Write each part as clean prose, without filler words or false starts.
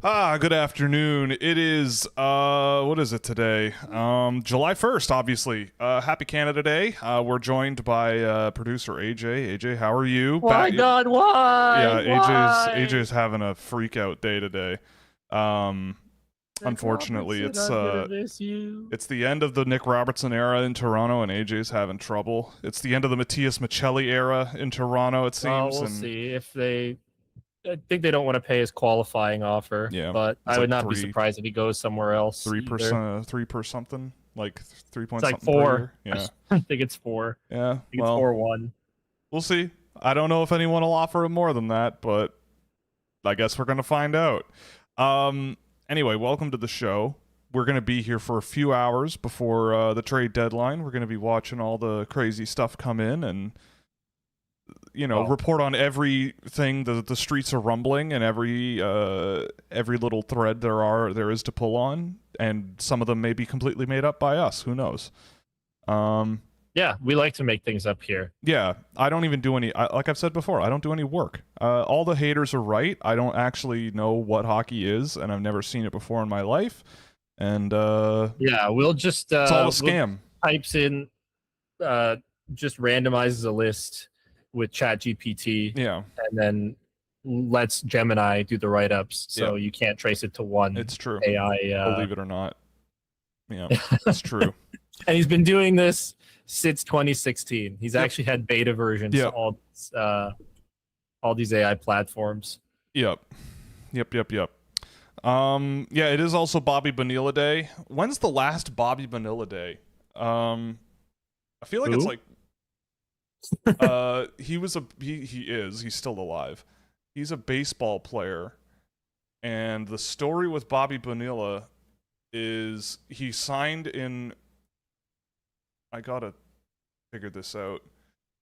Good afternoon. It is what is it today? July 1st, obviously. Happy Canada Day. We're joined by producer AJ. AJ, how are you? My God, why? Yeah, Why? AJ's having a freak out day today. Um Nick Unfortunately, Robertson, I'm gonna miss you. it's the end of the Nick Robertson era in Toronto, and AJ's having trouble. It's the end of the Matthias Michelli era in Toronto, it Well, seems, we'll and see if they. I think they don't want to pay his qualifying offer, yeah, but it's I would like not be surprised if he goes somewhere else either. 3 per something, like 3 It's point like something per four. year. Yeah. I think it's four. Yeah, I think it's well, 4-1. we'll see. I don't know if anyone will offer him more than that, but I guess we're gonna find out. Anyway, welcome to the show. We're gonna be here for a few hours before the trade deadline. We're gonna be watching all the crazy stuff come in and Well, report on everything. The streets are rumbling, and every little thread there is to pull on, and some of them may be completely made up by us. Who knows? yeah, we like to make things up here. Yeah, I don't even do any. Like I've said before, I don't do any work. All the haters are right. I don't actually know what hockey is, and I've never seen it before in my life. And Yeah, we'll just it's all a we'll scam. types in, just randomizes a list with ChatGPT, Yeah, and then lets Gemini do the write-ups, so yeah, you can't trace it to one it's true. AI. Believe it or not. Yeah, it's true. And he's been doing this since 2016. He's Yep. actually had beta versions Yep. to all these AI platforms. Yep. Yeah, it is also Bobby Bonilla Day. When's the last Bobby Bonilla Day? I feel like it's Who? like he's still alive. He's a baseball player, and the story with Bobby Bonilla is he signed in. I gotta figure this out.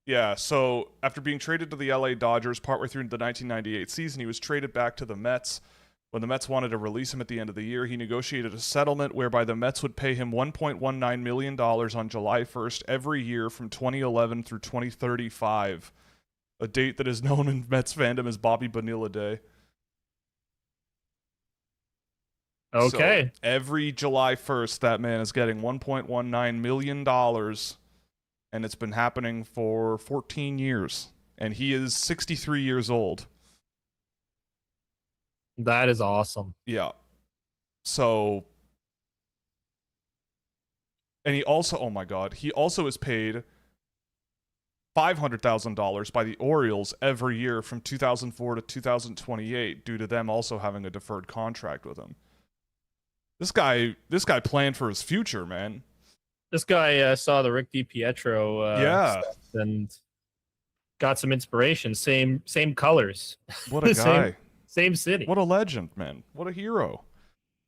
Yeah, so after being traded to the LA Dodgers partway through the 1998 season, he was traded back to the Mets. When the Mets wanted to release him at the end of the year, he negotiated a settlement whereby the Mets would pay him $1.19 million on July 1st every year from 2011 through 2035, a date that is known in Mets fandom as Bobby Bonilla Day. Okay. So every July 1st, that man is getting $1.19 million, and it's been happening for 14 years, and he is 63 years old. That is awesome. Yeah. So, and he also, oh my God, he also is paid $500,000 by the Orioles every year from 2004 to 2028 due to them also having a deferred contract with him. This guy planned for his future, man. This guy saw the Rick DiPietro Yeah. stuff and got some inspiration. Same colors. What a guy. Same city. What a legend, man. What a hero.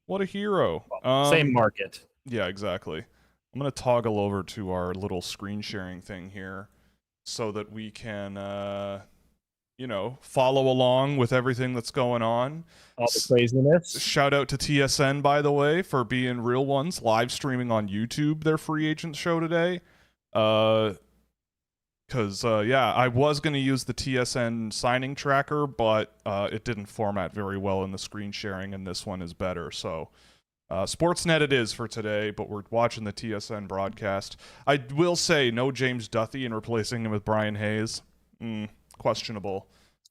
What a hero. Same market. Yeah, exactly. I'm going to toggle over to our little screen sharing thing here so that we can, follow along with everything that's going on. All the craziness. Shout out to TSN, by the way, for being real ones, live streaming on YouTube their free agent show today. Because, I was going to use the TSN signing tracker, but it didn't format very well in the screen sharing, and this one is better. So, Sportsnet it is for today, but we're watching the TSN broadcast. I will say no James Duthie and replacing him with Brian Hayes. Questionable.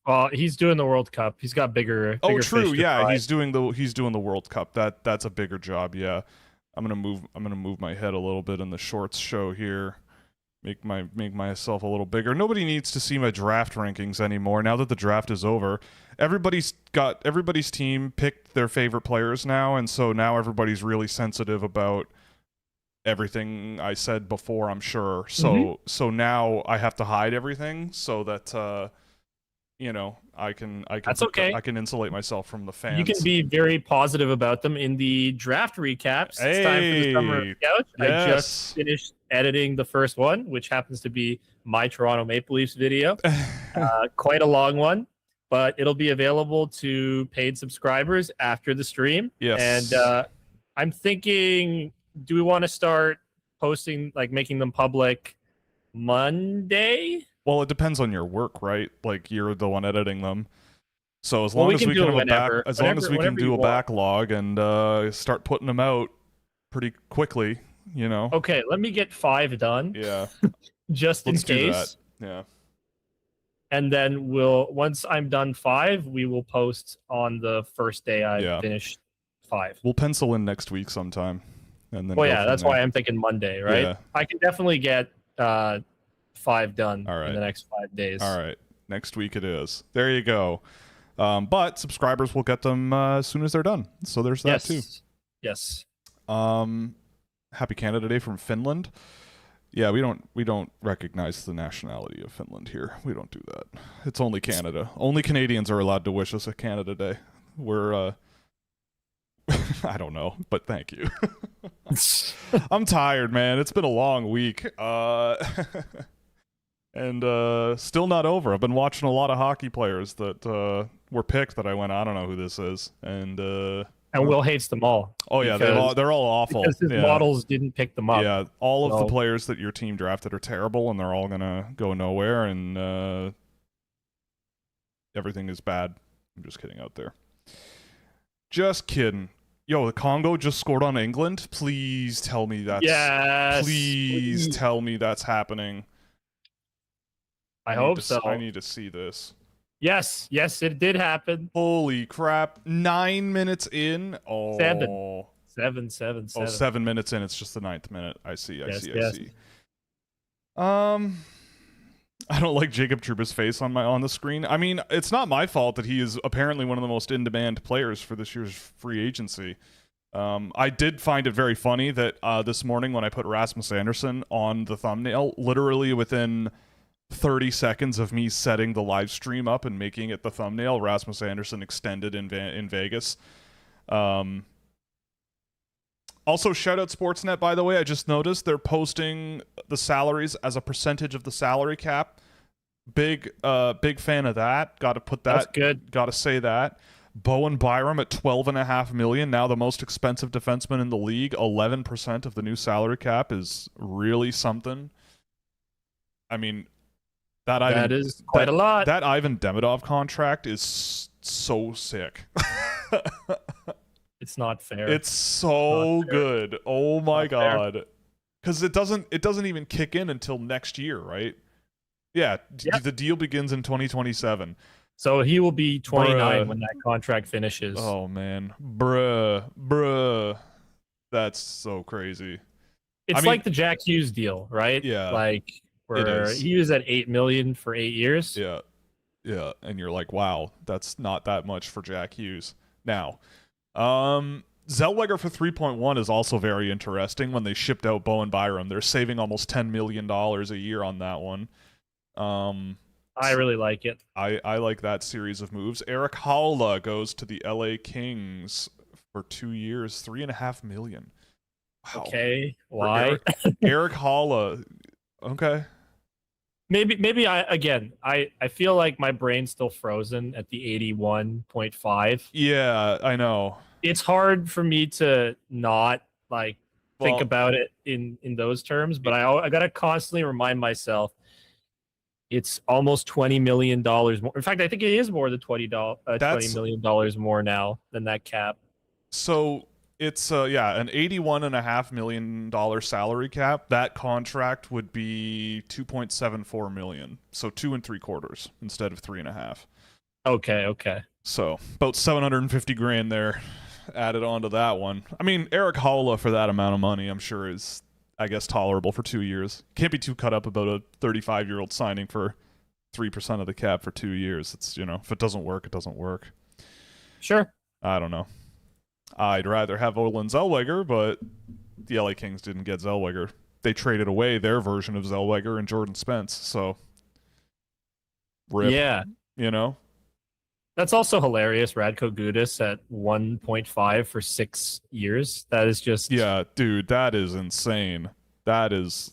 Well, he's doing the World Cup. He's got bigger. Oh, bigger true. fish to Yeah, fry. he's doing the World Cup. That's a bigger job. Yeah, I'm gonna move my head a little bit in the shorts show here. Make myself a little bigger. Nobody needs to see my draft rankings anymore now that the draft is over. Everybody's team picked their favorite players now, and so now everybody's really sensitive about everything I said before, I'm sure. So now I have to hide everything so that I can That's okay. I can insulate myself from the fans. You can be very positive about them in the draft recaps. It's time for the summer couch. Yes. I just finished editing the first one, which happens to be my Toronto Maple Leafs video. Quite a long one, but it'll be available to paid subscribers after the stream. Yes. And I'm thinking, do we want to start posting, like making them public Monday? Well, it depends on your work, right? Like, you're the one editing them. So as Well, long we as can we do can it have a back, whenever, as long as we can whenever do you a want. backlog and start putting them out pretty quickly, you know. Okay, let me get 5 done. Yeah. Just in Let's do that. case. Yeah. And then once I'm done 5, we will post on the first day I finish 5. We'll pencil in next week sometime, and then Well, go yeah, from that's there. why I'm thinking Monday, right? Yeah. I can definitely get 5 done All right. in the next 5 days. All right. Next week it is. There you go. But subscribers will get them as soon as they're done. So there's that too. Yes. Happy Canada Day from Finland. Yeah, we don't recognize the nationality of Finland here. We don't do that. It's only Canada. Only Canadians are allowed to wish us a Canada Day. We're I don't know, but thank you. I'm tired, man. It's been a long week. And still not over. I've been watching a lot of hockey players that were picked that I went, I don't know who this is. And Will hates them all. Oh yeah, they're all awful. Because his models didn't pick them up. Yeah, all of the players that your team drafted are terrible, and they're all gonna go nowhere, and everything is bad. I'm just kidding out there. Just kidding. Yo, the Congo just scored on England. Please tell me that's. Yes. Please tell me that's happening. I hope so. I need to see this. Yes, it did happen. Holy crap! 9 minutes in. Oh. 7. Oh, 7 minutes in. It's just the 9th minute. I see. I see. I don't like Jacob Trouba's face on the screen. I mean, it's not my fault that he is apparently one of the most in-demand players for this year's free agency. I did find it very funny that this morning when I put Rasmus Andersson on the thumbnail, literally within 30 seconds of me setting the live stream up and making it the thumbnail, Rasmus Andersson extended in Vegas. Also, shout out Sportsnet, by the way. I just noticed they're posting the salaries as a percentage of the salary cap. Big fan of that. Got to put that. That's good. Got to say that. Bowen Byram at $12.5 million, now the most expensive defenseman in the league. 11% of the new salary cap is really something. I mean, that is quite a lot. That Ivan Demidov contract is so sick. It's not fair. It's so good. Oh my god. Because it doesn't even kick in until next year, right? Yeah, the deal begins in 2027. So he will be 29 when that contract finishes. Oh man. Bruh. That's so crazy. It's like the Jack Hughes deal, right? Yeah. Like where he was at $8 million for 8 years. Yeah. Yeah. And you're like, wow, that's not that much for Jack Hughes. Now, Zellweger for 3.1 is also very interesting. When they shipped out Bowen Byram, they're saving almost $10 million a year on that one. I really like it. I like that series of moves. Eric Haula goes to the LA Kings for 2 years, $3.5 million. Wow. Okay, why? Eric Haula. Okay. Maybe I feel like my brain's still frozen at the 81.5. Yeah, I know. It's hard for me to not think about it in those terms, but I gotta constantly remind myself it's almost $20 million more. In fact, I think it is more than $20 million more now than that cap. So it's an $81.5 million salary cap. That contract would be $2.74 million, so 2 3/4 instead of 3.5. Okay. So about $750,000 there added onto that one. I mean, Eric Haula for that amount of money, I'm sure is, I guess, tolerable for 2 years. Can't be too cut up about a 35-year-old signing for 3% of the cap for 2 years. It's, if it doesn't work, it doesn't work. Sure. I don't know. I'd rather have Olen Zellweger, but the LA Kings didn't get Zellweger. They traded away their version of Zellweger and Jordan Spence, so rip. Yeah. That's also hilarious. Radko Gudas at 1.5 for 6 years. That is just... Yeah, dude, that is insane. That is...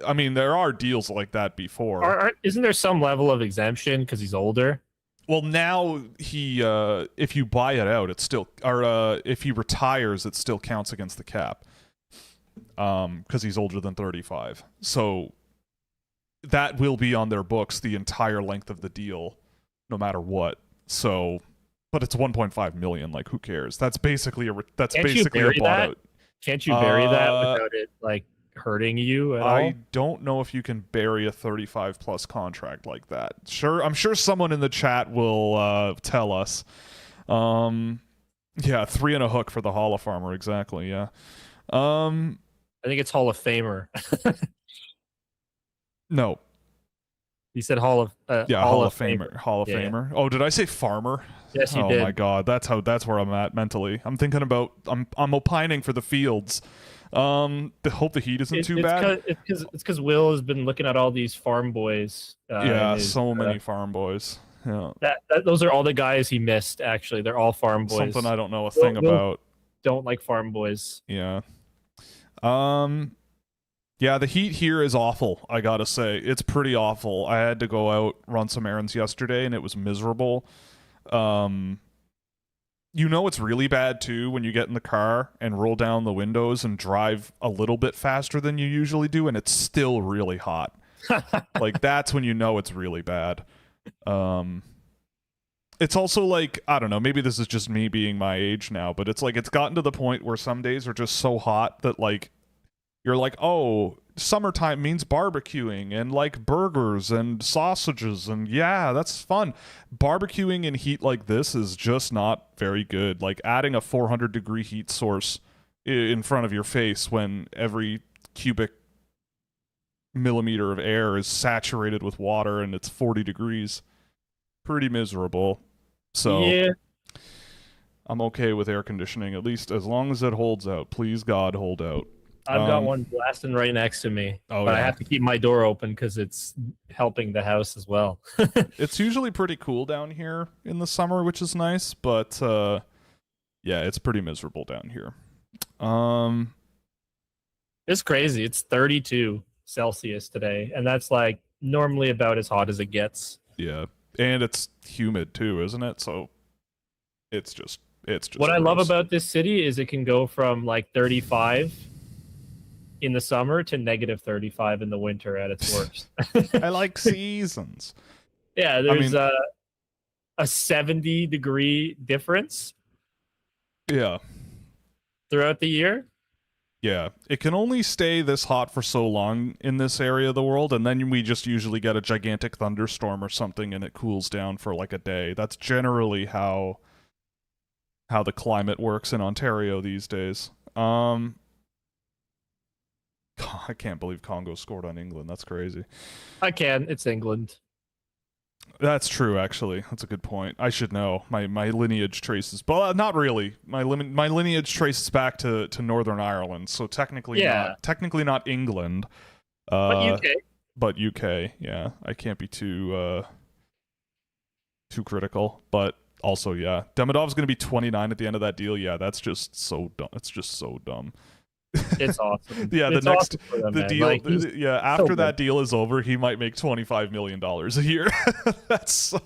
I mean, there are deals like that before. Isn't there some level of exemption because he's older? Well, now he, if you buy it out, it's still... Or if he retires, it still counts against the cap. Because he's older than 35. So that will be on their books the entire length of the deal. no matter what. So, but it's 1.5 million. Like, who cares? That's basically a bought out. Can't you bury that without it like hurting you at all? I don't know if you can bury a 35 plus contract like that. Sure, I'm sure someone in the chat will tell us. Yeah, 3 and a hook for the Hall of Farmer, exactly. Yeah. I think it's Hall of Famer. No. You said Hall of Hall of Famer. Hall of Famer. Oh, did I say farmer? Yes, you did. Oh my god, that's where I'm at mentally. I'm thinking about I'm opining for the fields. Hope the heat isn't too bad. It's because Will has been looking at all these farm boys. So many farm boys. Yeah. Those are all the guys he missed. Actually, they're all farm boys. Something I don't know a thing about. Don't like farm boys. Yeah. Yeah, the heat here is awful, I gotta say. It's pretty awful. I had to go out, run some errands yesterday, and it was miserable. It's really bad, too, when you get in the car and roll down the windows and drive a little bit faster than you usually do, and it's still really hot. Like, that's when you know it's really bad. It's also like, I don't know, maybe this is just me being my age now, but it's like it's gotten to the point where some days are just so hot that, like, you're like, oh, summertime means barbecuing and like burgers and sausages, and yeah, that's fun. Barbecuing in heat like this is just not very good. Like adding a 400-degree heat source in front of your face when every cubic millimeter of air is saturated with water and it's 40 degrees. Pretty miserable. So yeah. I'm okay with air conditioning, at least as long as it holds out. Please, God, hold out. I've got one blasting right next to me, but I have to keep my door open because it's helping the house as well. It's usually pretty cool down here in the summer, which is nice, but yeah, it's pretty miserable down here. It's crazy. It's 32 Celsius today, and that's like normally about as hot as it gets. Yeah, and it's humid too, isn't it? So it's just what gross. I love about this city is it can go from like 35 in the summer to negative 35 in the winter at its worst. I like seasons. Yeah, there's a 70-degree difference. Yeah. Throughout the year. Yeah, it can only stay this hot for so long in this area of the world, and then we just usually get a gigantic thunderstorm or something, and it cools down for like a day. That's generally how the climate works in Ontario these days. I can't believe Congo scored on England. That's crazy. I can. It's England. That's true, actually. That's a good point. I should know. My lineage traces, but not really. My lineage traces back to Northern Ireland, so technically not England. But UK. But UK, yeah. I can't be too critical, but also, yeah. Demidov's going to be 29 at the end of that deal. Yeah, that's just so dumb. It's just so dumb. It's awesome. Yeah, it's awesome deal. Like, after that deal is over, he might make $25 million a year. That's so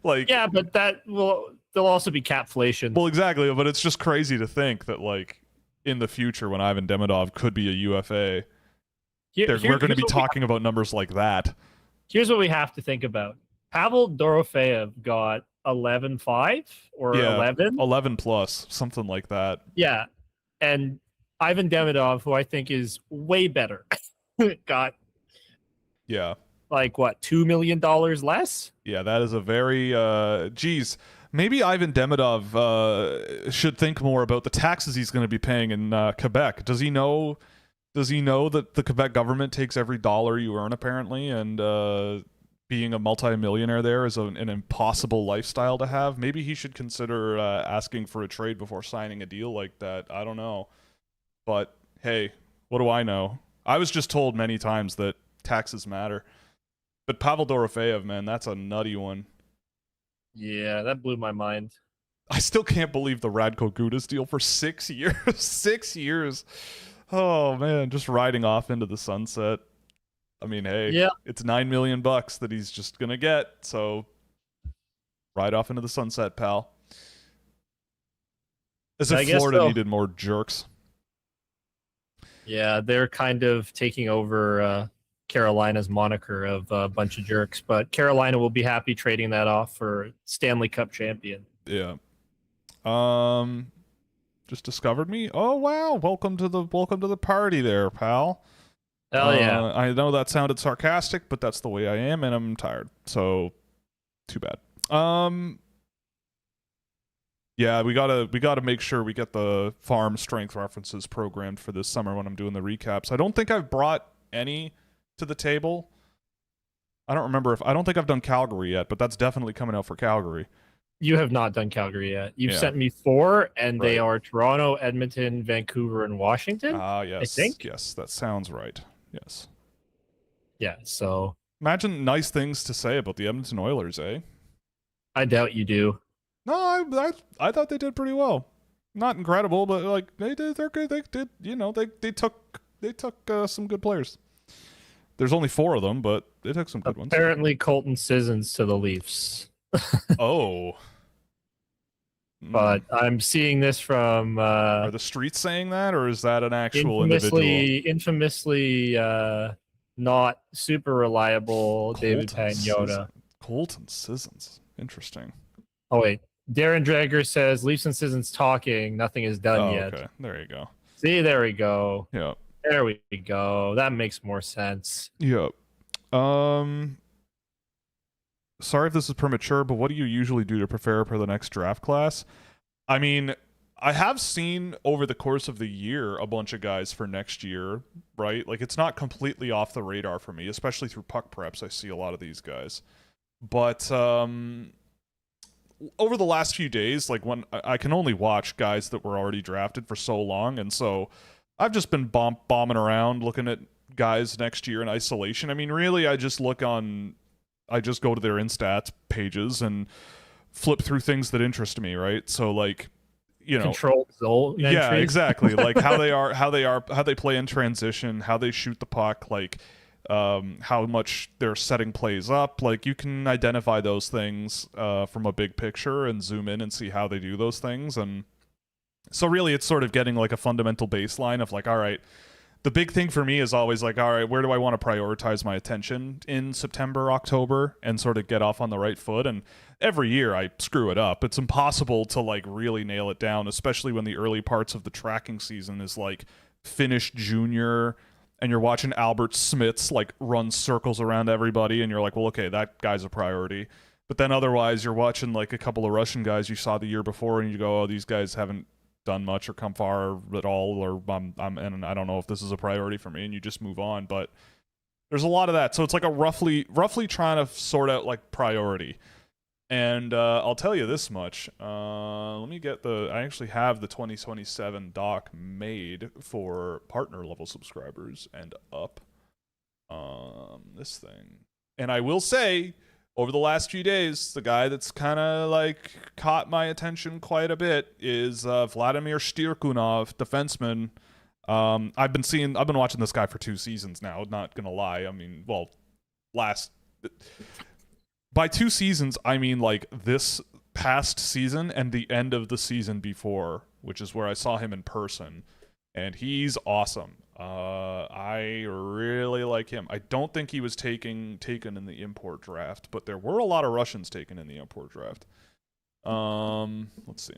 like. Yeah, but there'll also be capflation. Well, exactly, but it's just crazy to think that like in the future when Ivan Demidov could be a UFA, we're going to be talking about numbers like that. Here's what we have to think about: Pavel Dorofeyev got 11.5 or 11 plus, something like that. Yeah, and Ivan Demidov, who I think is way better, got like what, $2 million less? Yeah, that is a very geez. Maybe Ivan Demidov should think more about the taxes he's going to be paying in Quebec. Does he know that the Quebec government takes every dollar you earn apparently, and being a multi-millionaire there is an impossible lifestyle to have? Maybe he should consider asking for a trade before signing a deal like that. I don't know. But, hey, what do I know? I was just told many times that taxes matter. But Pavel Dorofeyev, man, that's a nutty one. Yeah, that blew my mind. I still can't believe the Radko Gudas deal for 6 years. 6 years. Oh, man, just riding off into the sunset. I mean, hey, It's $9 million that he's just going to get. So, ride off into the sunset, pal. As if Florida needed more jerks. Yeah, they're kind of taking over Carolina's moniker of a bunch of jerks, but Carolina will be happy trading that off for Stanley Cup champion. Yeah. Just discovered me. Oh wow! Welcome to the party, there, pal. Hell yeah! I know that sounded sarcastic, but that's the way I am, and I'm tired. So, too bad. Yeah, we gotta make sure we get the farm strength references programmed for this summer when I'm doing the recaps. I don't think I've brought any to the table. I don't think I've done Calgary yet, but that's definitely coming out for Calgary. You have not done Calgary yet. You've sent me 4, and they Right. are Toronto, Edmonton, Vancouver, and Washington. Yes. I think. Yes, that sounds right. Yes. Yeah. So Imagine nice things to say about the Edmonton Oilers, eh? I doubt you do. No, I thought they did pretty well. Not incredible, but like they did. They're good. They did. You know, they took some good players. There's only 4 of them, but they took some good ones. Apparently, Colton Sissons to the Leafs. Oh. But I'm seeing this from Are the streets saying that, or is that an actual individual? Infamously not super reliable David Pagnotta. Colton Sissons. Interesting. Oh wait, Darren Drager says Leafs and Sissons talking. Nothing is done yet. Okay, there you go. See, there we go. Yeah. There we go. That makes more sense. Yeah. Sorry if this is premature, but what do you usually do to prepare for the next draft class? I mean, I have seen over the course of the year a bunch of guys for next year, right? Like, it's not completely off the radar for me, especially through puck preps. I see a lot of these guys. But over the last few days, like, when I can only watch guys that were already drafted for so long, and so I've just been bombing around looking at guys next year in isolation. I mean, really, I just go to their Instats pages and flip through things that interest me, right? So, like, you know, controlled zone entries. Yeah, exactly. Like how they play in transition, how they shoot the puck, like how much they're setting plays up. Like, you can identify those things from a big picture and zoom in and see how they do those things. And so really it's sort of getting like a fundamental baseline of like, all right, the big thing for me is always like, all right, where do I want to prioritize my attention in September, October, and sort of get off on the right foot? And every year I screw it up. It's impossible to like really nail it down, especially when the early parts of the tracking season is like finished junior and you're watching Albert Smiths like run circles around everybody and you're like, well, okay, that guy's a priority. But then otherwise you're watching like a couple of Russian guys you saw the year before and you go, oh, these guys haven't done much or come far at all, or and I don't know if this is a priority for me, and you just move on. But there's a lot of that, so it's like a roughly trying to sort out like priority. And I'll tell you this much. Let me get I actually have the 2027 doc made for partner level subscribers and up. This thing, and I will say, over the last few days, the guy that's kind of like caught my attention quite a bit is Vladimir Stirkunov, defenseman. I've been watching this guy for 2 seasons now. Not gonna lie. I mean, well, by 2 seasons, I mean like this past season and the end of the season before, which is where I saw him in person, and he's awesome. I really like him. I don't think he was taken in the import draft, but there were a lot of Russians taken in the import draft. Let's see.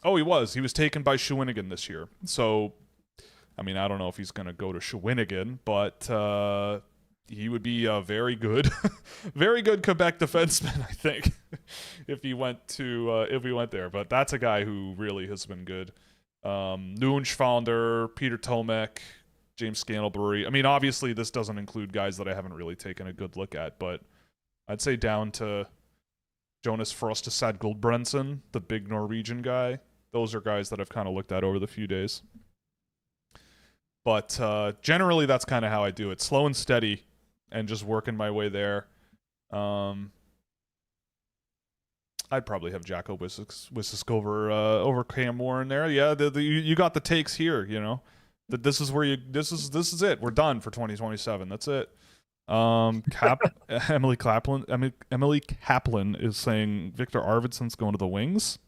Oh, he was taken by Shawinigan this year. So, I mean, I don't know if he's going to go to Shawinigan, but he would be a very good Quebec defenseman, I think, if he went there. But that's a guy who really has been good. Nunes Founder, Peter Tomek, James Scantlebury. I mean, obviously this doesn't include guys that I haven't really taken a good look at, but I'd say down to Jonas Frostesad Guldbranson, the big Norwegian guy. Those are guys that I've kind of looked at over the few days. But generally that's kind of how I do it. Slow and steady and just working my way there. I'd probably have Jacko Wissisk over Cam Warren there. Yeah, you got the takes here. You know, that this is it. We're done for 2027. That's it. Emily Kaplan is saying Victor Arvidsson's going to the Wings.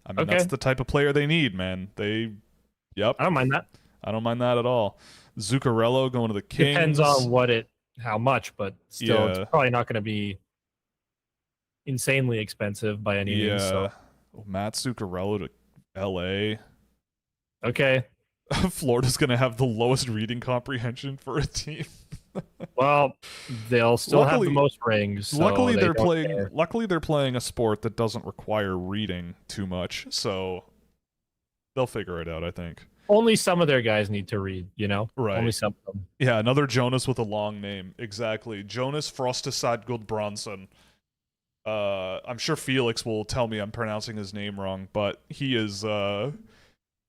I mean, That's the type of player they need, man. Yep. I don't mind that. I don't mind that at all. Zuccarello going to the Kings. Depends on how much, but still, it's probably not going to be insanely expensive by any means. So. Matt Zuccarello to L.A. Okay. Florida's going to have the lowest reading comprehension for a team. Well, they'll still have the most rings. So luckily, they're playing a sport that doesn't require reading too much, so they'll figure it out, I think. Only some of their guys need to read, Right. Only some of them. Yeah, another Jonas with a long name. Exactly. Jonas Frostasad Gudbranson. I'm sure Felix will tell me I'm pronouncing his name wrong, but he is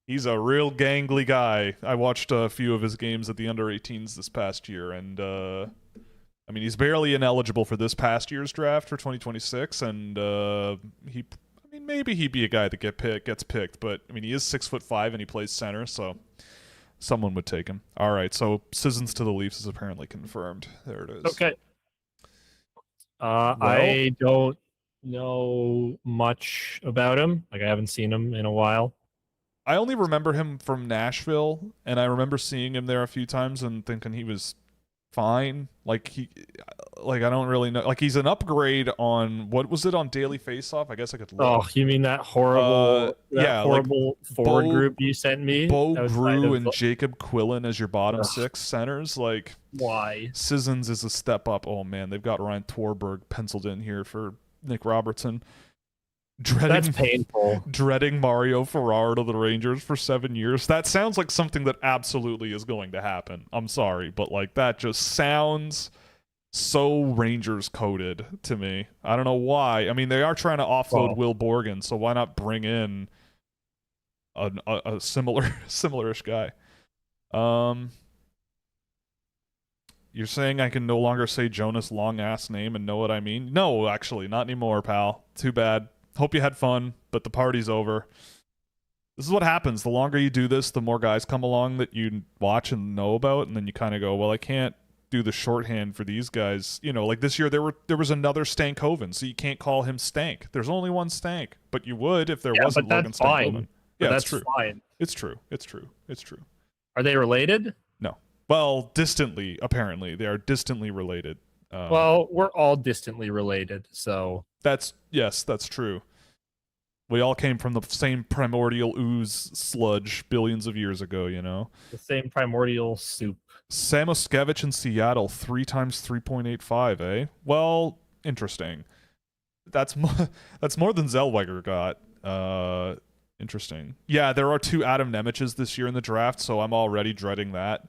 he's a real gangly guy. I watched a few of his games at the under-18s this past year, and I mean, he's barely ineligible for this past year's draft for 2026, and maybe he'd be a guy that gets picked, but I mean, he is 6'5" and he plays center, so someone would take him. All right, so Sissons to the Leafs is apparently confirmed. There it is. Okay. I don't know much about him. Like, I haven't seen him in a while. I only remember him from Nashville, and I remember seeing him there a few times and thinking he was fine. I don't really know. Like, he's an upgrade on, what was it on Daily Faceoff? I guess I could look. Oh, you mean that horrible, forward group you sent me? Bo Brew and Jacob Quillen as your bottom six centers. Like, why? Sissons is a step up. Oh man, they've got Ryan Torberg penciled in here for Nick Robertson. That's painful. Dreading Mario Ferraro to the Rangers for 7 years. That sounds like something that absolutely is going to happen. I'm sorry, but like, that just sounds so Rangers coded to me. I don't know why. I mean, they are trying to offload Will Borgen, so why not bring in a similar-ish guy? You're saying I can no longer say Jonas' long-ass name and know what I mean? No, actually, not anymore, pal. Too bad. Hope you had fun, but the party's over. This is what happens. The longer you do this, the more guys come along that you watch and know about, and then you kind of go, well, I can't do the shorthand for these guys. Like this year there was another Stankoven, so you can't call him Stank. There's only one Stank, but you would if there wasn't Logan Stankoven. Yeah, that's true. Fine. It's true. Are they related? No. Well, distantly, apparently. They are distantly related. Well, we're all distantly related, so... That's true. We all came from the same primordial ooze sludge billions of years ago, The same primordial soup. Samoskevich in Seattle, 3 times 3.85, eh? Well, interesting. That's more than Zellweger got. Interesting. Yeah, there are 2 Adam Nemiches this year in the draft, so I'm already dreading that.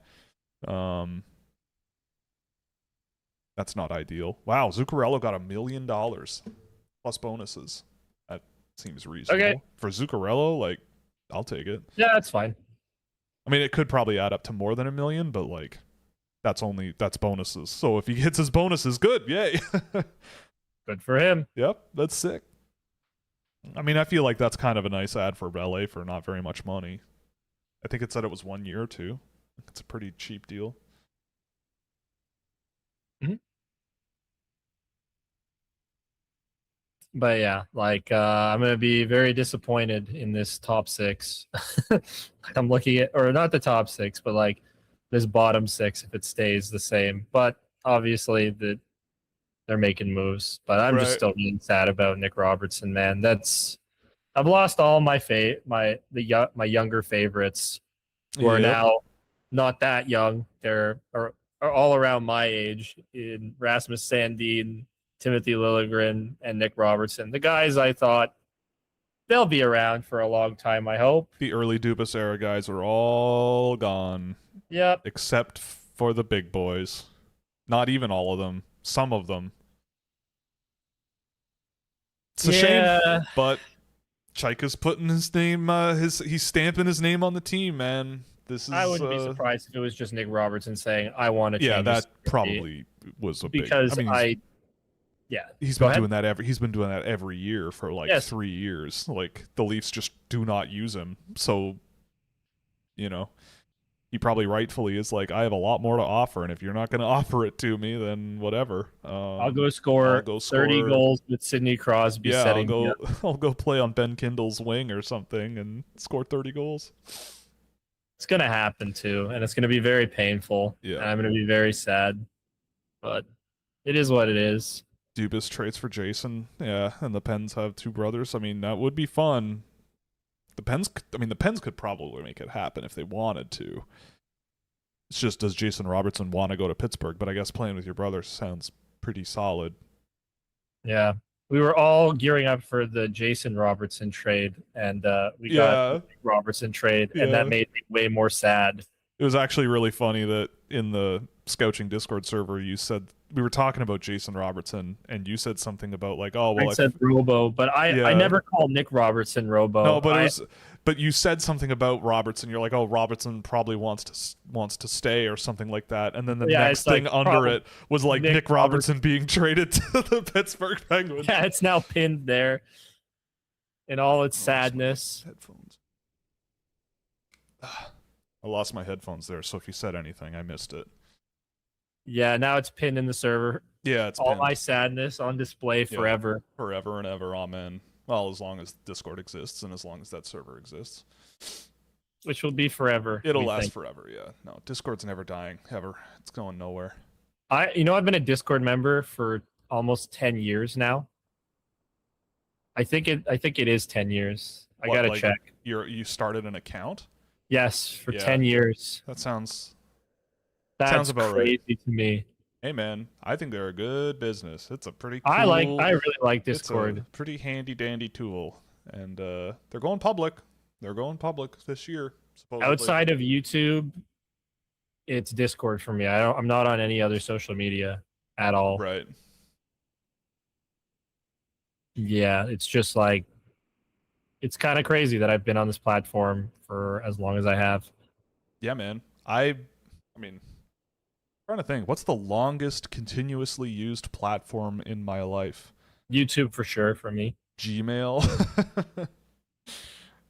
That's not ideal. Wow, Zuccarello got $1 million plus bonuses. That seems reasonable. Okay. For Zuccarello, like, I'll take it. Yeah, that's fine. I mean, it could probably add up to more than $1 million, but like, that's bonuses. So if he hits his bonuses, good, yay. Good for him. Yep, that's sick. I mean, I feel like that's kind of a nice ad for LA for not very much money. I think it said it was 1 year or 2. It's a pretty cheap deal. Mm-hmm. But yeah, like, I'm going to be very disappointed in this top 6. I'm looking at, or not the top 6, but like this bottom 6 if it stays the same. But obviously they're making moves. But I'm just still being sad about Nick Robertson, man. I've lost all my younger favorites who are now not that young. They're are all around my age in Rasmus Sandin, Timothy Liljegren, and Nick Robertson. The guys I thought they'll be around for a long time, I hope. The early Dubas era guys are all gone. Yep. Except for the big boys. Not even all of them. Some of them. It's a shame, but Chaika's putting his name, he's stamping his name on the team, man. I wouldn't be surprised if it was just Nick Robertson saying, I want to change. Yeah, that probably was a big... Because he's been doing that every year for like 3 years. Like, the Leafs just do not use him. So, he probably rightfully is like, I have a lot more to offer, and if you're not going to offer it to me, then whatever. I'll go score 30 goals with Sidney Crosby setting. I'll go play on Ben Kindle's wing or something and score 30 goals. It's gonna happen too, and it's gonna be very painful. Yeah. And I'm gonna be very sad, but it is what it is. Dubas trades for Jason. Yeah, and the Pens have 2 brothers. I mean, that would be fun. The Pens could probably make it happen if they wanted to. It's just, does Jason Robertson want to go to Pittsburgh? But I guess playing with your brother sounds pretty solid. Yeah. We were all gearing up for the Jason Robertson trade, and we got the Robertson trade, and that made me way more sad. It was actually really funny that in the Scouching Discord server, you said, we were talking about Jason Robertson, and you said something about like, oh well, I said Robo, but I never called Nick Robertson Robo. No, but but you said something about Robertson. You're like, oh, Robertson probably wants to stay or something like that. And then the next thing like, under it was like Nick Robertson being traded to the Pittsburgh Penguins. Yeah, it's now pinned there in all its sadness. Headphones. I lost my headphones there, so if you said anything, I missed it. Yeah, now it's pinned in the server. Yeah, it's all pinned. My sadness on display forever. Forever and ever, amen. Well, as long as Discord exists and as long as that server exists. Which will be forever. It'll last forever, yeah. No, Discord's never dying, ever. It's going nowhere. I've been a Discord member for almost 10 years now. I think it is 10 years. I gotta check. You started an account? Yes, for 10 years. That sounds about crazy right to me. Hey man, I think they're a good business. It's a pretty cool, I really like Discord. It's a pretty handy dandy tool. And they're going public. They're going public this year, supposedly. Outside of YouTube, it's Discord for me. I'm not on any other social media at all. Right. Yeah, it's just like it's kind of crazy that I've been on this platform for as long as I have. Yeah, man. I mean, I'm trying to think, what's the longest continuously used platform in my life? YouTube for sure for me. Gmail.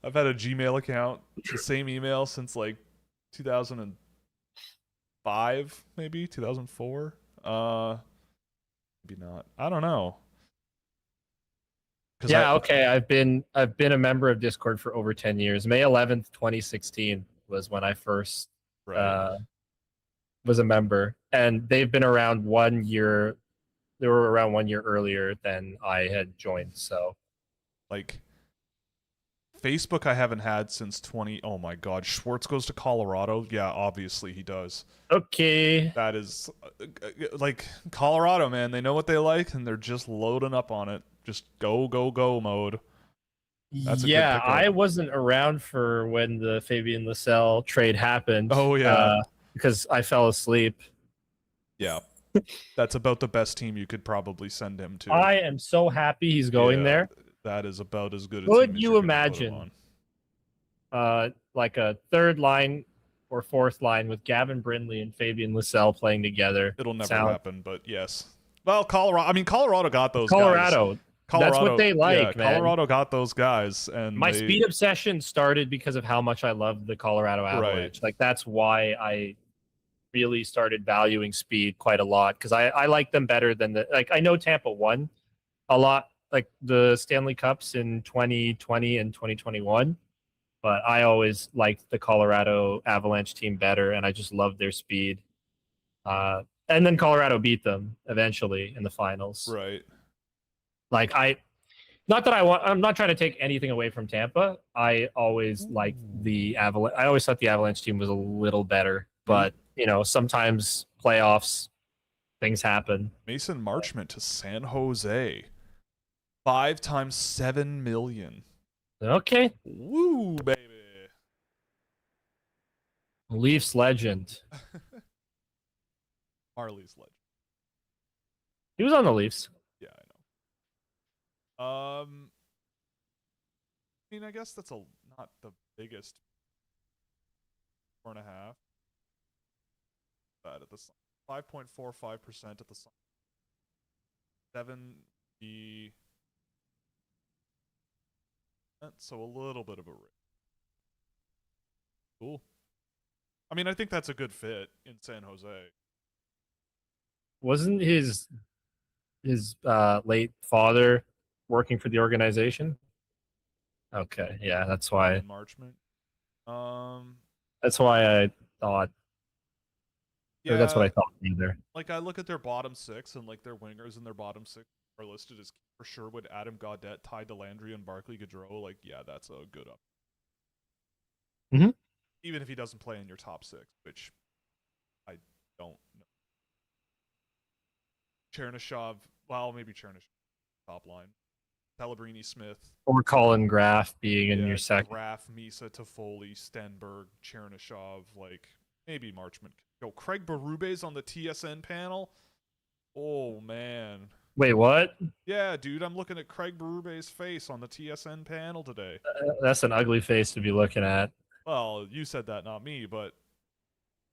I've had a Gmail account, the same email since like 2005, maybe 2004. Maybe not. I don't know. Yeah, okay. I've been a member of Discord for over 10 years. May 11th, 2016 was when I first was a member, and they've been around 1 year. They were around 1 year earlier than I had joined. So, like, Facebook, I haven't had since 20. Oh my God, Schwartz goes to Colorado. Yeah, obviously he does. Okay, that is like Colorado, man. They know what they like, and they're just loading up on it. Just go mode. That's I wasn't around for when the Fabian Lysell trade happened. Oh yeah, because I fell asleep. Yeah, that's about the best team you could probably send him to. I am so happy he's going there. That is about as good. Could you imagine, like a third line or fourth line with Gavin Brindley and Fabian Lysell playing together? It'll never happen, but yes. Well, Colorado. I mean, Colorado got those guys. Colorado, that's what they like, man. Colorado got those guys, and my speed obsession started because of how much I loved the Colorado Avalanche. Like that's why I really started valuing speed quite a lot, because I like them better than I know Tampa won a lot, like the Stanley Cups in 2020 and 2021, but I always liked the Colorado Avalanche team better, and I just loved their speed. And then Colorado beat them eventually in the finals. Right. Like I'm not trying to take anything away from Tampa. I always liked the Avalanche. I always thought the Avalanche team was a little better, but sometimes playoffs, things happen. Mason Marchment to San Jose. 5 times $7 million. Okay. Woo, baby. Leafs legend. Marley's legend. He was on the Leafs. Yeah, I know. I mean, I guess that's not the biggest 4.5. That at the 5.45% at the 70. So a little bit of a rate. Cool. I mean, I think that's a good fit in San Jose. Wasn't his late father working for the organization? Okay, yeah, that's why. Marchment. That's why I thought, or that's what Yeah, I thought either. like I look at their bottom six and like their wingers in their bottom six are listed as for Sherwood, Adam Gaudette, Ty Delandry, and Barkley Gaudreau. Like, yeah, that's a good up. Hmm. Even if he doesn't play in your top six, which I don't know. Chernyshov, well, maybe Chernyshov top line. Pellegrini, Smith, Or Colin Graff being in yeah, your second. Graf, Misa, Toffoli, Stenberg, Chernyshov, like maybe Marchment. Yo, Craig Berube's on the TSN panel. Oh man. Wait, what? Yeah, dude, I'm looking at Craig Berube's face on the TSN panel today. That's an ugly face to be looking at. Well, you said that, not me, but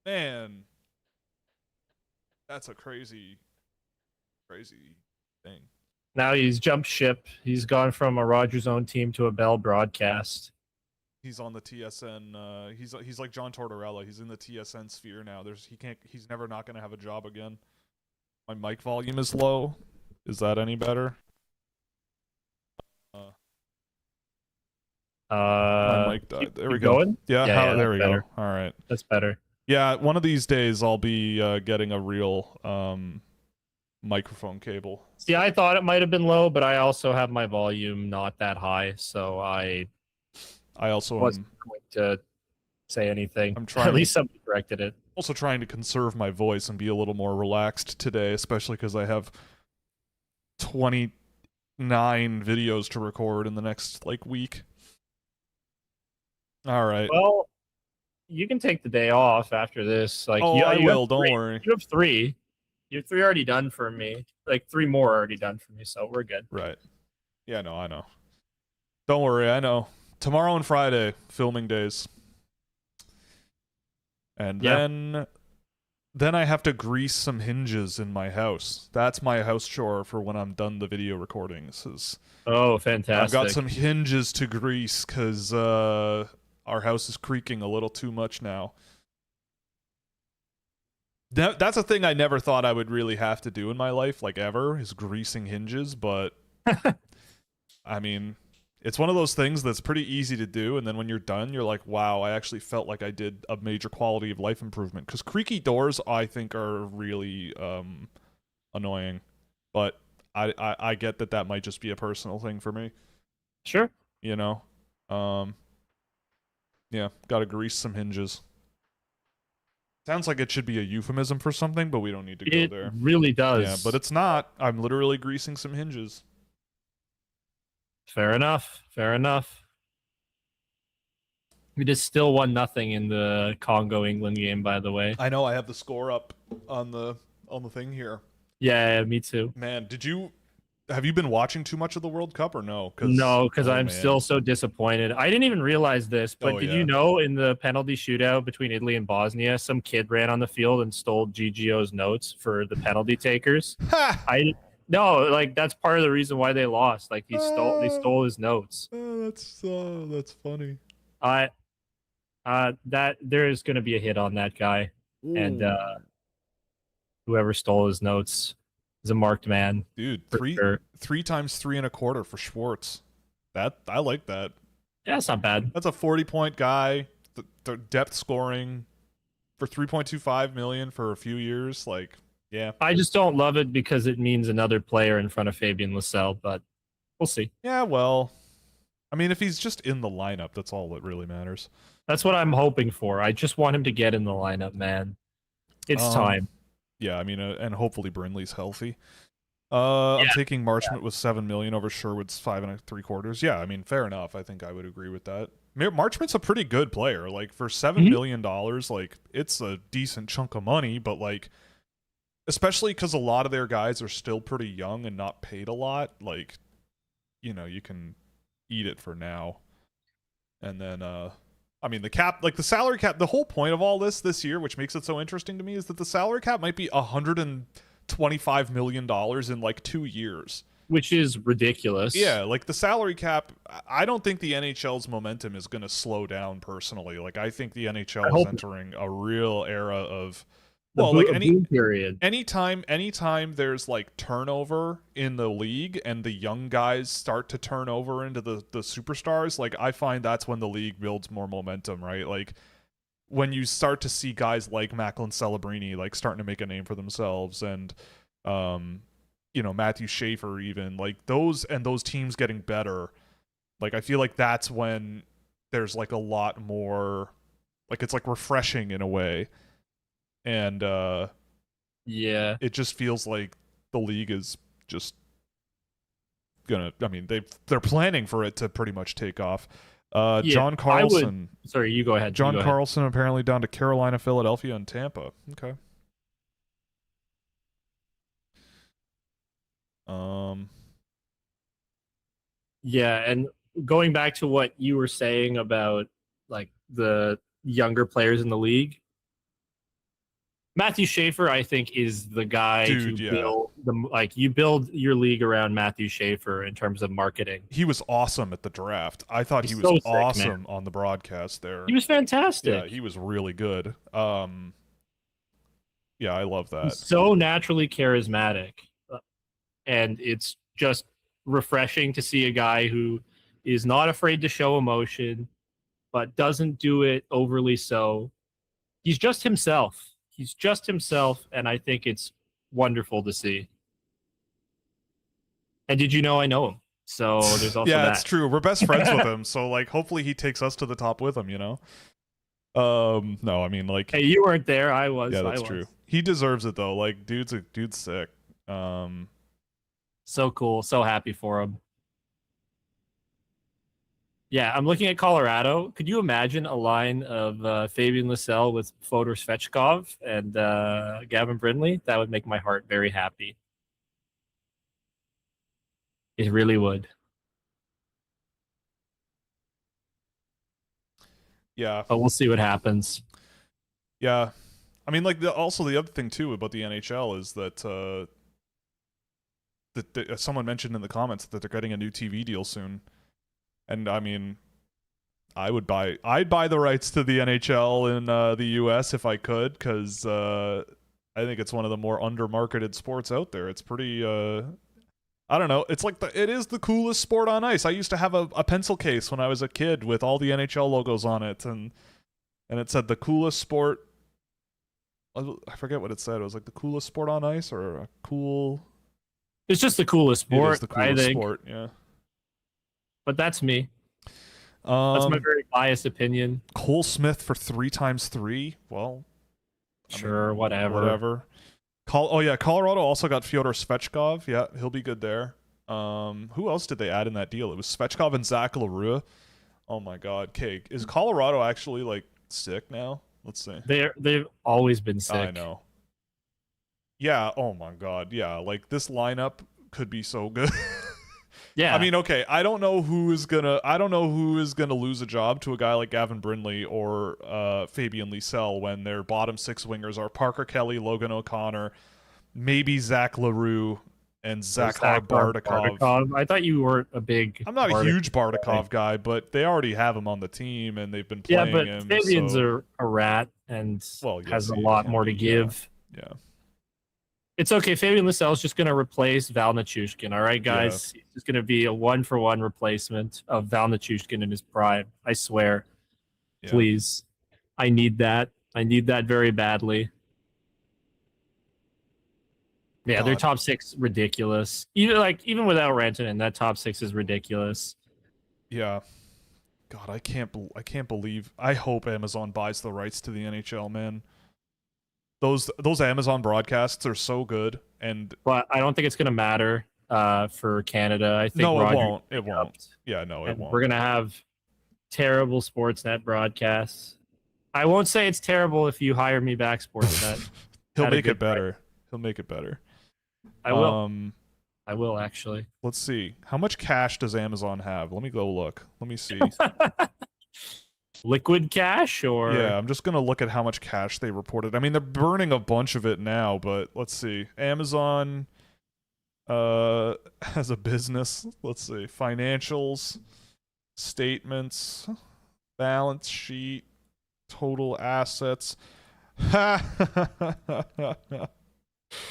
man, that's a crazy, crazy thing. Now he's jumped ship. He's gone from a Rogers own team to a Bell broadcast. He's on the TSN. He's like John Tortorella. He's in the TSN sphere now. He's never not gonna have a job again. My mic volume is low. Is that any better? My mic died. There we go. Going? Yeah, there we better. go. All right. That's better. Yeah, one of these days I'll be getting a real microphone cable. See, I thought it might have been low, but I also have my volume not that high, so I also wasn't going to say anything. I'm trying. At least somebody corrected it. Also trying to conserve my voice and be a little more relaxed today, especially because I have 29 videos to record in the next week. All right. Well, you can take the day off after this. I will. Don't worry. You have 3. You have 3 already done for me. 3 more already done for me, so we're good. Right. Yeah, no, I know. Don't worry, I know. Tomorrow and Friday, filming days. And then I have to grease some hinges in my house. That's my house chore for when I'm done the video recordings. Oh, fantastic. I've got some hinges to grease because our house is creaking a little too much now. That's a thing I never thought I would really have to do in my life, ever, is greasing hinges. But, I mean, it's one of those things that's pretty easy to do. And then when you're done, you're like, wow, I actually felt like I did a major quality of life improvement. Because creaky doors, I think, are really annoying. But I get that might just be a personal thing for me. Sure. You know? Yeah, gotta grease some hinges. Sounds like it should be a euphemism for something, but we don't need to go there. It really does. Yeah, but it's not. I'm literally greasing some hinges. Fair enough. Fair enough. It is still 1-0 in the Congo-England game, by the way. I know. I have the score up on the thing here. Yeah, me too. Man, have you been watching too much of the World Cup or no? No, because I'm still so disappointed. I didn't even realize this, but did you know in the penalty shootout between Italy and Bosnia, some kid ran on the field and stole GGO's notes for the penalty takers? No, that's part of the reason why they lost. They stole his notes. That's funny. That there is going to be a hit on that guy. Ooh. And whoever stole his notes is a marked man. Dude, 3 times 3 1/4 for Schwartz. I like that. Yeah, it's not bad. That's a 40-point guy. The depth scoring for $3.25 million for a few years. Yeah. I just don't love it because it means another player in front of Fabian Lascelles, but we'll see. Yeah, well, I mean, if he's just in the lineup, that's all that really matters. That's what I'm hoping for. I just want him to get in the lineup, man. It's time. Yeah, I mean, and hopefully Brindley's healthy. I'm taking Marchment with $7 million over Sherwood's 5 3/4. Yeah, I mean, fair enough. I think I would agree with that. Marchment's a pretty good player. For $7 million, it's a decent chunk of money, but especially because a lot of their guys are still pretty young and not paid a lot. You can eat it for now, and then I mean, the cap, the salary cap, the whole point of all this year, which makes it so interesting to me, is that the salary cap might be $125 million in 2 years. Which is ridiculous. Yeah, the salary cap, I don't think the NHL's momentum is going to slow down personally. I think the NHL is entering a real era of... period. Anytime there's turnover in the league and the young guys start to turn over into the superstars, I find that's when the league builds more momentum, right? when you start to see guys like Macklin Celebrini like starting to make a name for themselves, and Matthew Schaefer, even like those teams getting better, like I feel like that's when there's like a lot more, like it's like refreshing in a way, and Yeah. it just feels like the league is just gonna, I mean, they're planning for it to pretty much take off. John Carlson. Sorry, you go ahead. John Carlson apparently down to Carolina, Philadelphia, and Tampa. Okay. Yeah, and going back to what you were saying about like the younger players in the league, Matthew Schaefer, I think, is the guy to build you build your league around Matthew Schaefer in terms of marketing. He was awesome at the draft. I thought he was so awesome on the broadcast there. He was fantastic. Yeah, he was really good. Yeah, I love that. He's so naturally charismatic, and it's just refreshing to see a guy who is not afraid to show emotion, but doesn't do it overly so. He's just himself. He's just himself, and I think it's wonderful to see. And did you know I know him? So there's also yeah, that. It's true. We're best friends with him, so like hopefully he takes us to the top with him, No, I mean like, hey, you weren't there. I was. Yeah, that's true. He deserves it though. Like, dude's sick. So cool. So happy for him. Yeah, I'm looking at Colorado. Could you imagine a line of Fabian Lysell with Fodor Svechkov and Gavin Brindley? That would make my heart very happy. It really would. Yeah. But we'll see what happens. Yeah. I mean, like, also the other thing, too, about the NHL is that someone mentioned in the comments that they're getting a new TV deal soon. And I mean, I'd buy the rights to the NHL in the US if I could, because I think it's one of the more undermarketed sports out there. It's pretty I don't know. It's like it is the coolest sport on ice. I used to have a pencil case when I was a kid with all the NHL logos on it, and it said the coolest sport. I forget what it said. It was like the coolest sport on ice, or a cool. It's just the coolest sport. It is the coolest sport. Yeah. But that's me. That's my very biased opinion. Cole Smith for 3x3. Well, sure, I mean, whatever. Colorado also got Fyodor Svechkov. Yeah, he'll be good there. Who else did they add in that deal? It was Svechkov and Zach Larue. Oh my God, okay. Is Colorado actually like sick now? Let's see. They've always been sick. I know. Yeah. Oh my God. Yeah. Like this lineup could be so good. Yeah. I mean, okay, I don't know who is gonna lose a job to a guy like Gavin Brindley or Fabian Lysell when their bottom six wingers are Parker Kelly, Logan O'Connor, maybe Zach Larue, and Zakhar Bardakov. I thought you were a big. I'm not a huge Bardakov guy, but they already have him on the team and they've been playing him. Yeah, but Fabian's a rat and has a lot more to give. Yeah. It's okay. Fabian Lysell is just going to replace Val Nichushkin. All right, guys? Yeah. He's just going to be a 1-for-1 replacement of Val Nichushkin in his prime. I swear. Yeah. Please. I need that. I need that very badly. Yeah, God. Their top six ridiculous. Even without Rantanen, that top six is ridiculous. Yeah. God, I can't believe. I hope Amazon buys the rights to the NHL, man. Those Amazon broadcasts are so good, but I don't think it's gonna matter for Canada. I think no, it won't. It won't. Yeah, no, it won't. We're gonna have terrible Sportsnet broadcasts. I won't say it's terrible if you hire me back, Sportsnet. He'll make it better. He'll make it better. I will. I will actually. Let's see. How much cash does Amazon have? Let me go look. Let me see. Liquid cash or yeah, I'm just gonna look at how much cash they reported. I mean, they're burning a bunch of it now, but let's see. Amazon has a business. Let's see. Financials, statements, balance sheet, total assets.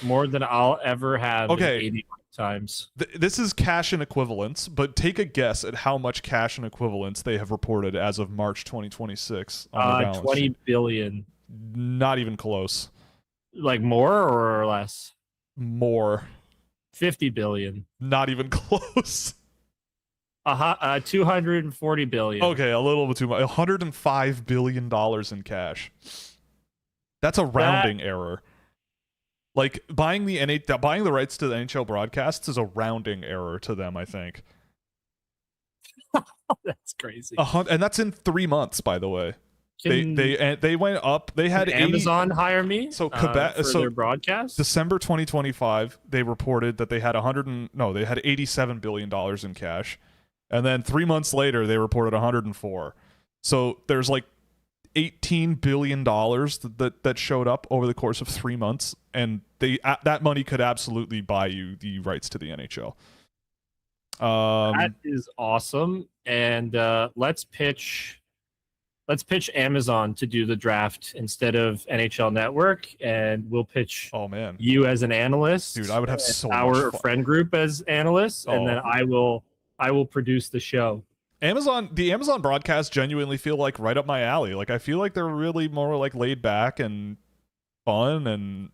More than I'll ever have. Okay. In 80 times. This is cash and equivalents, but take a guess at how much cash and equivalents they have reported as of March 2026 on their balance 20 sheet. billion. Not even close. Like more or less? More. 50 billion. Not even close. 240 billion. Okay, a little bit too much. $105 billion in cash. That's a rounding error. Like buying the rights to the NHL broadcasts is a rounding error to them, I think. That's crazy. And that's in 3 months, by the way. They went up. They had Amazon hire me. So Quebec, for their broadcast. December 2025, they reported that they had $87 billion in cash, and then 3 months later they reported 104. So there's like $18 billion that showed up over the course of 3 months, and that money could absolutely buy you the rights to the NHL. That is awesome. And let's pitch Amazon to do the draft instead of NHL Network, and we'll pitch you as an analyst. Dude, I would have so much our fun. friend group as analysts, and then I will produce the show. The Amazon broadcasts genuinely feel like right up my alley. Like I feel like they're really more like laid back and fun, and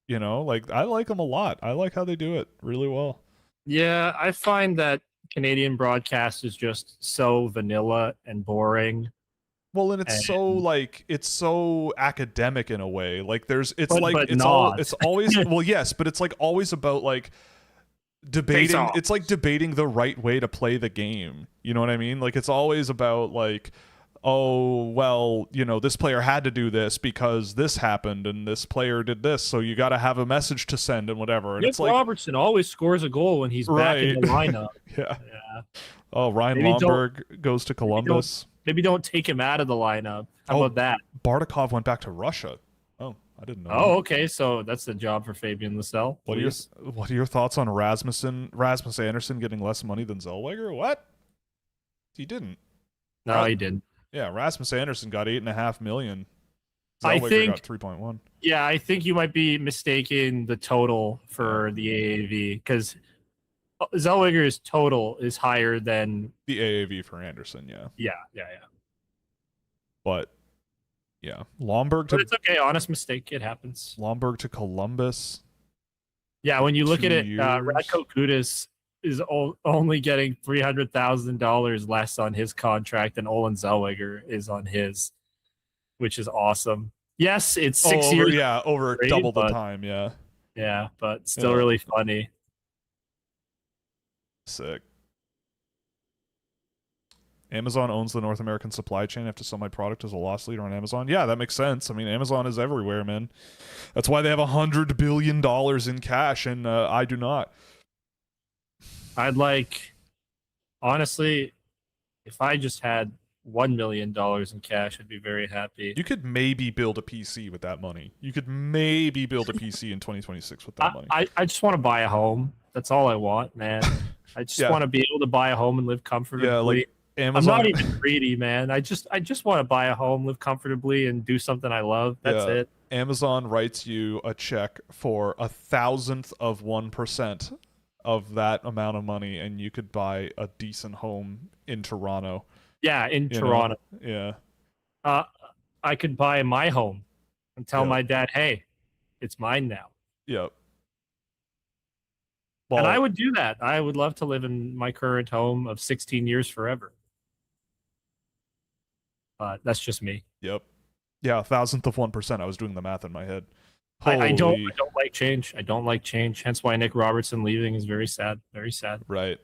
like I like them a lot. I like how they do it really well. Yeah, I find that Canadian broadcast is just so vanilla and boring. Well, and it's so academic in a way. Like it's always well, yes, but it's like always about like debating. It's like debating the right way to play the game. You know what I mean? Like it's always about like, oh well, this player had to do this because this happened, and this player did this, so you got to have a message to send and whatever. And Nick it's like Robertson always scores a goal when he's back in the lineup. yeah. Oh, Ryan Lomberg goes to Columbus. Maybe don't take him out of the lineup. How about that? Bartikov went back to Russia. Oh, I didn't know. Oh, okay. So that's the job for Fabian Lysell. What are your thoughts on Rasmus Anderson getting less money than Zellweger? What? He didn't. No, he didn't. Yeah, Rasmus Anderson got $8.5 million. Zellweger got 3.1. Yeah, I think you might be mistaking the total for the AAV, because Zellweger's total is higher than the AAV for Anderson. Yeah. But yeah, But it's okay. Honest mistake. It happens. Lomberg to Columbus. Yeah, when you look at it, Radko Gudas is only getting $300,000 less on his contract than Olin Zellweger is on his, which is awesome. Yes, it's 6 years. Yeah, over double the time. Yeah. Yeah, but still really funny. Sick. Amazon owns the North American supply chain. I have to sell my product as a loss leader on Amazon. Yeah, that makes sense. I mean, Amazon is everywhere, man. That's why they have $100 billion in cash, and I do not. Honestly, if I just had $1 million in cash, I'd be very happy. You could maybe build a PC with that money. You could maybe build a PC in 2026 with that money. I just want to buy a home. That's all I want, man. I just want to be able to buy a home and live comfortably. Yeah, like Amazon. I'm not even greedy, man. I just want to buy a home, live comfortably, and do something I love. That's it. Amazon writes you a check for 1,000th of 1% of that amount of money, and you could buy a decent home in Toronto. Yeah, in Toronto. Yeah. I could buy my home and tell my dad, hey, it's mine now. Yep. Well, and I would do that. I would love to live in my current home of 16 years forever. But that's just me. Yep. Yeah, 1,000th of 1%. I was doing the math in my head. I don't like change. I don't like change. Hence why Nick Robertson leaving is very sad. Very sad. Right.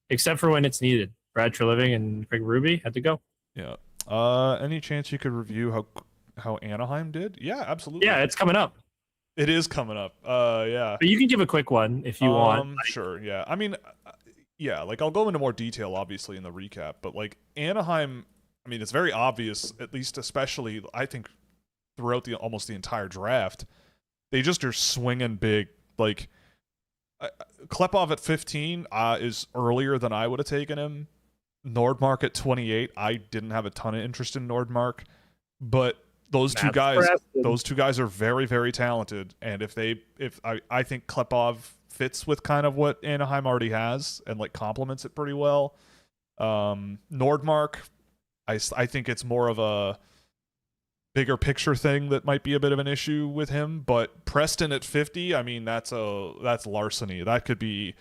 Except for when it's needed. Brad Treliving and Craig Ruby had to go. Yeah. Any chance you could review how Anaheim did? Yeah, absolutely. Yeah, it's coming up. It is coming up. Yeah. But you can give a quick one if you want. Sure. Yeah. I mean, yeah. Like I'll go into more detail, obviously, in the recap. But like Anaheim, I mean, it's very obvious, at least, especially I think throughout almost the entire draft, they just are swinging big. Like Klepov at 15 is earlier than I would have taken him. Nordmark at 28. I didn't have a ton of interest in Nordmark, but those two guys are very, very talented. And if I think Klepov fits with kind of what Anaheim already has and like complements it pretty well. Nordmark, I think it's more of a bigger picture thing that might be a bit of an issue with him, but Preston at 50, I mean, that's larceny. That could be,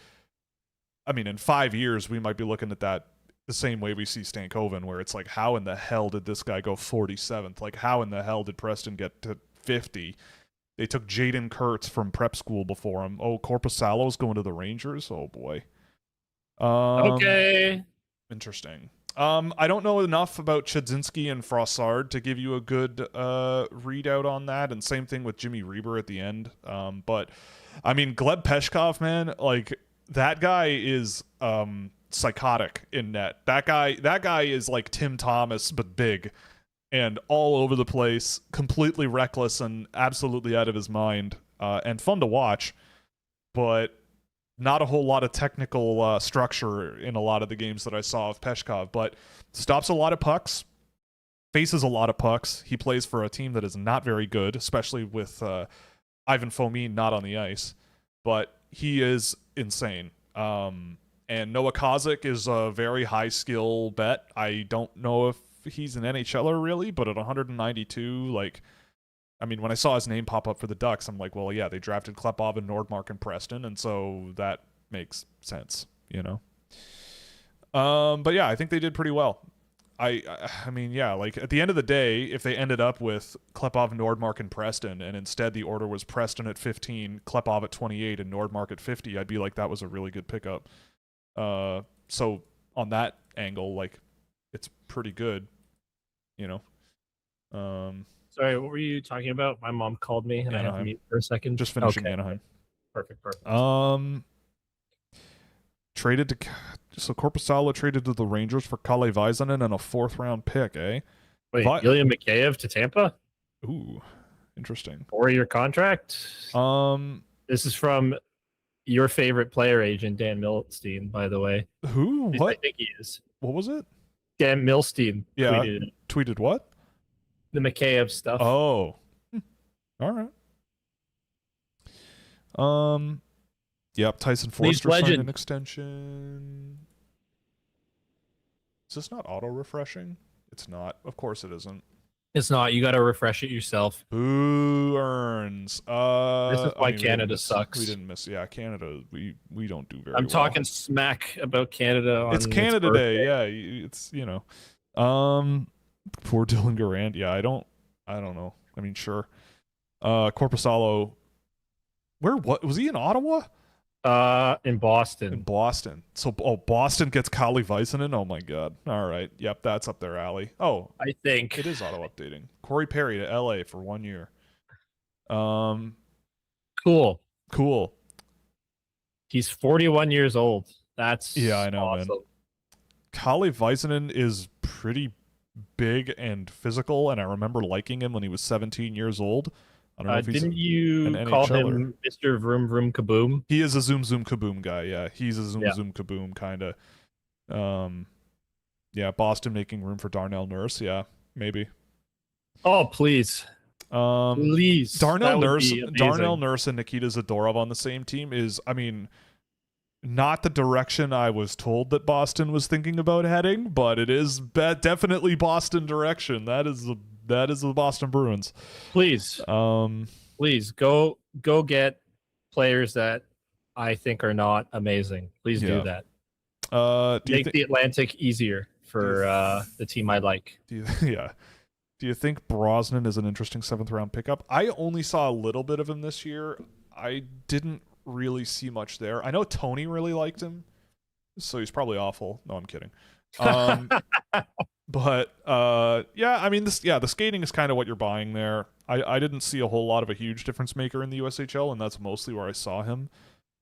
I mean, in 5 years we might be looking at that the same way we see Stankoven, where it's like, how in the hell did this guy go 47th? Like, how in the hell did Preston get to 50? They took Jaden Kurtz from prep school before him. Oh, Korpisalo's going to the Rangers? Oh, boy. Okay. Interesting. I don't know enough about Chudzinski and Frossard to give you a good readout on that, and same thing with Jimmy Reber at the end. But, I mean, Gleb Peshkov, man, like, that guy is psychotic in net. That guy is like Tim Thomas, but big and all over the place, completely reckless and absolutely out of his mind, and fun to watch, but not a whole lot of technical structure in a lot of the games that I saw of Peshkov, but stops a lot of pucks, faces a lot of pucks. He plays for a team that is not very good, especially with Ivan Fomin not on the ice, but he is insane. And Noah Kozik is a very high skill bet. I don't know if he's an NHLer really, but at 192, like, I mean, when I saw his name pop up for the Ducks, I'm like, well, yeah, they drafted Klepov and Nordmark and Preston, and so that makes sense, you know? But yeah, I think they did pretty well. I mean, yeah, like, at the end of the day, if they ended up with Klepov, Nordmark, and Preston, and instead the order was Preston at 15, Klepov at 28, and Nordmark at 50, I'd be like, that was a really good pickup. So on that angle, like, it's pretty good, you know? Sorry, what were you talking about? My mom called me and Anaheim. I had to mute for a second. Just finishing Okay. Anaheim. Perfect. Traded to, so Korpisalo traded to the Rangers for Kalle Väisänen and a 4th round pick, eh? Wait, Ilya Mikheyev to Tampa? Ooh, interesting. 4-year contract? This is from your favorite player agent, Dan Milstein, by the way. Who? What? I think he is. What was it? Dan Milstein tweeted what? The Mikheyev stuff. Oh. All right. Yep, Tyson Forster signed an extension. Is this not auto-refreshing? It's not. Of course it isn't. It's not. You got to refresh it yourself. Boo earns. This is why Canada sucks. We didn't miss. Yeah, Canada. We don't do very well. I'm talking smack about Canada. It's Canada Day. Yeah, it's, you know. Poor Dylan Garand. Yeah, I don't know. I mean, sure. Korpisalo. What was he in Ottawa? In Boston. In Boston. So, Boston gets Kalle Väisänen. Oh my God. All right. Yep, that's up their alley. Oh, I think it is auto updating. Corey Perry to LA for 1 year. Cool. He's 41 years old. That's I know, awesome. Man. Kalle Väisänen is pretty big and physical, and I remember liking him when he was 17 years old. I don't know if didn't you call him Mr. Vroom Vroom Kaboom? He is a Zoom Zoom Kaboom guy, yeah. He's a Zoom Zoom Kaboom kind of. Yeah, Boston making room for Darnell Nurse, yeah, maybe. Oh, please. Please. Darnell Nurse and Nikita Zadorov on the same team is, I mean, not the direction I was told that Boston was thinking about heading, but it is definitely Boston direction. That is the Boston Bruins. Please. Please go get players that I think are not amazing. Please do that. Make the Atlantic easier for the team I like. Do you think Brosnan is an interesting 7th round pickup? I only saw a little bit of him this year. I didn't really see much there. I know Tony really liked him, so he's probably awful. No, I'm kidding. But yeah, I mean, the skating is kind of what you're buying there. I didn't see a whole lot of a huge difference maker in the USHL, and that's mostly where I saw him.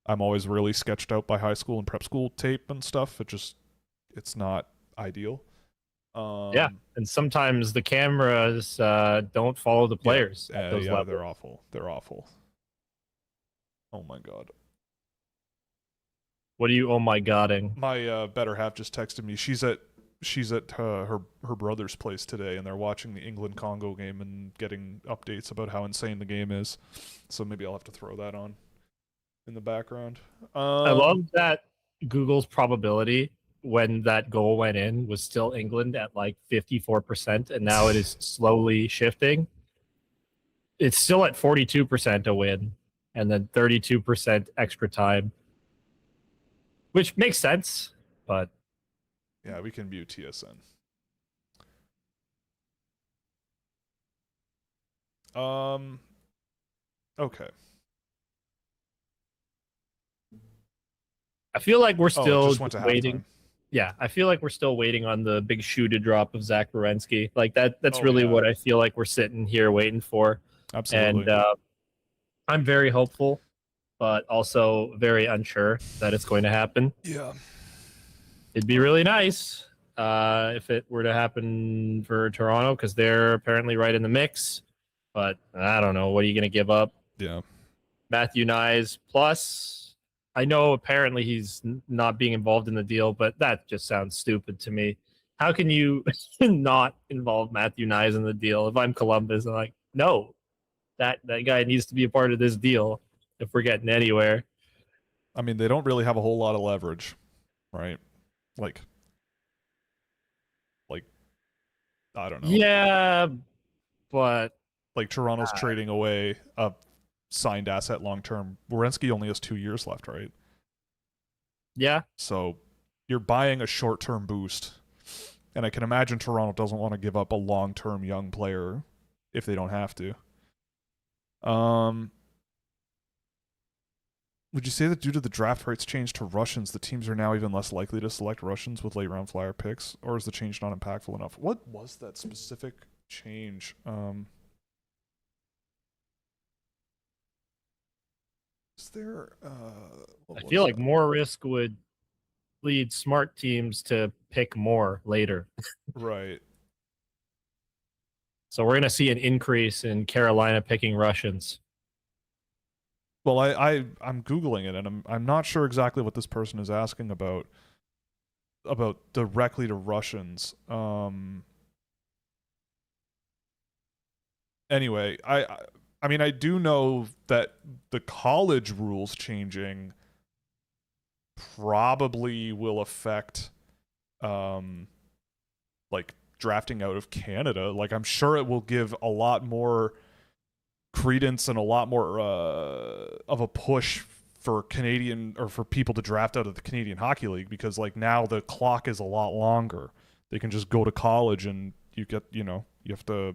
I'm always really sketched out by high school and prep school tape and stuff. It's not ideal. Yeah, and sometimes the cameras don't follow the players. Yeah, they're awful. They're awful. Oh my God. What are you? Oh my Godding? My better half just texted me. She's at her brother's place today, and they're watching the England-Congo game and getting updates about how insane the game is. So maybe I'll have to throw that on. in the background. I love that Google's probability when that goal went in was still England at like 54%, and now it is slowly shifting. It's still at 42% a win, and then 32% extra time, which makes sense, but Yeah, we can mute TSN. Okay. I feel like we're Oh, it still just went to waiting. halftime. Yeah, I feel like we're still waiting on the big shoe to drop of Zach Werenski. Like that's Oh, really yeah. what I feel like we're sitting here waiting for. Absolutely. And I'm very hopeful, but also very unsure that it's going to happen. Yeah. It'd be really nice if it were to happen for Toronto because they're apparently right in the mix. But I don't know. What are you going to give up? Yeah. Matthew Nyes plus. I know apparently he's not being involved in the deal, but that just sounds stupid to me. How can you not involve Matthew Nyes in the deal? If I'm Columbus, I'm like, no, that guy needs to be a part of this deal if we're getting anywhere. I mean, they don't really have a whole lot of leverage, right? Like I don't know. Yeah, but Like Toronto's trading away a signed asset long term. Werenski only has 2 years left, right? yeah, So you're buying a short term boost. And I can imagine Toronto doesn't want to give up a long term young player if they don't have to. Would you say that due to the draft rights change to Russians, the teams are now even less likely to select Russians with late round flyer picks, or is the change not impactful enough? What was that specific change? Is there? I feel like more risk would lead smart teams to pick more later. Right. So we're going to see an increase in Carolina picking Russians. Well, I'm googling it, and I'm not sure exactly what this person is asking about directly to Russians. Anyway, I mean I do know that the college rules changing probably will affect like drafting out of Canada. Like I'm sure it will give a lot more credence and a lot more of a push for Canadian or for people to draft out of the Canadian Hockey League because like now the clock is a lot longer. They can just go to college and you get, you have to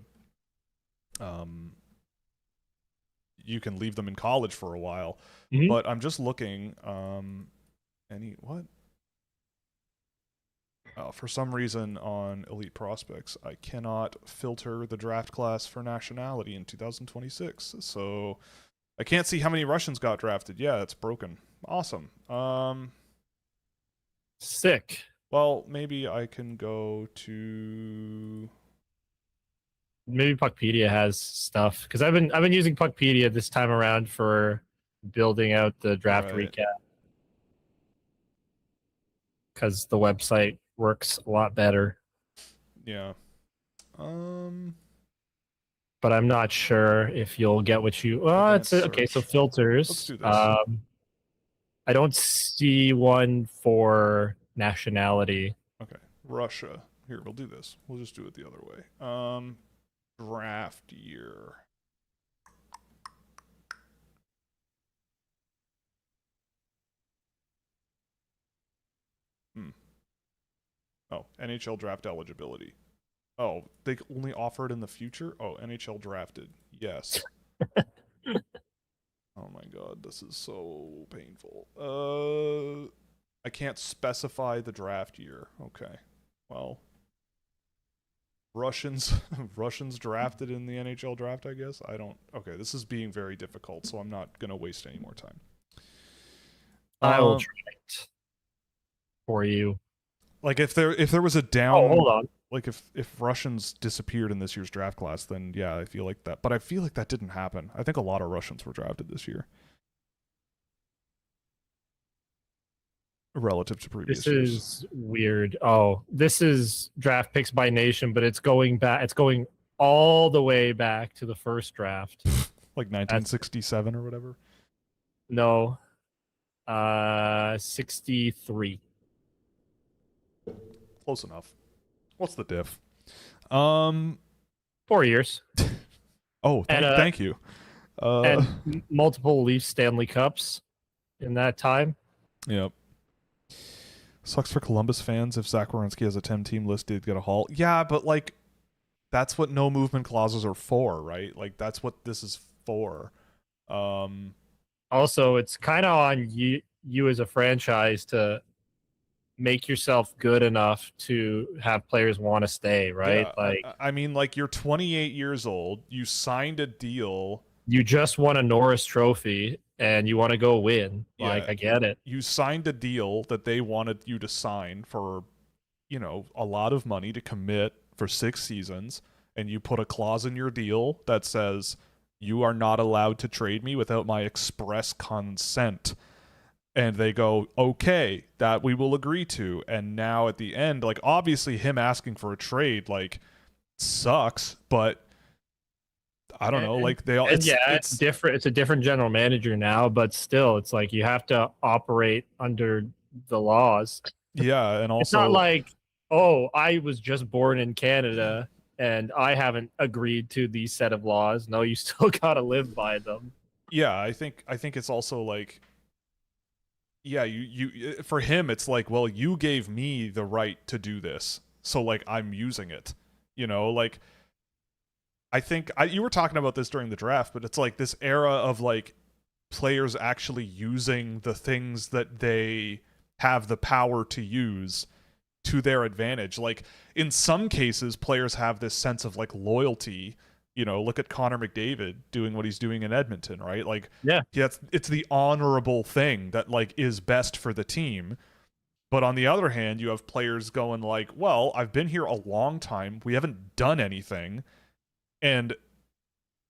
you can leave them in college for a while. Mm-hmm. But I'm just looking what? For some reason on Elite Prospects, I cannot filter the draft class for nationality in 2026. So I can't see how many Russians got drafted. Yeah, it's broken. Awesome. Sick. Well, maybe I can go to Maybe Puckpedia has stuff because I've been using Puckpedia this time around for building out the draft recap because the website works a lot better. Yeah. But I'm not sure if you'll get what you. Oh, it's okay. So filters. Let's do this. I don't see one for nationality. Okay, Russia. Here, we'll do this. We'll just do it the other way. Draft year. Oh, NHL draft eligibility. Oh, they only offer it in the future? Oh, NHL drafted. Yes. Oh my god, this is so painful. I can't specify the draft year. Okay. Well, Russians drafted in the NHL draft, I guess. Okay, this is being very difficult, so I'm not going to waste any more time. I will try it for you. Like if there was a down hold on. Like if Russians disappeared in this year's draft class, then yeah, I feel like that. But I feel like that didn't happen. I think a lot of Russians were drafted this year. Relative to previous years. This is weird. Oh, this is draft picks by nation, but it's going back. It's going all the way back to the first draft. Like 1967 or whatever? No. 63. Close enough. What's the diff? Um. 4 years. Oh, And thank you. multiple Leaf Stanley Cups in that time. Yep. Sucks for Columbus fans if Zach Werenski has a 10-team list did get a haul. Yeah, but like that's what no movement clauses are for, right? Like that's what this is for. Also, it's kind of on you as a franchise to make yourself good enough to have players want to stay, right? Yeah, Like I mean, like you're 28 years old. You signed a deal. you just won a Norris Trophy and you want to go win. Yeah, Like I get it. you signed a deal that they wanted you to sign for, a lot of money to commit for 6 seasons, and you put a clause in your deal that says you are not allowed to trade me without my express consent. And they go, okay, that we will agree to. And now at the end, like obviously him asking for a trade, like sucks, but I don't know, like they all. It's different. It's a different general manager now, but still, it's like you have to operate under the laws. Yeah, and also it's not like, oh, I was just born in Canada and I haven't agreed to these set of laws. No, you still gotta live by them. Yeah, I think it's also like, yeah, you for him, it's like, well, you gave me the right to do this, so like I'm using it, like. I think you were talking about this during the draft, but it's like this era of like players actually using the things that they have the power to use to their advantage. Like in some cases, players have this sense of like loyalty. Look at Connor McDavid doing what he's doing in Edmonton, right? Like, yeah, it's the honorable thing that like is best for the team. But on the other hand, you have players going like, well, I've been here a long time. We haven't done anything. And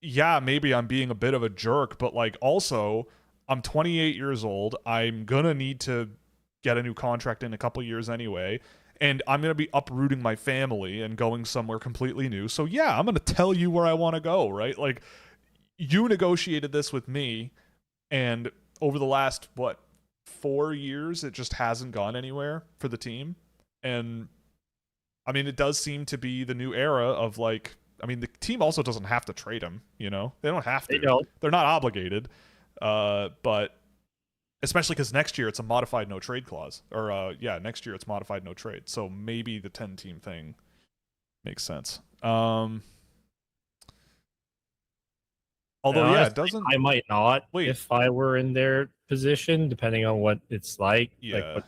yeah, maybe I'm being a bit of a jerk, but like also I'm 28 years old. I'm going to need to get a new contract in a couple years anyway. And I'm going to be uprooting my family and going somewhere completely new. So yeah, I'm going to tell you where I want to go, right? Like you negotiated this with me, and over the last, 4 years, it just hasn't gone anywhere for the team. And I mean, it does seem to be the new era of like, I mean, the team also doesn't have to trade him, they don't have to. They don't. They're not obligated. But especially because next year it's a modified no trade clause. Or, next year it's modified no trade. So maybe the 10-team thing makes sense. Although, honestly, it doesn't. I might not if I were in their position, depending on what it's like. Yeah. Like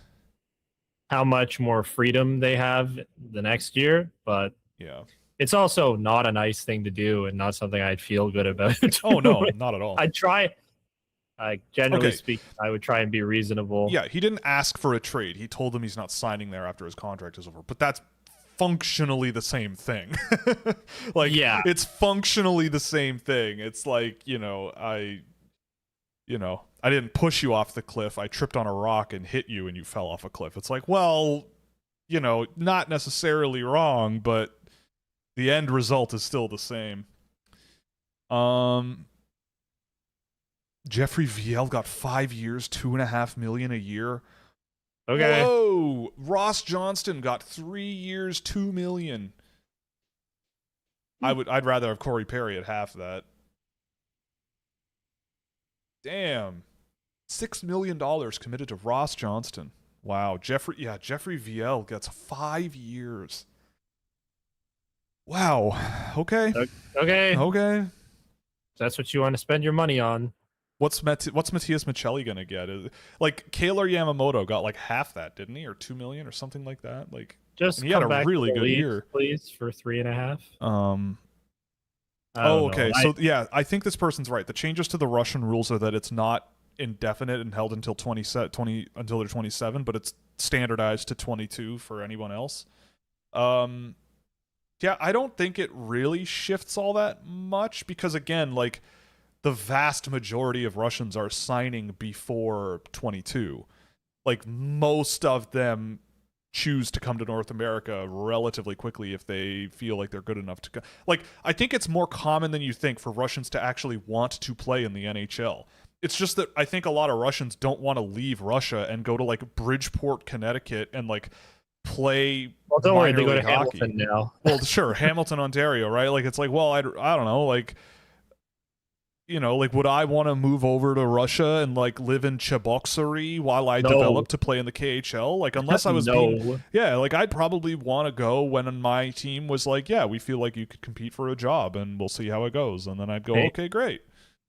how much more freedom they have the next year. But yeah. It's also not a nice thing to do and not something I'd feel good about. Oh, no, not at all. I'd try, generally speaking, I would try and be reasonable. Yeah, he didn't ask for a trade. He told them he's not signing there after his contract is over. But that's functionally the same thing. Like, yeah, it's functionally the same thing. It's like, I didn't push you off the cliff. I tripped on a rock and hit you and you fell off a cliff. It's like, well, not necessarily wrong, but the end result is still the same. Jeffrey Viel got 5 years, $2.5 million a year. Okay. Whoa! Ross Johnston got 3 years, $2 million. I'd rather have Corey Perry at half that. Damn. $6 million committed to Ross Johnston. Wow. Jeffrey Viel gets 5 years. Wow. Okay. Okay. That's what you want to spend your money on. What's Matthias Michelli gonna get? Like Kaylor Yamamoto got like half that, didn't he, or $2 million or something like that? Like, just he had a really good year, please, for 3.5. Okay. So yeah, I think this person's right. The changes to the Russian rules are that it's not indefinite and held until 20 until they're 27, but it's standardized to 22 for anyone else. Yeah, I don't think it really shifts all that much because, again, like, the vast majority of Russians are signing before 22. Like, most of them choose to come to North America relatively quickly if they feel like they're good enough to go. Like, I think it's more common than you think for Russians to actually want to play in the NHL. it's just that I think a lot of Russians don't want to leave Russia and go to like Bridgeport, Connecticut, and like play Well, don't worry, they minor go league to hockey. Hamilton now. Well, sure, Hamilton, Ontario, right? Like it's like, well, I don't know, like, like would I want to move over to Russia and like live in Cheboksary while I No. develop to play in the KHL? Like unless I was No. like I'd probably want to go when my team was like, yeah, we feel like you could compete for a job and we'll see how it goes. And then I'd go, okay, great.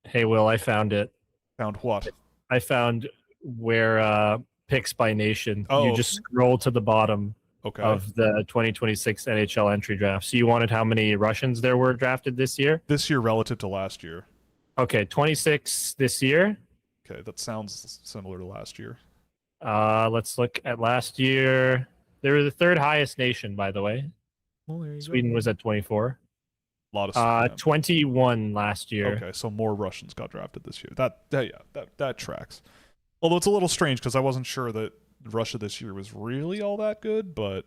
Hey, Will, I found it. Found what? I found where picks by nation. Oh. You just scroll to the bottom Okay. of the 2026 NHL entry draft. So you wanted how many Russians there were drafted this year? This year relative to last year. Okay, 26 this year. Okay, that sounds similar to last year. Let's look at last year. They were the third highest nation, by the way. Well, Sweden was at 24. A lot of 21 last year. Okay, so more Russians got drafted this year. That tracks. Although it's a little strange because I wasn't sure that Russia this year was really all that good, but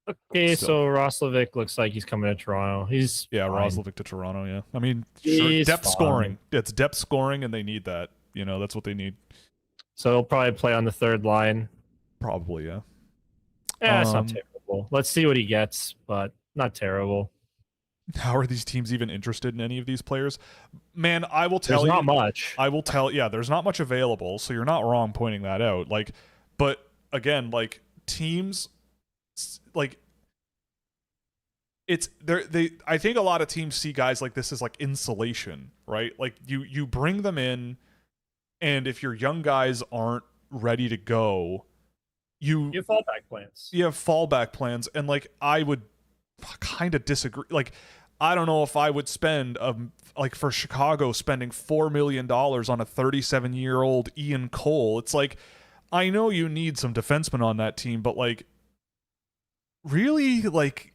okay, still. So Roslovic looks like he's coming to Toronto. He's fine. Roslovic to Toronto. Yeah, I mean, sure, depth scoring. It's depth scoring, and they need that. That's what they need. So he'll probably play on the third line. Probably, yeah. Yeah, it's not terrible. Let's see what he gets, but not terrible. How are these teams even interested in any of these players? Man, I will tell you. There's not much. I will tell. Yeah, there's not much available, so you're not wrong pointing that out. Like, but again, like teams, like it's there. I think a lot of teams see guys like this as like insulation, right? Like you bring them in, and if your young guys aren't ready to go, you have fallback plans. You have fallback plans, and like I would kind of disagree. Like, I don't know if I would spend like for Chicago spending $4 million on a 37-year-old Ian Cole. It's like, I know you need some defensemen on that team, but like, really, like,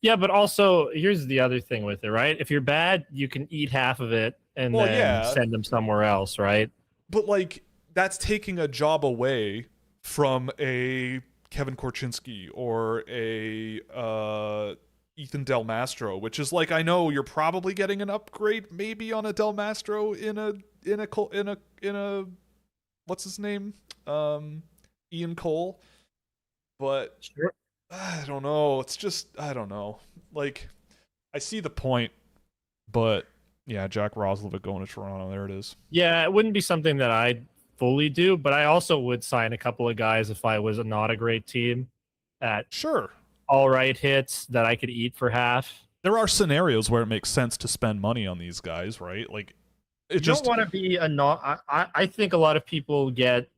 yeah. But also, here's the other thing with it, right? If you're bad, you can eat half of it and then send them somewhere else, right? But like, that's taking a job away from a Kevin Korchinski or a Ethan Del Mastro, which is like, I know you're probably getting an upgrade maybe on a Del Mastro in a what's his name, Ian Cole, but sure. I don't know. It's just, I don't know. Like, I see the point, but yeah, Jack Roslovic going to Toronto. There it is. Yeah, it wouldn't be something that I'd fully do, but I also would sign a couple of guys if I was not a great team at all right hits that I could eat for half. There are scenarios where it makes sense to spend money on these guys, right? Like, you don't want to be I think a lot of people get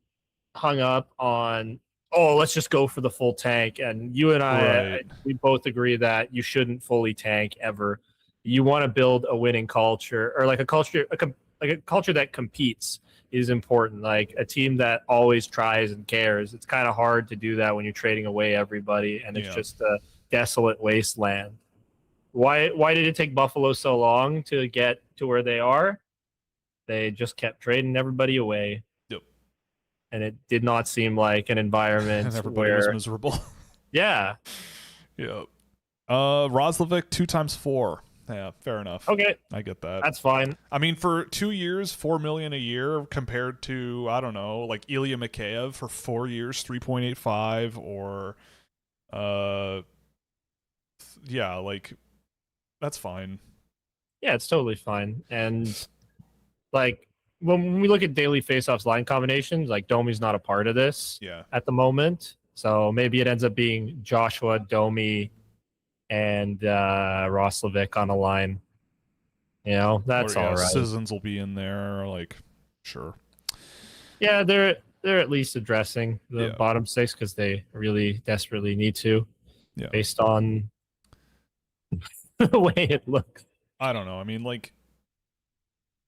hung up on, oh, let's just go for the full tank. And you and I, we both agree that you shouldn't fully tank ever. You want to build a winning culture, or like a culture that competes is important. Like a team that always tries and cares. It's kind of hard to do that when you're trading away everybody and it's just a desolate wasteland. Why did it take Buffalo so long to get to where they are? They just kept trading everybody away. Yep. And it did not seem like an environment and everybody was miserable. Yeah. Yep. Roslovic 2 times 4. Yeah, fair enough. Okay. I get that. That's fine. I mean, for 2 years, $4 million a year compared to, I don't know, like Ilya Mikheyev for 4 years, 3.85, or yeah, like that's fine. Yeah, it's totally fine. And like when we look at daily faceoffs line combinations, like Domi's not a part of this at the moment. So maybe it ends up being Joshua, Domi, and Roslovic on a line. That's all right. Sissons will be in there, like, sure. Yeah, they're at least addressing the bottom 6 because they really desperately need to, based on the way it looks. I don't know. I mean, like,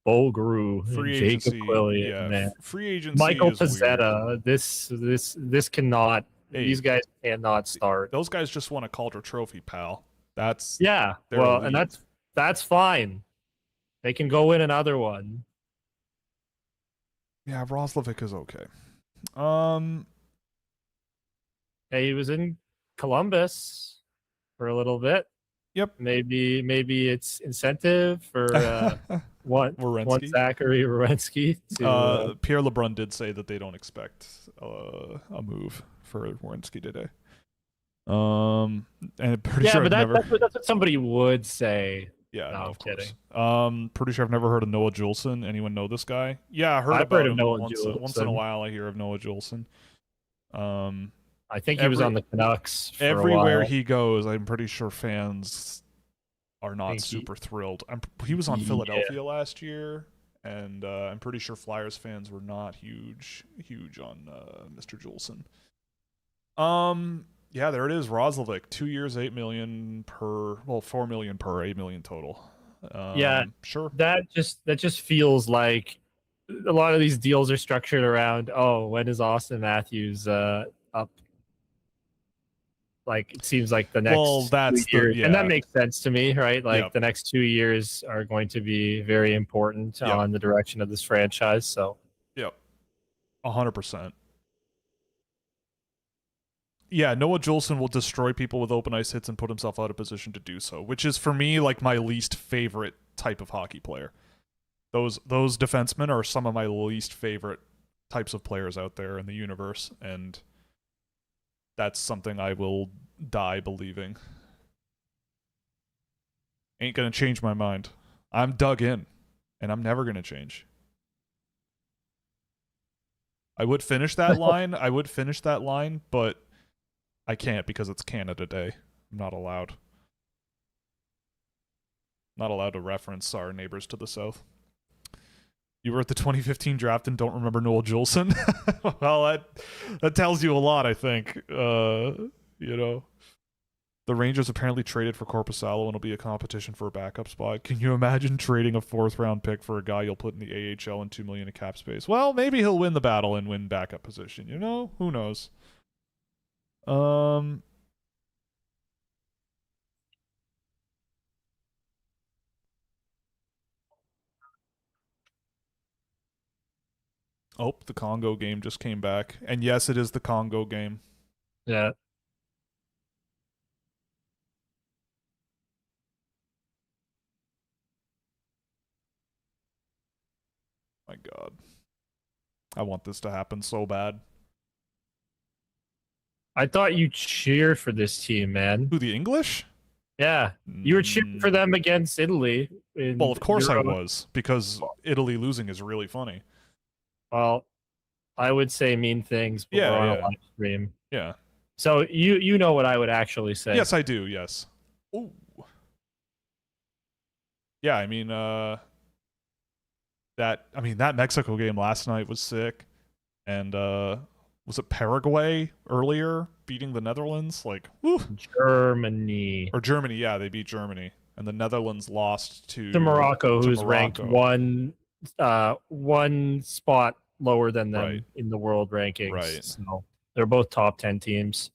Bolgru, free Jacob agency, Quillian, man. Free agency. Michael is Pezzetta. weird. This cannot. Hey, these guys cannot start. Those guys just won a Calder Trophy, pal. That's well, elite. And that's fine. They can go win another one. Yeah, Roslovic is okay. Hey, he was in Columbus for a little bit. Yep. Maybe it's incentive for want Werenski. Zachary Werenski to. Pierre LeBrun did say that they don't expect a move for Werenski today. And I'm pretty sure but that's what somebody would say. Yeah, No, no, I'm of course. kidding. Pretty sure I've never heard of Noah Juleson. Anyone know this guy? Yeah, I heard I've about heard of him Noah once in a Juleson. while. I hear of Noah Juleson. I think he was on the Canucks for everywhere a while. he goes. I'm pretty sure fans are not super thrilled. He was on Philadelphia last year, and I'm pretty sure Flyers fans were not huge on Mr. Juleson. Yeah, there it is. Roslovic, 2 years, $8 million per. Well, $4 million per, $8 million total. Yeah, sure. That just feels like a lot of these deals are structured around. Oh, when is Austin Matthews up? Like it seems like the next 2 years, and that makes sense to me, right? Like the next 2 years are going to be very important on the direction of this franchise. So, 100%. Yeah, Noah Juleson will destroy people with open ice hits and put himself out of position to do so, which is for me like my least favorite type of hockey player. Those defensemen are some of my least favorite types of players out there in the universe, and that's something I will die believing. Ain't gonna change my mind. I'm dug in, and I'm never gonna change. I would finish that line, but I can't because it's Canada Day. I'm not allowed. Not allowed to reference our neighbors to the south. You were at the 2015 draft and don't remember Noah Juleson? Well, that tells you a lot, I think. The Rangers apparently traded for Korpisalo and it'll be a competition for a backup spot. Can you imagine trading a 4th-round pick for a guy you'll put in the AHL and $2 million in cap space? Well, maybe he'll win the battle and win backup position. Who knows? Oh, the Congo game just came back. And yes, it is the Congo game. Yeah. My God. I want this to happen so bad. I thought you cheered for this team, man. Who, the English? Yeah. You were cheering for them against Italy. Well, of course I was, because Italy losing is really funny. Well, I would say mean things, but we're on a live stream. Yeah. So you know what I would actually say. Yes, I do, yes. Ooh. Yeah, I mean, that Mexico game last night was sick. And was it Paraguay earlier beating the Netherlands? Like, woo. Germany. Or Germany, yeah, they beat Germany. And the Netherlands lost to Morocco, who's ranked one spot lower than them in the world rankings. Right. So they're both top 10 teams.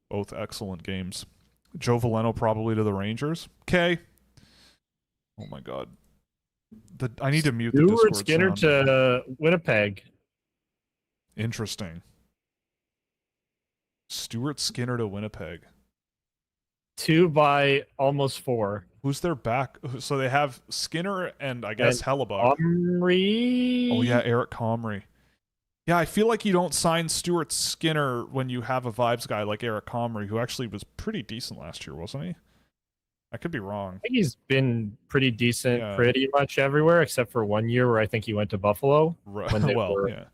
Both excellent games. Joe Veleno probably to the Rangers. Okay. Oh my God. I need to mute the Discord Skinner sound. to Winnipeg. Interesting. Stuart Skinner to Winnipeg. 2 by almost 4. Who's their back? So they have Skinner and I guess Hellebuck. Comrie? Oh yeah, Eric Comrie. Yeah, I feel like you don't sign Stuart Skinner when you have a vibes guy like Eric Comrie, who actually was pretty decent last year, wasn't he? I could be wrong. I think he's been pretty decent pretty much everywhere, except for 1 year where I think he went to Buffalo. Right. Yeah.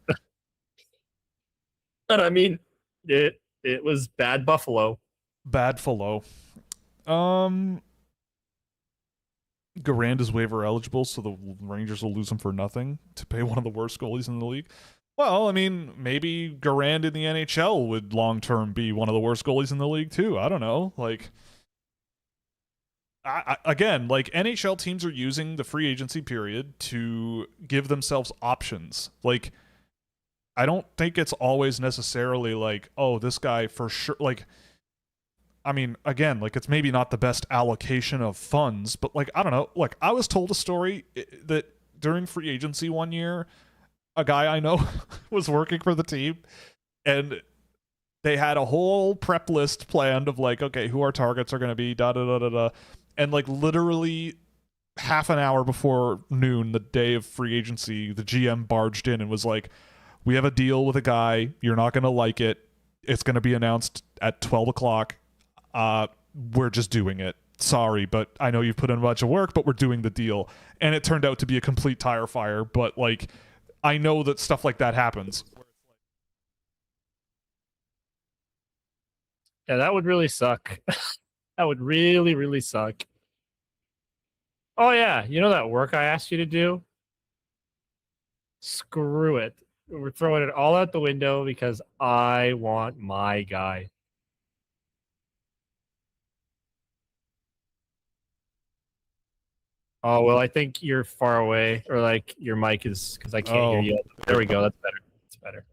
But I mean, it was bad Buffalo. Bad Buffalo. Garand is waiver eligible, so the Rangers will lose him for nothing to pay one of the worst goalies in the league. Well, I mean, maybe Garand in the NHL would long-term be one of the worst goalies in the league, too. I don't know. Like, again, like, NHL teams are using the free agency period to give themselves options. Like, I don't think it's always necessarily like, oh, this guy for sure, like, I mean, again, like, it's maybe not the best allocation of funds, but, like, I don't know. Like, I was told a story that during free agency 1 year, a guy I know was working for the team, and they had a whole prep list planned of, like, okay, who our targets are going to be, da-da-da-da-da. And, like, literally half an hour before noon, the day of free agency, the GM barged in and was like, "We have a deal with a guy. You're not going to like it. It's going to be announced at 12 o'clock. We're just doing it. Sorry, but I know you've put in a bunch of work, but we're doing the deal." And it turned out to be a complete tire fire. But like, I know that stuff like that happens. Yeah, that would really suck. That would really, really suck. Oh, yeah. You know that work I asked you to do? Screw it. We're throwing it all out the window because I want my guy. Oh, well, I think you're far away, or like your mic is, because I can't hear you. There we go. That's better. That's better.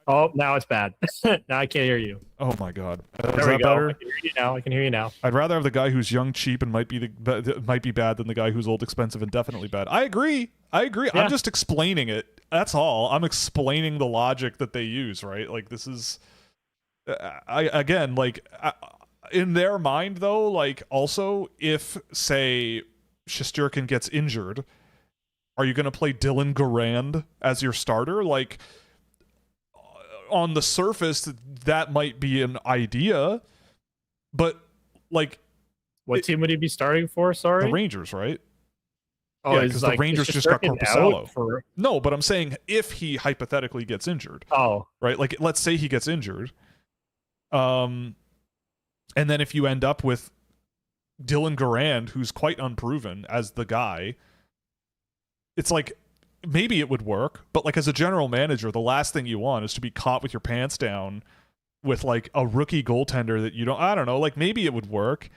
Oh, now it's bad. Now I can't hear you. Oh my god. There Is we that go. better? I can hear you now. I can hear you now. I'd rather have the guy who's young, cheap, and might be bad than the guy who's old, expensive, and definitely bad. I agree. Yeah. I'm just explaining it. That's all. I'm explaining the logic that they use, right? Like, this is, in their mind though, like, also, if say Shesterkin gets injured, are you going to play Dylan Garand as your starter? Like, on the surface, that might be an idea, but like, what team would he be starting for? Sorry, the Rangers, right? Oh, yeah, because the Rangers just got Korpisalo. For... No, but I'm saying if he hypothetically gets injured. Oh, right. Like, let's say he gets injured, and then if you end up with Dylan Garand, who's quite unproven as the guy, it's like, maybe it would work, but like, as a general manager, the last thing you want is to be caught with your pants down with like a rookie goaltender that you don't, I don't know, like, maybe it would work,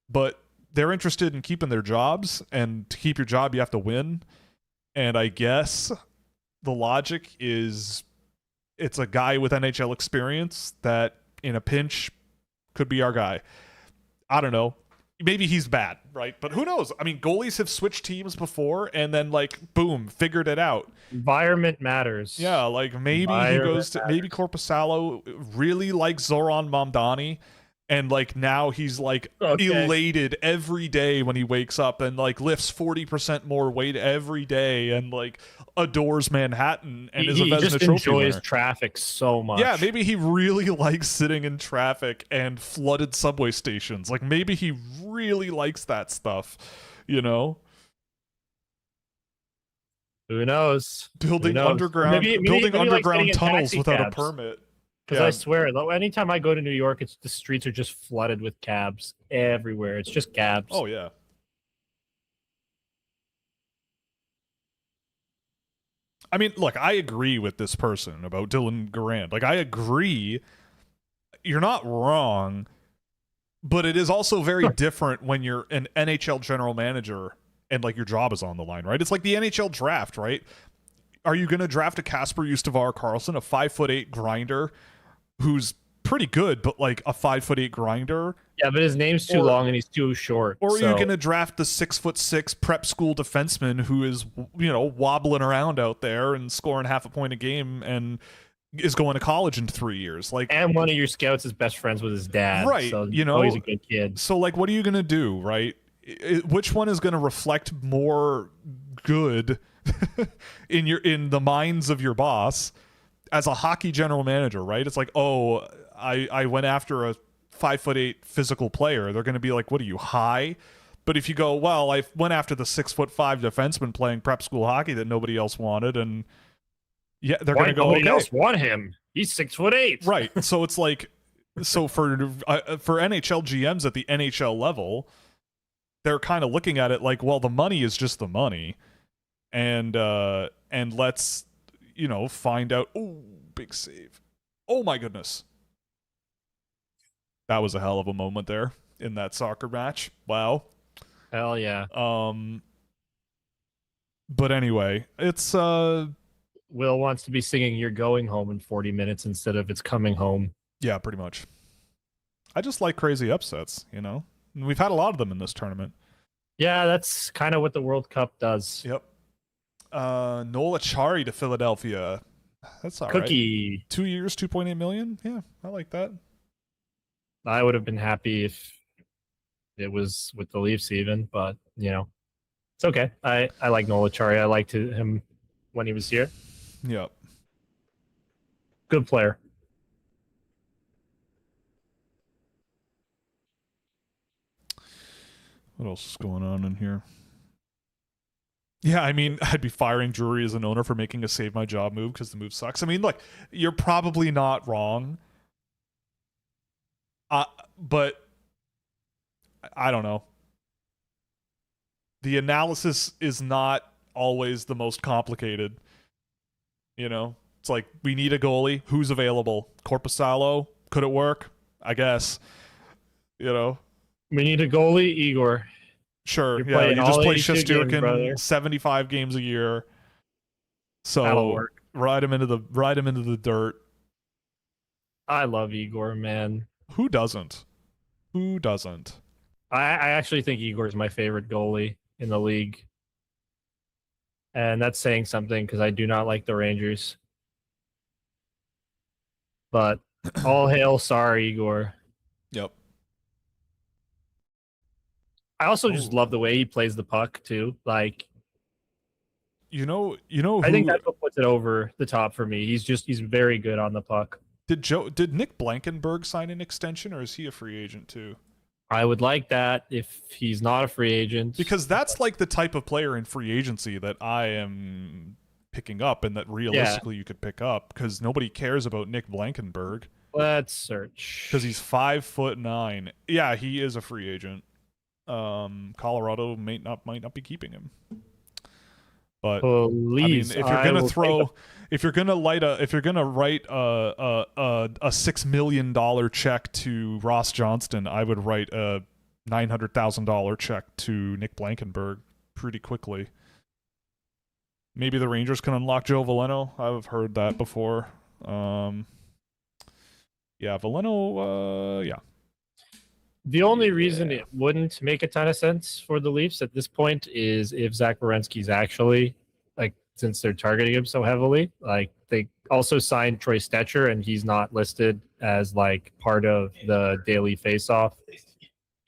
but they're interested in keeping their jobs, and to keep your job you have to win. And I guess the logic is it's a guy with NHL experience that in a pinch could be our guy. I don't know. Maybe he's bad, right? But who knows? I mean, goalies have switched teams before and then, like, boom, figured it out. Environment matters. Yeah, like, maybe he goes to, maybe Korpisalo really likes Zoran Mamdani, and like, now he's like elated every day when he wakes up and like lifts 40% more weight every day and like adores Manhattan and is a Vezina just Trophy enjoys winner. Traffic so much. Yeah, maybe he really likes sitting in traffic and flooded subway stations. Like, maybe he really likes that stuff, you know? Who knows? Building underground, building underground tunnels without a permit. Because I swear, anytime I go to New York, the streets are just flooded with cabs everywhere. It's just cabs. Oh, yeah. I mean, look, I agree with this person about Dylan Garand. Like, I agree. You're not wrong, but it is also very different when you're an NHL general manager and, like, your job is on the line, right? It's like the NHL draft, right? Are you going to draft a Kasper Justavar Karlsson, a 5'8" grinder who's pretty good, but like a 5'8" grinder? Yeah, but his name's too long and he's too short. Or are you going to draft the 6'6" prep school defenseman who is, you know, wobbling around out there and scoring half a point a game and is going to college in 3 years? Like, and one of your scouts is best friends with his dad, right? So you know, he's a good kid. So like, what are you going to do, right? Which one is going to reflect more good in the minds of your boss as a hockey general manager, right? It's like, oh, I went after a 5'8" physical player. They're going to be like, what are you, high? But if you go, well, I went after the 6'5" defenseman playing prep school hockey that nobody else wanted, and yeah, they're going to go, nobody else want him? He's 6'8". Right. So it's like, so for NHL GMs at the NHL level, they're kind of looking at it like, well, the money is just the money, and let's, you know, find out. Oh, big save. Oh my goodness. That was a hell of a moment there in that soccer match. Wow. Hell yeah. But anyway, it's Will wants to be singing "You're Going Home" in 40 minutes instead of "It's Coming Home." Yeah, pretty much. I just like crazy upsets, you know? And we've had a lot of them in this tournament. Yeah, that's kind of what the World Cup does. Yep. Noel Acciari to Philadelphia. That's all Cookie. Right. 2 years, $2.8 million. Yeah, I like that. I would have been happy if it was with the Leafs even, but it's okay. I like Noel Acciari. I liked him when he was here. Yep. Good player. What else is going on in here? Yeah, I mean, I'd be firing Drury as an owner for making a save my job move because the move sucks. I mean, look, you're probably not wrong. But I don't know. The analysis is not always the most complicated. It's like, we need a goalie. Who's available? Korpisalo? Could it work? I guess. We need a goalie, Igor. Sure. You're Yeah, you just play 82 Shesterkin 75 games a year. That'll So work. ride him into the dirt. I love Igor, man. Who doesn't? I actually think Igor's my favorite goalie in the league. And that's saying something because I do not like the Rangers. But all hail Tsar Igor. Yep. I also just love the way he plays the puck too. Like, I think that's what puts it over the top for me. He's very good on the puck. Did Nick Blankenburg sign an extension, or is he a free agent too? I would like that if he's not a free agent. Because that's like the type of player in free agency that I am picking up and that realistically you could pick up, because nobody cares about Nick Blankenburg. Let's search. Because he's 5'9". Yeah, he is a free agent. Colorado might not be keeping him. But please, I mean, if you're gonna write a $6 million check to Ross Johnston, I would write a $900,000 check to Nick Blankenburg pretty quickly. Maybe the Rangers can unlock Joe Veleno. I've heard that before. Yeah, Veleno. Yeah. The only reason it wouldn't make a ton of sense for the Leafs at this point is if Zach Werenski's actually, since they're targeting him so heavily, they also signed Troy Stetcher and he's not listed as part of the daily face-off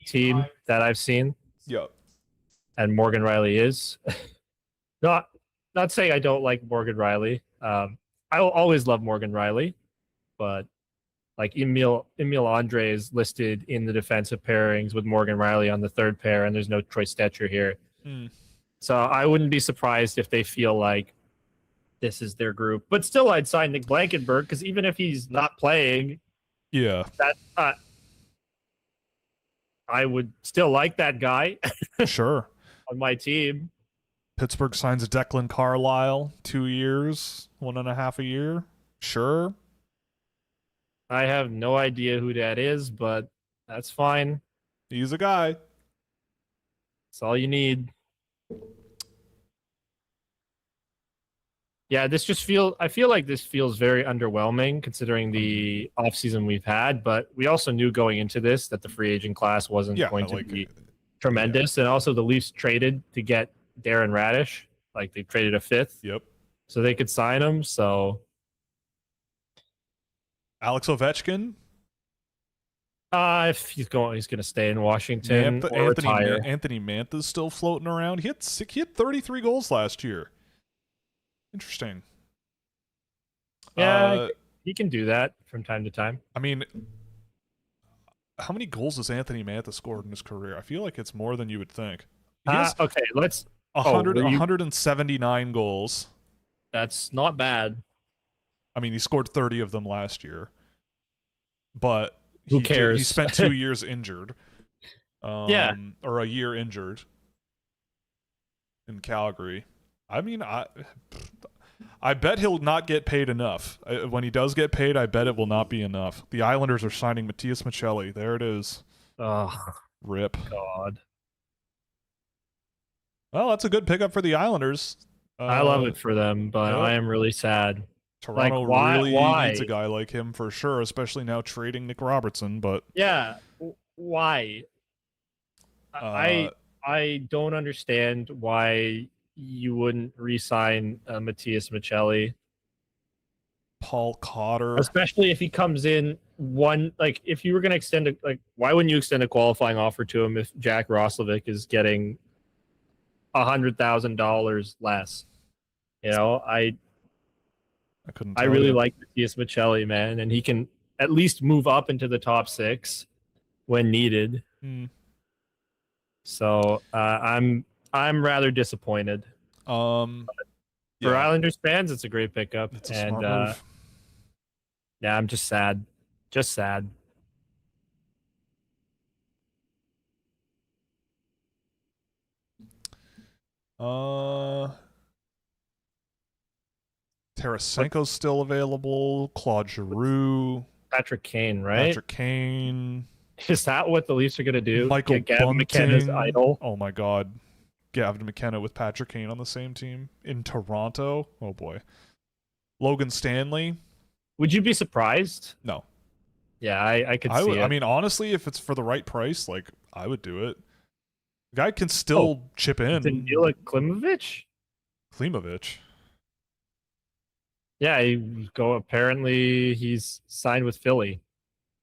team that I've seen. Yep. And Morgan Riley is. Not saying I don't like Morgan Riley. I will always love Morgan Riley, but Emil Andre is listed in the defensive pairings with Morgan Riley on the third pair, and there's no Troy Stetcher here. So I wouldn't be surprised if they feel like this is their group. But still, I'd sign Nick Blankenburg, because even if he's not playing, I would still like that guy. Sure. On my team. Pittsburgh signs Declan Carlisle, 2 years, 1.5 a year. Sure. I have no idea who that is, but that's fine. He's a guy. That's all you need. Yeah, I feel like this feels very underwhelming considering the offseason we've had, but we also knew going into this that the free agent class wasn't going to be tremendous. Yeah. And also the Leafs traded to get Darren Radish. They traded a fifth. Yep. So they could sign him, so... Alex Ovechkin. If he's going to stay in Washington or retire. Anthony Mantha's still floating around. He had 33 goals last year. Interesting. Yeah, he can do that from time to time. I mean, how many goals has Anthony Mantha scored in his career? I feel like it's more than you would think. Okay, let's 179 goals. That's not bad. I mean, he scored 30 of them last year, but who cares? He spent 2 years injured, or a year injured in Calgary. I mean, I bet he'll not get paid enough. When he does get paid, I bet it will not be enough. The Islanders are signing Matthias Michelli. There it is. Oh, rip. God. Well, that's a good pickup for the Islanders. I love it for them, but I am really sad. Toronto really needs a guy like him for sure, especially now trading Nick Robertson. But yeah, why? I don't understand why you wouldn't re-sign Matthias Michelli. Paul Cotter, especially if he comes in one, like if you were going to extend a, like, why wouldn't you extend a qualifying offer to him if Jack Roslovic is getting $100,000 less? You know, I couldn't I tell really you. like Matthias Michelli, man, and he can at least move up into the top 6 when needed. Hmm. So I'm rather disappointed. For Yeah, Islanders fans, it's a great pickup, it's a and smart move. yeah, I'm just sad, just sad. Uh, What Tarasenko's still available. Claude Giroux, Patrick Kane, right? Patrick Kane, Is that what the Leafs are going to do? Michael Get Gavin McKenna's Bunting. idol? Oh my God, Gavin McKenna with Patrick Kane on the same team in Toronto. Oh boy, Logan Stanley. Would you be surprised? No, Yeah, I could I see would. I it. mean, honestly, if it's for the right price, like I would do it. The guy can Oh, still chip in. Danila Klimovich? Klimovich. Yeah, apparently he's signed with Philly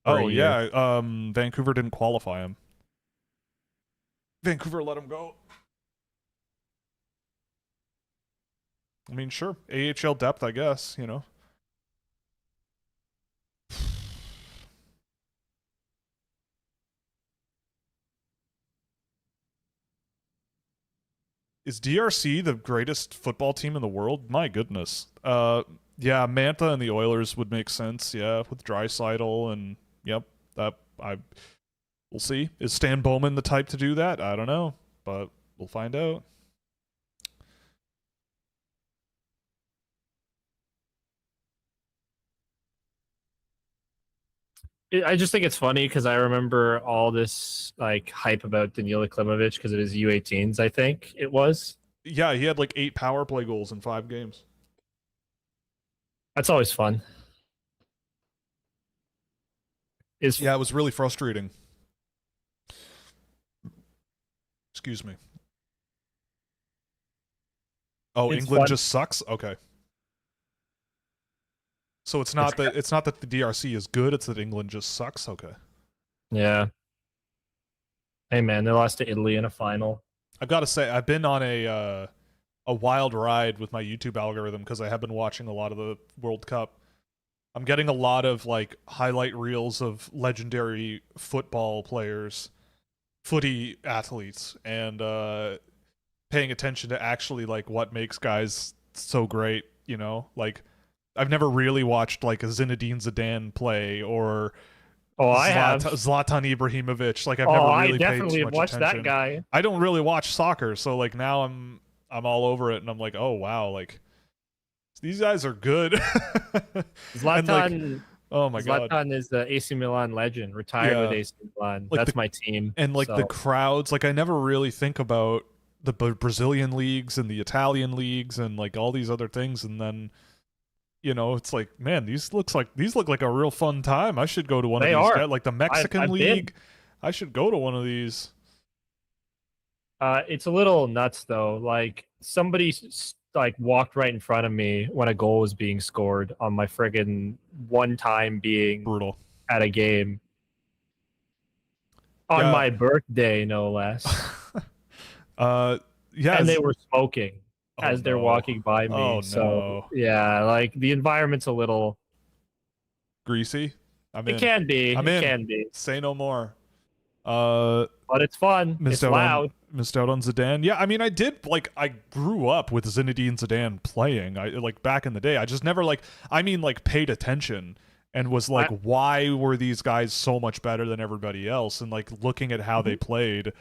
for a Oh year. yeah. Vancouver didn't qualify him. Vancouver let him go. I mean, sure, AHL depth, I guess. You know. Is DRC the greatest football team in the world? My goodness. Yeah, Mantha and the Oilers would make sense. Yeah, with Draisaitl and yep, that I we'll see. Is Stan Bowman the type to do that? I don't know, but we'll find out. I just think it's funny because I remember all this like hype about Danila Klimovich because of his U18s. I think it was. Yeah, he had like 8 power play goals in 5 games. That's always fun. Is Yeah, it was really frustrating. Excuse me. Oh, it's England fun. just sucks? Okay. So it's not that the DRC is good, it's that England just sucks. Okay. Yeah. Hey man, they lost to Italy in a final. I've got to say I've been on a wild ride with my YouTube algorithm because I have been watching a lot of the World Cup. I'm getting a lot of like highlight reels of legendary football players, footy athletes, and paying attention to actually like what makes guys so great, you know? Like I've never really watched like a Zinedine Zidane play or Oh, I have. Zlatan Ibrahimovic. Like I've Oh, never I really paid definitely too have much watched that attention. guy. I don't really watch soccer, so like now I'm all over it, and I'm like, oh wow, like these guys are good. And like, Zlatan. oh my god, Zlatan is the AC Milan legend, retired with yeah, AC Milan. like That's my team. and like the So crowds. Like I never really think about the Brazilian leagues and the Italian leagues and like all these other things, and then you know it's like, man, these look like a real fun time. I should go to one of they these are. guys, like the Mexican I've been. league. I should go to one of these. It's a little nuts though. Like somebody like walked right in front of me when a goal was being scored on my friggin' one time being Brutal. at a game on Yeah. my birthday, no less. uh, yeah. And they were smoking Oh as they're no. walking by me. Oh So no. yeah, like the environment's a little. Greasy. I'm It in. can be. I'm It in. can be. Say no more. But it's fun. It's loud. Missed out on Zidane. Yeah, I mean, I grew up with Zinedine Zidane playing. I like back in the day. I just never paid attention and was like, why were these guys so much better than everybody else? And like looking at how they played.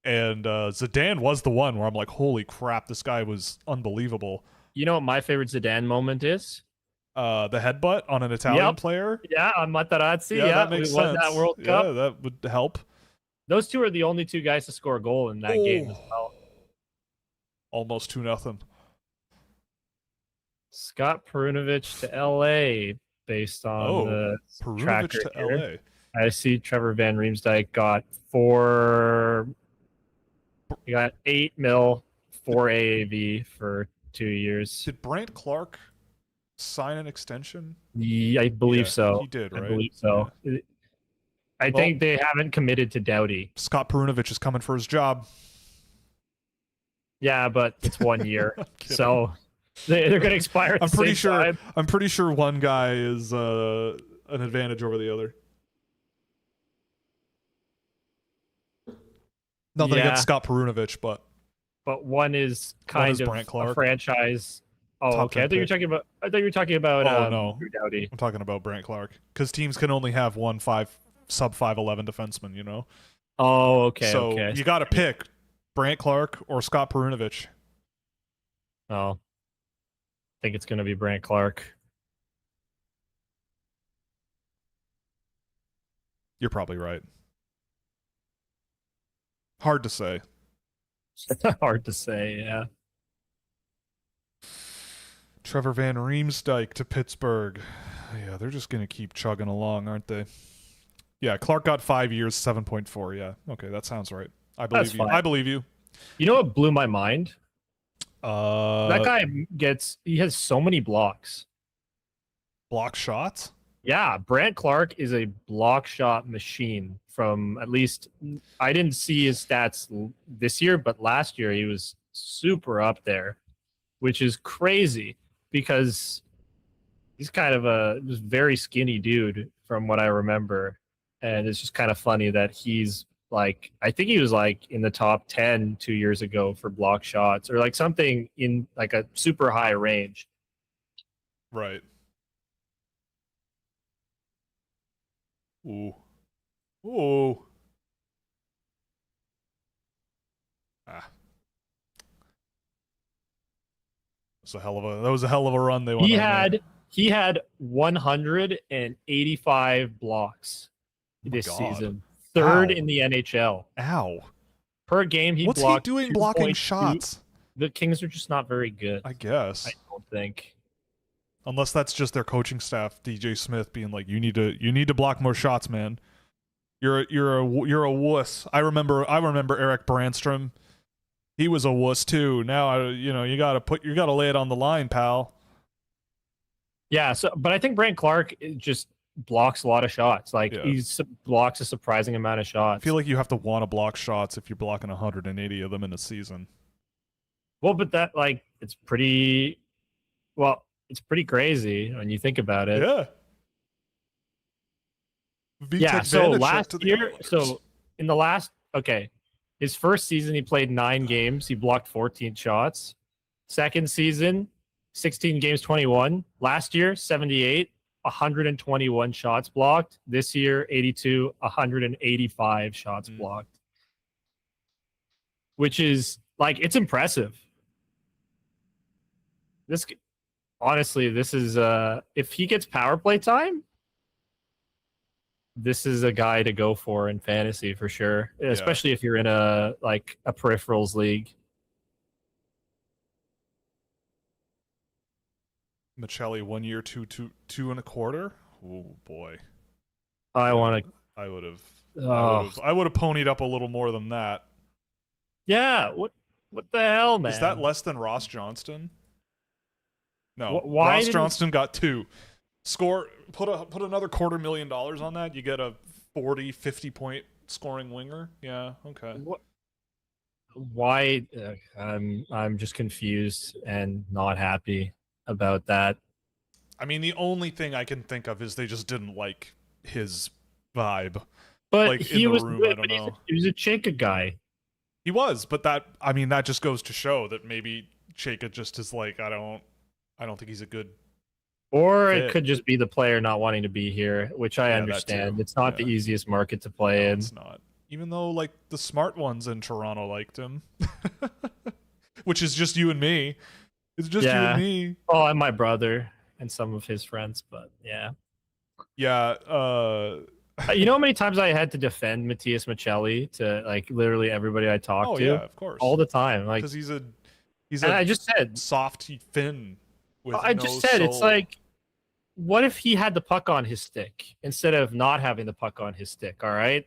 And Zidane was the one where I'm like, holy crap, this guy was unbelievable. You know what my favorite Zidane moment is? The headbutt on an Italian player. Yeah, on Materazzi. Yeah, Yeah, that makes we won sense. that World Yeah, Cup. that would help. Those two are the only two guys to score a goal in that game as well. Almost 2-0. Scott Perunovich to LA based on the Perunovich tracker to here. LA. I see Trevor Van Riemsdyk got 4. He got 8 mil, 4 AAV for 2 years. Did Brant Clark sign an extension? Yeah, I believe Yeah, so. he did, I right? believe so. I Well, think they haven't committed to Doughty. Scott Perunovich is coming for his job. Yeah, but it's 1 year, I'm kidding. so they're going to expire at I'm the pretty same sure. time. I'm pretty sure one guy is an advantage over the other. Nothing Yeah, against Scott Perunovich, but but one is one is kind of Brant a Clark, franchise. Oh, top okay. 10 pick. I thought you were talking about Oh no, Drew Doughty. I'm talking about Brant Clark because teams can only have one sub 5'11" defenseman. You know, Oh, okay, so okay. you got to pick Brant Clark or Scott Perunovich. Oh, I think it's going to be Brant Clark. You're probably right. Hard to say. Hard to say, yeah. Trevor Van Riemsdyk to Pittsburgh. Yeah, they're just gonna keep chugging along, aren't they? Yeah, Clark got 5 years, 7.4. Yeah, okay, that sounds right. I believe That's you. fine. I believe you. You know what blew my mind? That That guy he has so many blocks. block shots. Yeah, Brant Clark is a block shot machine. From at least, I didn't see his stats this year, but last year he was super up there, which is crazy because he's kind of a very skinny dude from what I remember, and it's just kind of funny that he's like, I think he was like in the top 10 2 years ago for block shots or like something in like a super high range. Right. Ooh. Ooh. Ah. That was a hell of a run they went on. He had 185 blocks this season, third in the NHL. Ow. Per game, What's he doing blocking shots? The Kings are just not very good. I guess. I don't think. Unless that's just their coaching staff, DJ Smith being like, "You need to block more shots, man. You're a wuss." I remember Eric Brandstrom. He was a wuss too. Now you gotta lay it on the line, pal. Yeah. So, but I think Brant Clark just blocks a lot of shots. Like he blocks a surprising amount of shots. I feel like you have to want to block shots if you're blocking 180 of them in a season. Well, but that it's pretty crazy when you think about it. Yeah. So last year, his first season he played 9 games. He blocked 14 shots. Second season, 16 games, 21. Last year, 78, 121 shots blocked. This year, 82, 185 shots blocked. Which is it's impressive. This is if he gets power play time, this is a guy to go for in fantasy for sure, especially if you're in a peripherals league. Michelli 1 year, 2.25. Oh boy. I would have ponied up a little more than that. Yeah, what the hell, man? Is that less than Ross Johnston? No. Why Ross Johnston got 2. Put another $250,000 on that, you get a 40-50 point scoring winger. Yeah, okay. Why I'm just confused and not happy about that. I mean, the only thing I can think of is they just didn't like his vibe. But he was room, good, he was a Chayka guy. He was, but that just goes to show that maybe Chayka just is like, I don't think he's a good. Or fit. It could just be the player not wanting to be here, which I understand. It's not the easiest market to play in. It's not. Even though the smart ones in Toronto liked him. Which is just you and me. It's just you and me. Oh, and my brother and some of his friends, but yeah. Yeah, you know how many times I had to defend Matthias Michelli to literally everybody I talked to? Yeah, of course. All the time. Because he's a I just said soft Finn with soul. It's what if he had the puck on his stick instead of not having the puck on his stick, all right?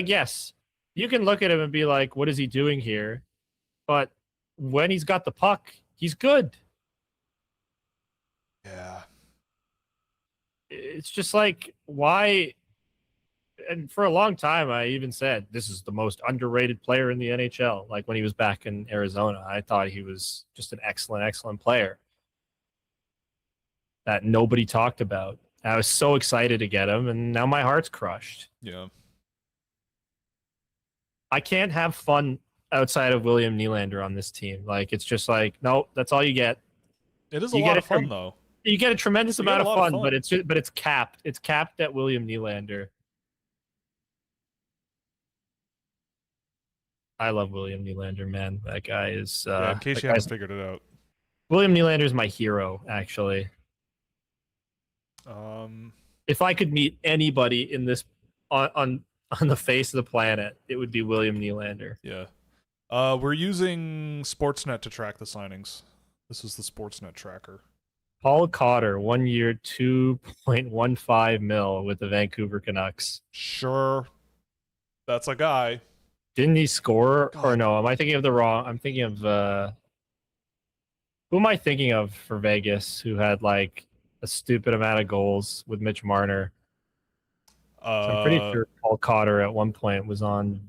Yes, you can look at him and be like, what is he doing here? But when he's got the puck, he's good. Yeah. it's just like, why? And for a long time, I even said this is the most underrated player in the NHL. Like when he was back in Arizona, I thought he was just an excellent, excellent player that nobody talked about. I was so excited to get him, and now my heart's crushed. Yeah. I can't have fun outside of William Nylander on this team. Like it's just like, no, that's all you get. It is a You lot get of fun, though. you get a tremendous You get amount a of lot of fun, fun. but it's capped. It's capped at William Nylander. I love William Nylander, man. That guy is. Yeah, in case you haven't figured it out. William Nylander is my hero, actually. If I could meet anybody in this on the face of the planet, it would be William Nylander. Yeah. We're using Sportsnet to track the signings. This is the Sportsnet tracker. Paul Cotter, 1 year, $2.15 million with the Vancouver Canucks. Sure. That's a guy. Didn't he score? God. Or no, am I thinking of the wrong? I'm thinking of who am I thinking of for Vegas who had like a stupid amount of goals with Mitch Marner? So I'm pretty sure Paul Cotter at one point was on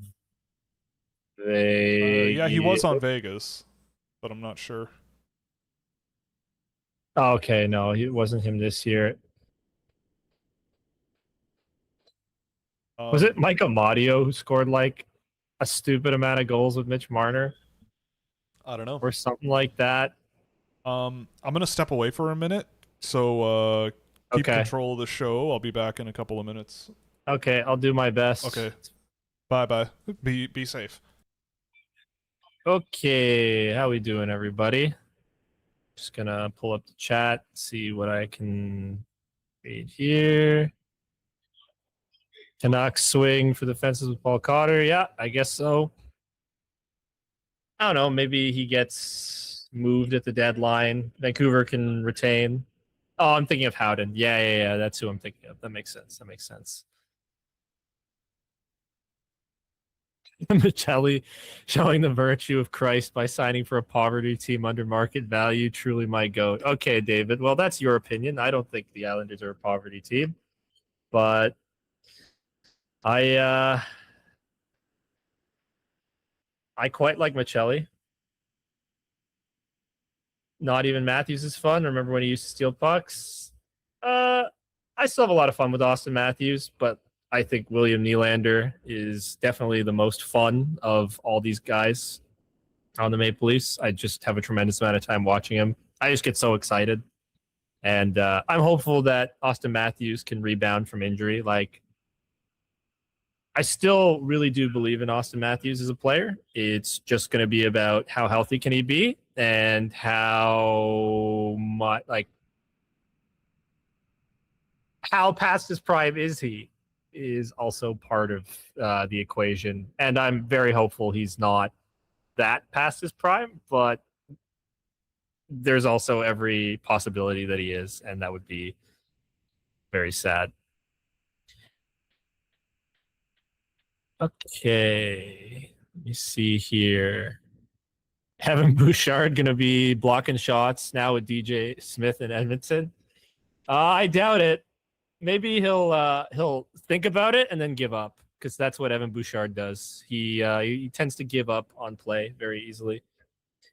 Vegas. Yeah, he was on Vegas, but I'm not sure. Oh, okay, no, it wasn't him this year. Was it Mike Amadio who scored like a stupid amount of goals with Mitch Marner? I don't know. Or something like that. I'm gonna step away for a minute, so keep control of the show. I'll be back in a couple of minutes. Okay, I'll do my best. Okay. Bye. Be safe. Okay, how we doing, everybody? Just gonna pull up the chat, see what I can read here. Canucks swing for the fences with Paul Cotter. Yeah, I guess so. I don't know. Maybe he gets moved at the deadline. Vancouver can retain. Oh, I'm thinking of Howden. Yeah. That's who I'm thinking of. That makes sense. Michelli showing the virtue of Christ by signing for a poverty team under market value. Truly my goat. Okay, David. Well, that's your opinion. I don't think the Islanders are a poverty team, but I quite like Michelli. Not even Matthews is fun. Remember when he used to steal pucks? I still have a lot of fun with Austin Matthews, but I think William Nylander is definitely the most fun of all these guys on the Maple Leafs. I just have a tremendous amount of time watching him. I just get so excited. And I'm hopeful that Austin Matthews can rebound from injury. Like, I still really do believe in Austin Matthews as a player. It's just going to be about how healthy can he be and how much, like, how past his prime is he is also part of the equation. And I'm very hopeful he's not that past his prime, but there's also every possibility that he is, and that would be very sad. Okay, let me see here. Evan Bouchard going to be blocking shots now with DJ Smith in Edmonton. I doubt it. Maybe he'll think about it and then give up, because that's what Evan Bouchard does. He tends to give up on play very easily.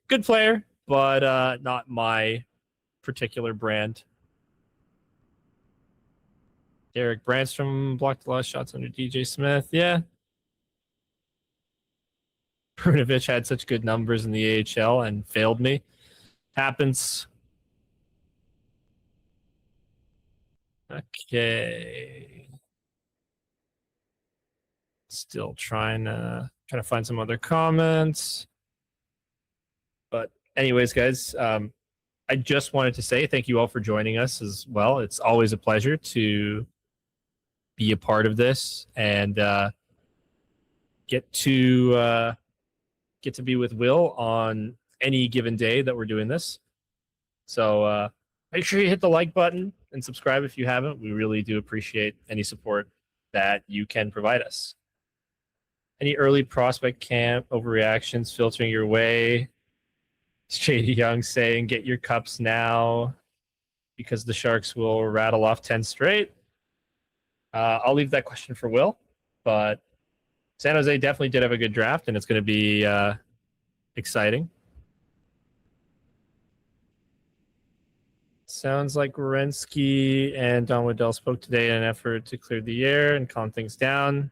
Good player, but not my particular brand. Derek Brandstrom blocked a lot of shots under DJ Smith. Yeah. Brunovich had such good numbers in the AHL and failed me. Happens. Okay. Still trying to find some other comments. But anyways, guys, I just wanted to say thank you all for joining us as well. It's always a pleasure to be a part of this and get to be with Will on any given day that we're doing this. So make sure you hit the like button and subscribe if you haven't. We really do appreciate any support that you can provide us. Any early prospect camp overreactions filtering your way? Shady Young saying, get your cups now because the Sharks will rattle off 10 straight. I'll leave that question for Will, but San Jose definitely did have a good draft, and it's going to be exciting. Sounds like Werenski and Don Waddell spoke today in an effort to clear the air and calm things down.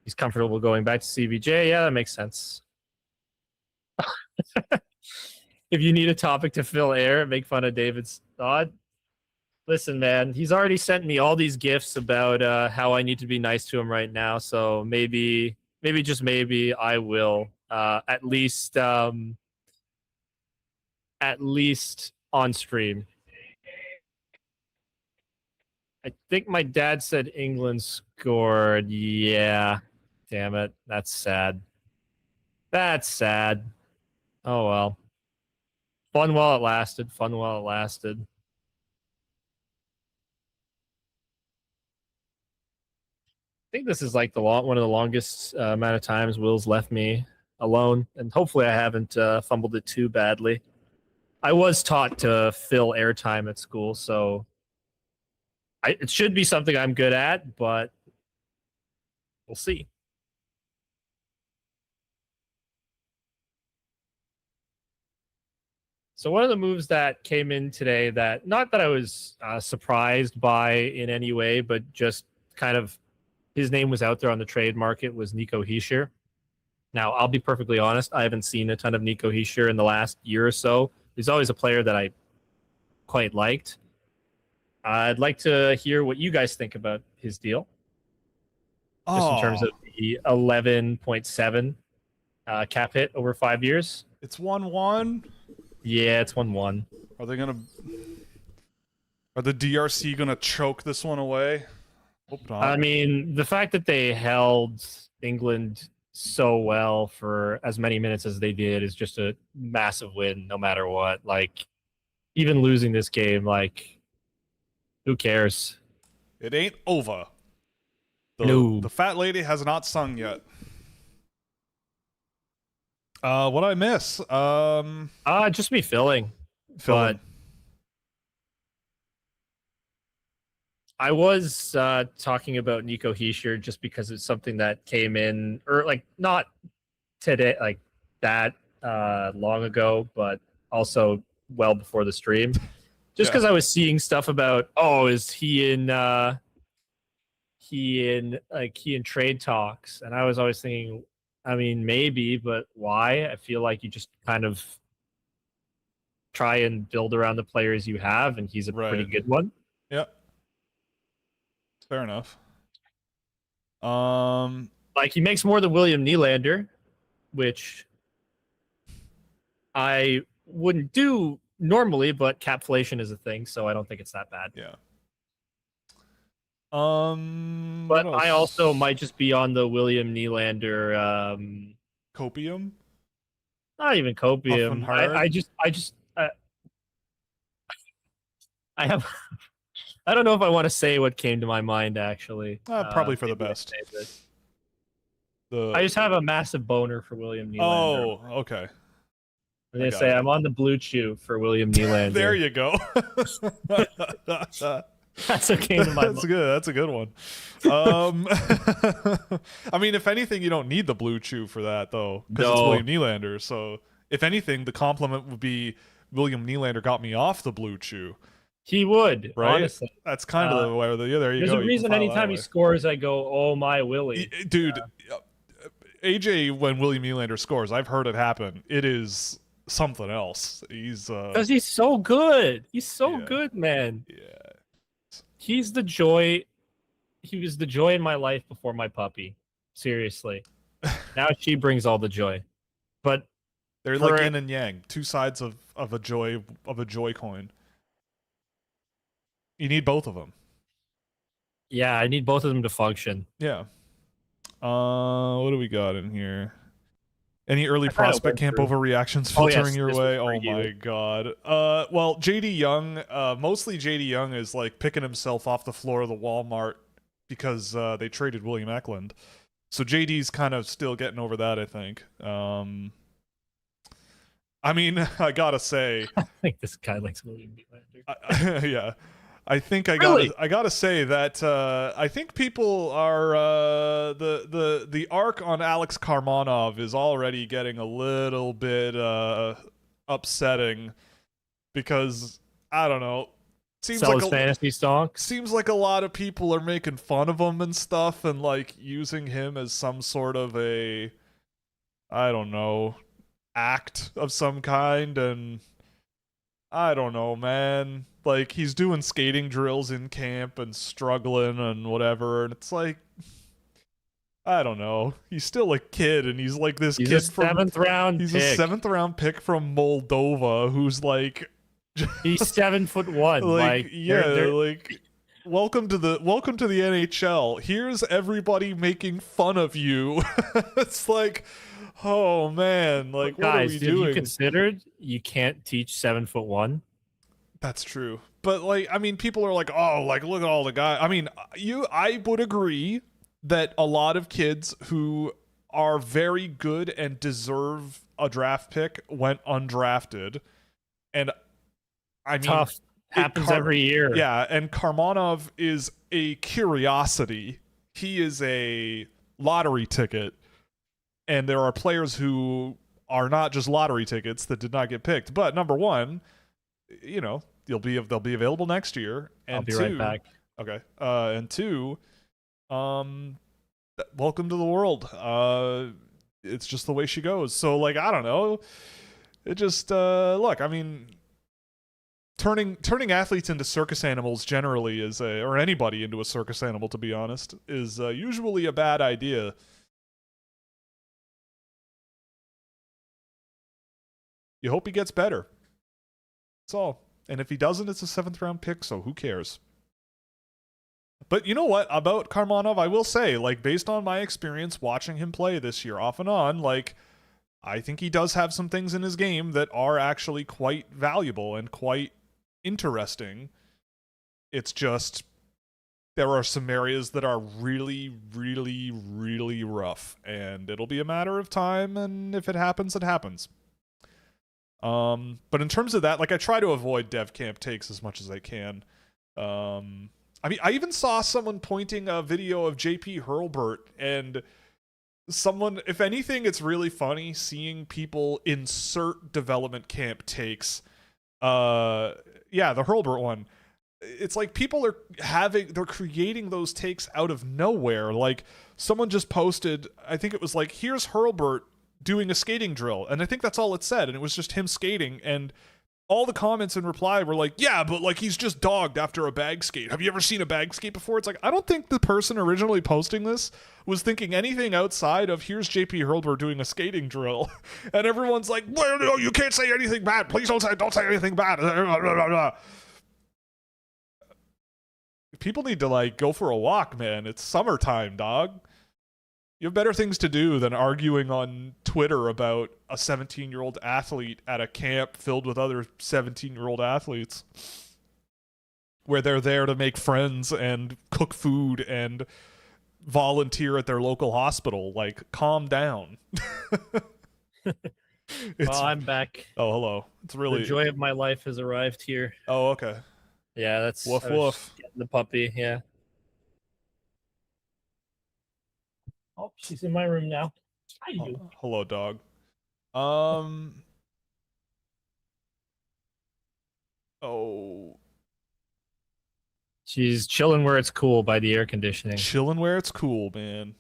He's comfortable going back to CBJ. Yeah, that makes sense. If you need a topic to fill air, make fun of David's thought. Listen, man, he's already sent me all these gifts about how I need to be nice to him right now. So maybe just maybe I will at least on stream. I think my dad said England scored. Yeah. Damn it. That's sad. That's sad. Oh, well. Fun while it lasted. Fun while it lasted. I think this is like one of the longest amount of times Will's left me alone. And hopefully I haven't fumbled it too badly. I was taught to fill airtime at school, so it should be something I'm good at, but we'll see. So one of the moves that came in today that, not that I was surprised by in any way, but just kind of his name was out there on the trade market, was Nico Hischier. Now, I'll be perfectly honest, I haven't seen a ton of Nico Hischier in the last year or so. He's always a player that I quite liked. I'd like to hear what you guys think about his deal. Just in terms of the 11.7 cap hit over 5 years. It's 1-1. Yeah, it's 1-1. Are the DRC gonna choke this one away? Hope not. I mean, the fact that they held England so well for as many minutes as they did is just a massive win, no matter what. Like, even losing this game, like, who cares? It ain't over. No. The fat lady has not sung yet. What I miss? Just me filling. Filling. But I was talking about Nico Hischier just because it's something that came in, or like not today, like that long ago, but also well before the stream. Just because I was seeing stuff about, is he in trade talks, and I was always thinking, I mean, maybe, but why? I feel like you just kind of try and build around the players you have, and he's a pretty good one. Yeah. Fair enough. Like, he makes more than William Nylander, which I wouldn't do normally, but capflation is a thing, so I don't think it's that bad. Yeah. But I also might just be on the William Nylander copium. Not even copium. I have. I don't know if I want to say what came to my mind, actually. Probably for the best. I just have a massive boner for William Nylander. Oh, okay. I'm going to say I'm on the blue chew for William Nylander. There you go. That's what came to my mind. That's a good one. I mean, if anything, you don't need the blue chew for that, though, because it's William Nylander. So, if anything, the compliment would be William Nylander got me off the blue chew. He would, right? Honestly. That's kind of the way. There you go. There's a reason anytime he scores, I go, "Oh my Willie." Dude, AJ, when William Nylander scores, I've heard it happen. It is something else. Because he's so good. He's so good, man. Yeah. He's the joy. He was the joy in my life before my puppy. Seriously. Now she brings all the joy. But they're like yin and yang, two sides of a joy coin. You need both of them. Yeah, I need both of them to function. Yeah. What do we got in here? Any early prospect camp overreactions filtering your way? Oh my god. Well, JD Young, mostly JD Young is like picking himself off the floor of the Walmart because they traded William Eklund. So JD's kind of still getting over that, I think. I mean, I gotta say, I think this guy likes William Nylander. yeah, I think Really? I gotta say that I think people are the arc on Alex Karmanov is already getting a little bit upsetting because I don't know. Seems Sell like his fantasy stocks. seems like a lot of people are making fun of him and stuff and like using him as some sort of a I don't know act of some kind and I don't know, man. Like he's doing skating drills in camp and struggling and whatever, and it's like I don't know. He's still a kid, and he's like this He's a kid from seventh round he's a pick. seventh round pick from Moldova who's like He's 7'1". like Like yeah, they're like welcome to the NHL. Here's everybody making fun of you. It's like oh man, like what are guys. we Have you doing? considered you can't teach 7'1"? That's true. But like I mean people are like, "Oh, like look at all the guys." I mean, I would agree that a lot of kids who are very good and deserve a draft pick went undrafted. And I mean, Tough. Happens every year. yeah, and Karmanov is a curiosity. He is a lottery ticket. And there are players who are not just lottery tickets that did not get picked. But number one, you know, they'll be available next year. And I'll be two, right back. okay. And two, welcome to the world. It's just the way she goes. So like I don't know. It just look, I mean turning athletes into circus animals generally is or anybody into a circus animal to be honest is usually a bad idea. You hope he gets better. That's all. And if he doesn't, it's a 7th round pick, so who cares? But you know what? About Karmanov, I will say, like, based on my experience watching him play this year off and on, like, I think he does have some things in his game that are actually quite valuable and quite interesting. It's just there are some areas that are really, really, really rough, and it'll be a matter of time, and if it happens, it happens. But in terms of that, like I try to avoid dev camp takes as much as I can. I mean, I even saw someone pointing a video of JP Hurlburt and someone, if anything, it's really funny seeing people insert development camp takes. Yeah, the Hurlburt one. It's like people are they're creating those takes out of nowhere. Like someone just posted, I think it was like, here's Hurlburt doing a skating drill, and I think that's all it said, and it was just him skating, and all the comments in reply were like, yeah, but like he's just dogged after a bag skate. Have you ever seen a bag skate before? It's like, I don't think the person originally posting this was thinking anything outside of here's JP Hurlburt doing a skating drill. And everyone's like, well, no, you can't say anything bad. Please don't say anything bad. People need to like go for a walk, man. It's summertime, dog. You have better things to do than arguing on Twitter about a 17-year-old athlete at a camp filled with other 17-year-old athletes where they're there to make friends and cook food and volunteer at their local hospital. Like, calm down. Well, I'm back. Oh, hello. It's really... The joy of my life has arrived here. Oh, okay. Yeah, that's... Woof, woof. The puppy, yeah. Oh, she's in my room now. How you doing? Hello, dog. Oh. She's chilling where it's cool by the air conditioning. Chilling where it's cool, man.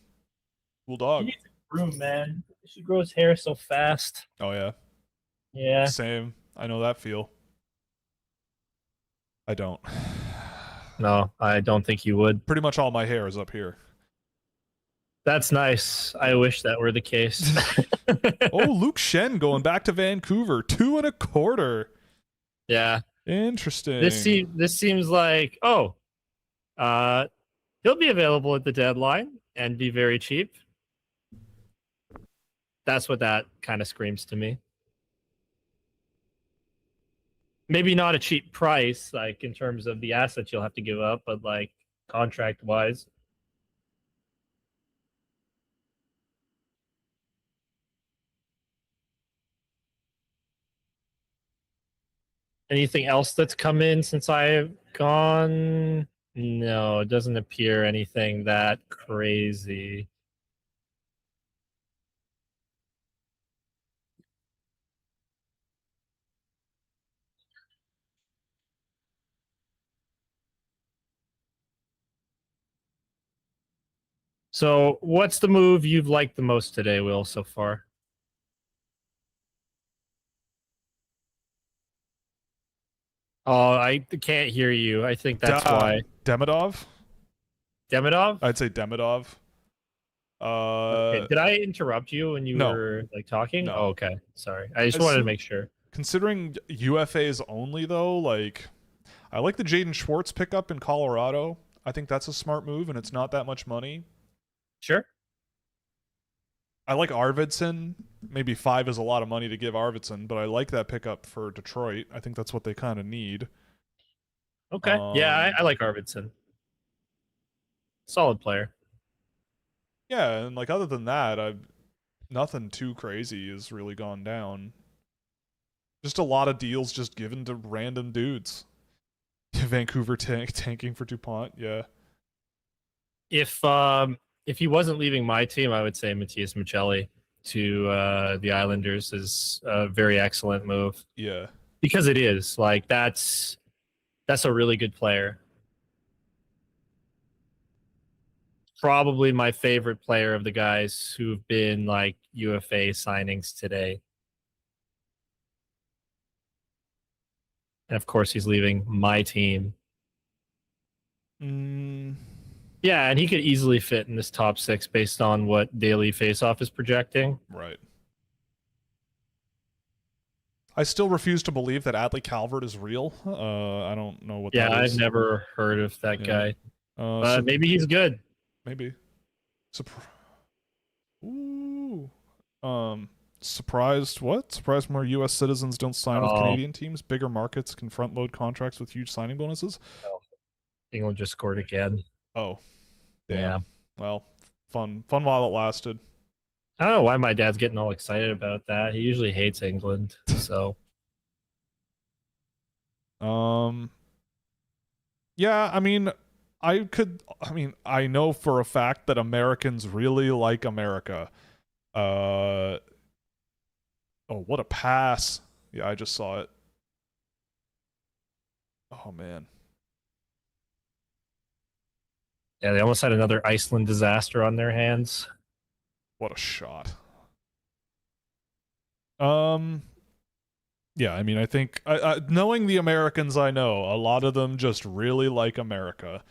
Cool dog. She needs a room, man. She grows hair so fast. Oh, yeah? Yeah. Same. I know that feel. I don't. No, I don't think you would. Pretty much all my hair is up here. That's nice. I wish that were the case. Oh, Luke Shen going back to Vancouver. 2.25. Yeah. Interesting. This seems like, he'll be available at the deadline and be very cheap. That's what that kind of screams to me. Maybe not a cheap price, like in terms of the assets you'll have to give up, but like contract wise. Anything else that's come in since I've gone? No, it doesn't appear anything that crazy. So, what's the move you've liked the most today, Will, so far? Oh, I can't hear you. I think that's why. Demidov? Demidov? I'd say Demidov. Okay. Did I interrupt you when you No, were like talking? no. Oh, okay. Sorry. I just As wanted to some- make sure. Considering UFAs only, though, like, I like the Jaden Schwartz pickup in Colorado. I think that's a smart move, and it's not that much money. Sure. I like Arvidsson. Maybe 5 is a lot of money to give Arvidsson, but I like that pickup for Detroit. I think that's what they kind of need. Okay. Yeah, Um, I like Arvidsson. Solid player. yeah, and like other than that, I've nothing too crazy has really gone down. Just a lot of deals just given to random dudes. Vancouver tanking for DuPont, yeah. If he wasn't leaving my team, I would say Matthias Michelli to the Islanders is a very excellent move Yeah. because it is like that's a really good player. Probably my favorite player of the guys who've been like UFA signings today. And of course, he's leaving my team. Mm, Yeah, and he could easily fit in this top 6 based on what Daily Faceoff is projecting. right. I still refuse to believe that Adley Calvert is real. I don't know what Yeah, that is. I've never heard of that Yeah. guy. So Maybe he's good. maybe. Ooh. Surprised what? Surprised more U.S. citizens don't sign with Oh, Canadian teams. Bigger markets can front load contracts with huge signing bonuses. England just scored again. Oh, damn. Yeah. Well, fun while it lasted. I don't know why my dad's getting all excited about that. He usually hates England. So, Yeah, I know for a fact that Americans really like America. Oh, what a pass. Yeah, I just saw it. Oh man. yeah, they almost had another Iceland disaster on their hands. What a shot. Yeah, I think knowing the Americans I know, a lot of them just really like America.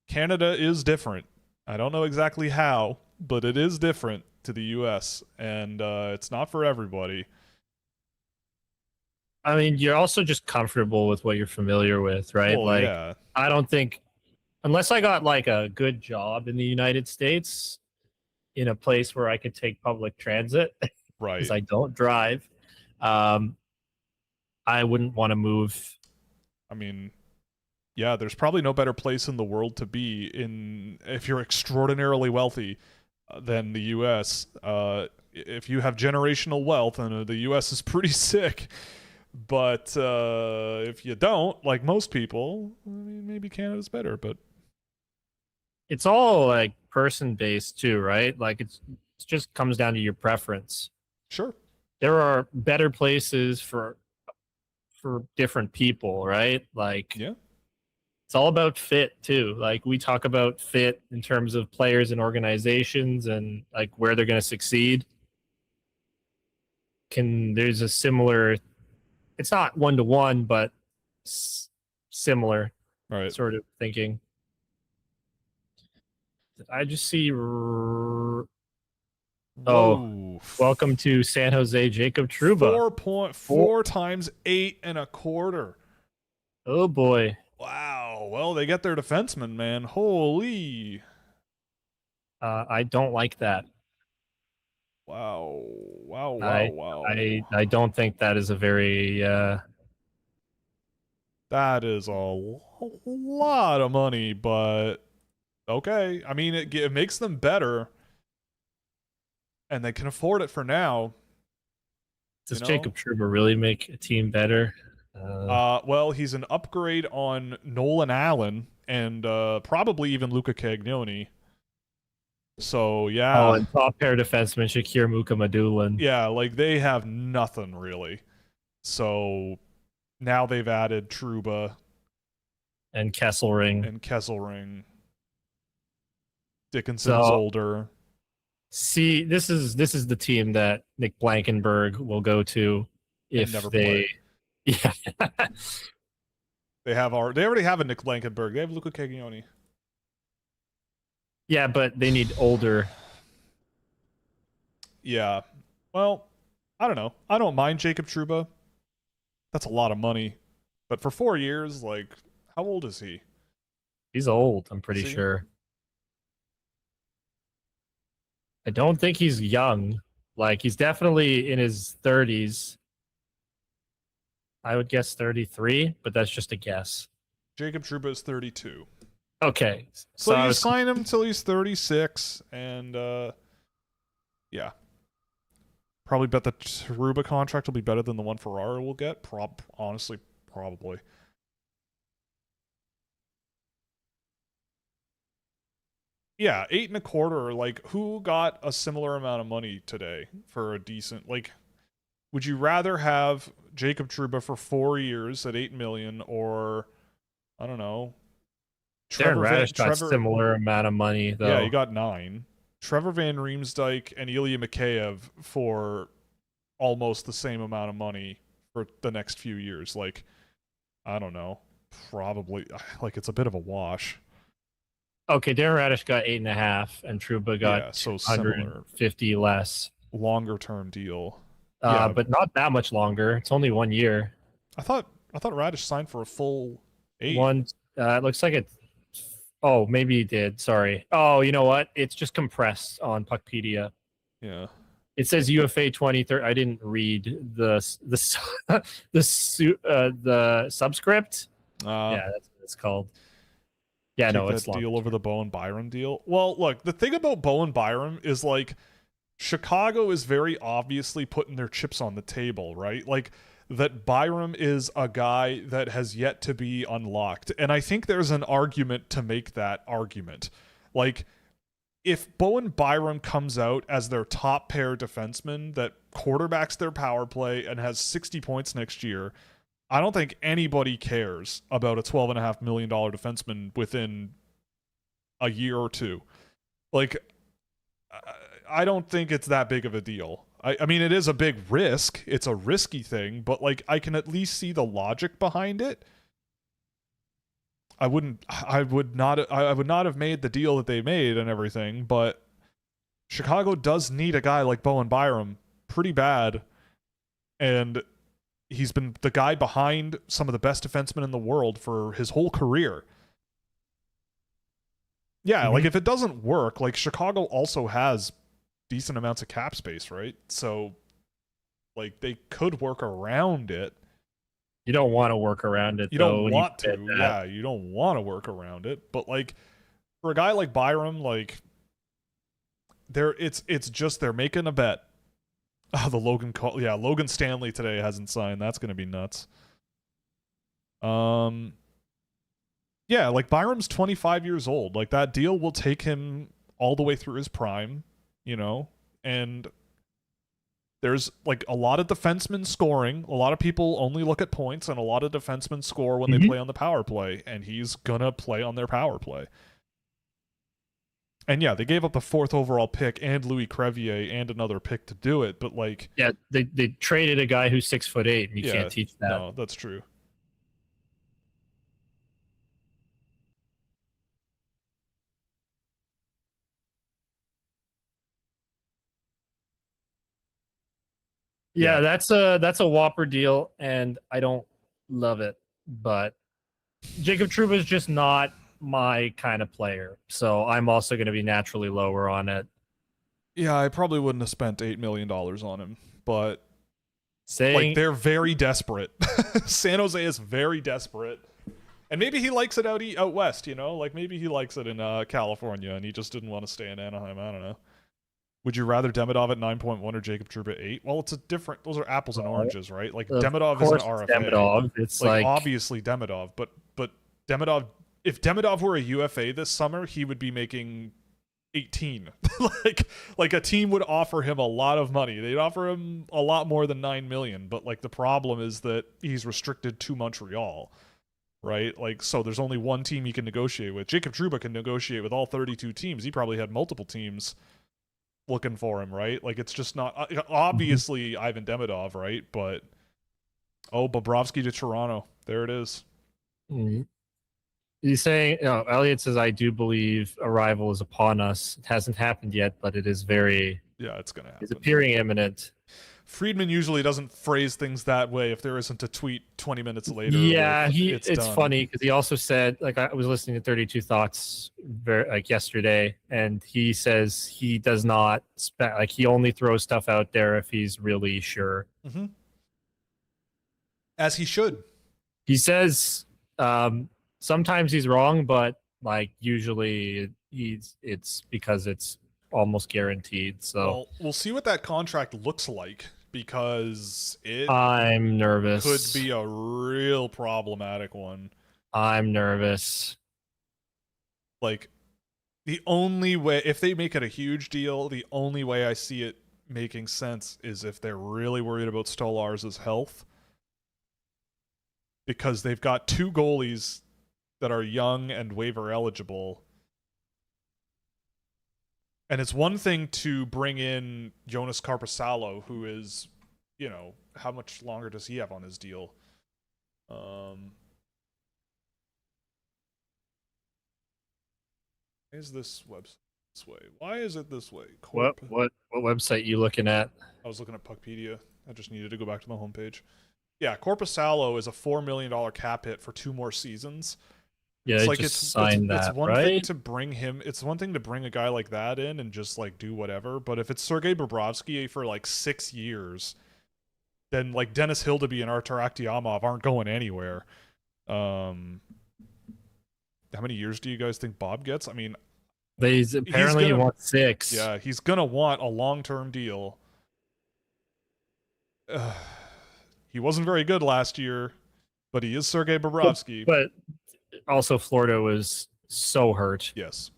Canada is different. I don't know exactly how, but it is different to the US, and it's not for everybody. I mean, you're also just comfortable with what you're familiar with, right? Well, Like, yeah. I don't think, unless I got like a good job in the United States in a place where I could take public transit, because Right. I don't drive, I wouldn't want to move. I mean, yeah, there's probably no better place in the world to be in if you're extraordinarily wealthy than the US. If you have generational wealth, and the US is pretty sick. But if you don't, like most people, maybe Canada's better. But It's all like person based too, right? Like it just comes down to your preference. sure. There are better places for different people, right? Like Yeah. it's all about fit too. Like we talk about fit in terms of players and organizations and like where they're going to succeed. There's a similar, it's not 1-to-1, but similar All right. sort of thinking. I just see Whoa. welcome to San Jose, Jacob Trouba. 4.4 times 8.25. Oh boy. Wow. Well, they get their defenseman, man. Holy. I don't like that. Wow. Wow. I Wow. I don't think that is a very That is a lot of money, but okay. It makes them better, and they can afford it for now. does Jacob Trouba really make a team better? Well, he's an upgrade on Nolan Allen and probably even Luca Cagnoni. So Oh, yeah, and top pair defenseman Shakir Mukhamadullin yeah, like they have nothing really. So now they've added Truba and Kesselring. and Kesselring. Dickinson is So older. see, this is the team that Nick Blankenberg will go to And if never they, play. yeah, They already have a Nick Blankenberg. They have Luca Cagnoni. yeah, but they need older. Yeah. Well, I don't know. I don't mind Jacob Truba. That's a lot of money. But for 4 years, like, how old is he? He's old, I'm pretty See? sure. I don't think he's young. Like he's definitely in his 30s. I would guess 33, but that's just a guess. Jacob Truba is 32. Okay. So I you was sign him till he's 36, and yeah. Probably bet the Truba contract will be better than the one Ferrara will get. Honestly, probably. Yeah, 8.25. Like, who got a similar amount of money today for a decent? Like, would you rather have Jacob Truba for 4 years at 8 million, or I don't know, Darren Radish got Trevor? similar amount of money though. Yeah, he got 9. Trevor Van Riemsdyk and Ilya Mikheyev for almost the same amount of money for the next few years. Like, I don't know, probably like it's a bit of a wash. Okay, Darren Radish got 8.5, and Truba got Yeah, so 250 less. Longer term deal. But not that much longer. It's only 1 year. I thought Radish signed for a full 8. It looks like it. Oh, maybe he did. Sorry. Oh, you know what? It's just compressed on Puckpedia. Yeah. It says UFA 2030. I didn't read the the subscript. Yeah, that's what it's called. Yeah, no, it's that deal long. over the Bowen Byram deal. Well, look, the thing about Bowen Byram is like Chicago is very obviously putting their chips on the table, right? Like that Byram is a guy that has yet to be unlocked. And I think there's an argument to make that argument. Like, if Bowen Byram comes out as their top pair defenseman that quarterbacks their power play and has 60 points next year, I don't think anybody cares about a $12.5 million defenseman within a year or two. Like, I don't think it's that big of a deal. I mean, it is a big risk. It's a risky thing, but like, I can at least see the logic behind it. I would not have made the deal that they made and everything, but Chicago does need a guy like Bowen Byram pretty bad, and he's been the guy behind some of the best defensemen in the world for his whole career. Yeah, like if it doesn't work, like Chicago also has decent amounts of cap space, right? So like they could work around it. You don't want to work around it. You though, don't want to. Yeah, you don't want to work around it. But like for a guy like Byram, like it's just they're making a bet. Oh, Logan Stanley today hasn't signed. That's gonna be nuts. Yeah, like Byram's 25 years old. Like that deal will take him all the way through his prime, you know? And there's like a lot of defensemen scoring. A lot of people only look at points, and a lot of defensemen score when they play on the power play, and he's gonna play on their power play. And yeah, they gave up a 4th overall pick and Louis Crevier and another pick to do it, but like yeah, they traded a guy who's 6'8", and you can't teach that. No, that's true. Yeah, that's a whopper deal, and I don't love it. But Jacob Trouba is just not my kind of player, so I'm also going to be naturally lower on it. Yeah, I probably wouldn't have spent $8 million on him, but like they're very desperate. San Jose is very desperate, and maybe he likes it out west. You know, like maybe he likes it in California, and he just didn't want to stay in Anaheim. I don't know. Would you rather Demidov at 9.1 or Jacob Trouba at 8? Well, it's a different. Those are apples and Well, oranges, right? Like of Demidov isn't course, it's RFA. Demidov. It's Like like obviously Demidov, but Demidov. If Demidov were a UFA this summer, he would be making 18. like a team would offer him a lot of money. They'd offer him a lot more than 9 million. But like the problem is that he's restricted to Montreal. Right? Like, so there's only one team he can negotiate with. Jacob Trouba can negotiate with all 32 teams. He probably had multiple teams looking for him, right? Like, it's just not obviously Ivan Demidov, right? But Bobrovsky to Toronto. There it is. Mhm. He's saying, Elliot says, I do believe arrival is upon us. It hasn't happened yet, but it is it's gonna happen. It's appearing imminent. Friedman usually doesn't phrase things that way if there isn't a tweet 20 minutes later. Yeah, it's funny because he also said, like, I was listening to 32 Thoughts yesterday, and he says he does not he only throws stuff out there if he's really sure. Mm-hmm. As he should. He says sometimes he's wrong, but like usually it's because it's almost guaranteed. So well, we'll see what that contract looks like. Because I'm nervous. Could be a real problematic one. I'm nervous. Like, the only way, if they make it a huge deal, the only way I see it making sense is if they're really worried about Stolarz' health. Because they've got 2 goalies that are young and waiver eligible. And it's one thing to bring in Jonas Carpasalo, who is, how much longer does he have on his deal? Why is this website this way? Why is it this way? What website you looking at? I was looking at Puckpedia. I just needed to go back to the homepage. Yeah, Korpisalo is a $4 million cap hit for 2 more seasons. Yeah, it's one thing to bring him. It's one thing to bring a guy like that in and just like do whatever. But if it's Sergei Bobrovsky for like 6 years, then like Dennis Hildeby and Artur Akhtiamov aren't going anywhere. How many years do you guys think Bob gets? I mean, he's apparently wants 6. Yeah, he's gonna want a long-term deal. He wasn't very good last year, but he is Sergei Bobrovsky. But also, Florida was so hurt. Yes,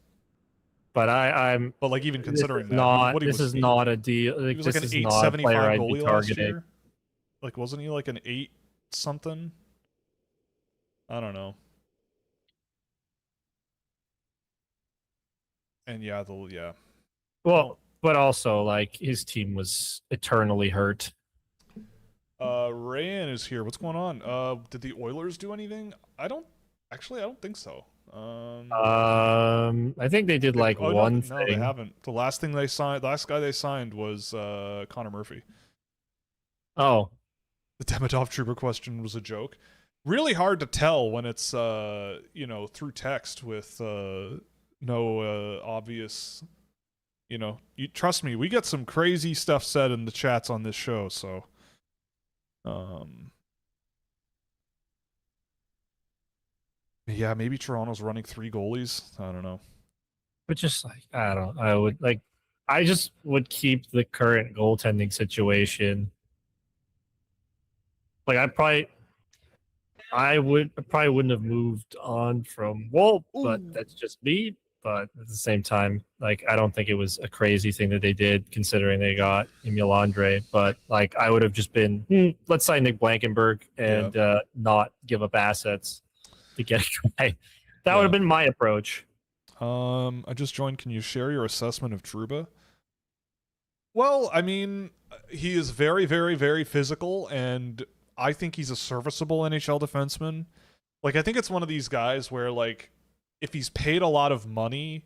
but I'm. But like even considering that, this is not a deal. He was like an 875 goalie last year. Like, wasn't he like an 8 something? I don't know. And yeah. Well, but also like his team was eternally hurt. Rayan is here. What's going on? Did the Oilers do anything? I don't think so. I think they did one thing. No, they haven't. The last guy they signed was Connor Murphy. Oh. The Demidov Trouba question was a joke. Really hard to tell when it's through text with no obvious. You trust me, we get some crazy stuff said in the chats on this show, so yeah, maybe Toronto's running 3 goalies. I don't know. But just I just would keep the current goaltending situation. Like I probably wouldn't have moved on from Wolf, but that's just me. But at the same time, like I don't think it was a crazy thing that they did, considering they got Emil Andre. But like I would have just been, let's sign Nick Blankenberg and not give up assets to get a guy. That would have been my approach. I just joined. Can you share your assessment of Trouba? Well, I mean, he is very, very, very physical, and I think he's a serviceable NHL defenseman. Like, I think it's one of these guys where, like, if he's paid a lot of money,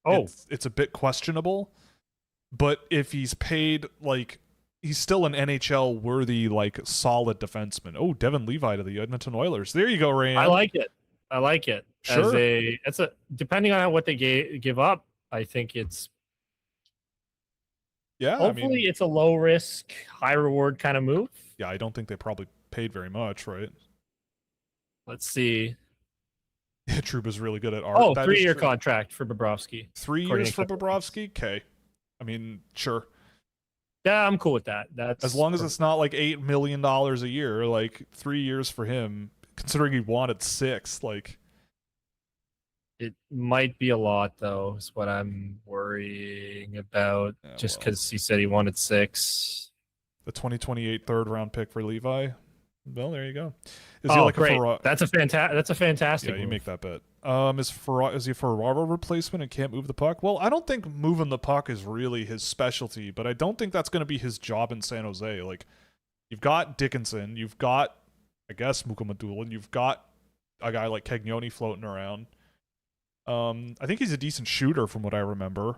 it's a bit questionable. But if he's paid, like, he's still an NHL-worthy, like, solid defenseman. Oh, Devin Levi to the Edmonton Oilers. There you go, Ryan. I like it. Sure. Depending on what they give up, I think it's. Yeah. Hopefully, it's a low risk, high reward kind of move. Yeah, I don't think they probably paid very much, right? Let's see. Trouba's really good at art. 3-year contract for Bobrovsky. 3 years for Bobrovsky? Okay. I mean, sure. Yeah, I'm cool with that. That's As long as it's not like $8 million a year, like 3 years for him, considering he wanted 6, like it might be a lot though, is what I'm worrying about. yeah, Just well, because he said he wanted 6. the 2028 third round pick for Levi. Well, there you go. Is he Oh, like great! a That's a fantastic. Yeah, you move. make that bet. Is he a Ferraro replacement and can't move the puck? Well, I don't think moving the puck is really his specialty, but I don't think that's going to be his job in San Jose. Like, you've got Dickinson, you've got, I guess, Mukamadul, and you've got a guy like Cagnoni floating around. I think he's a decent shooter from what I remember,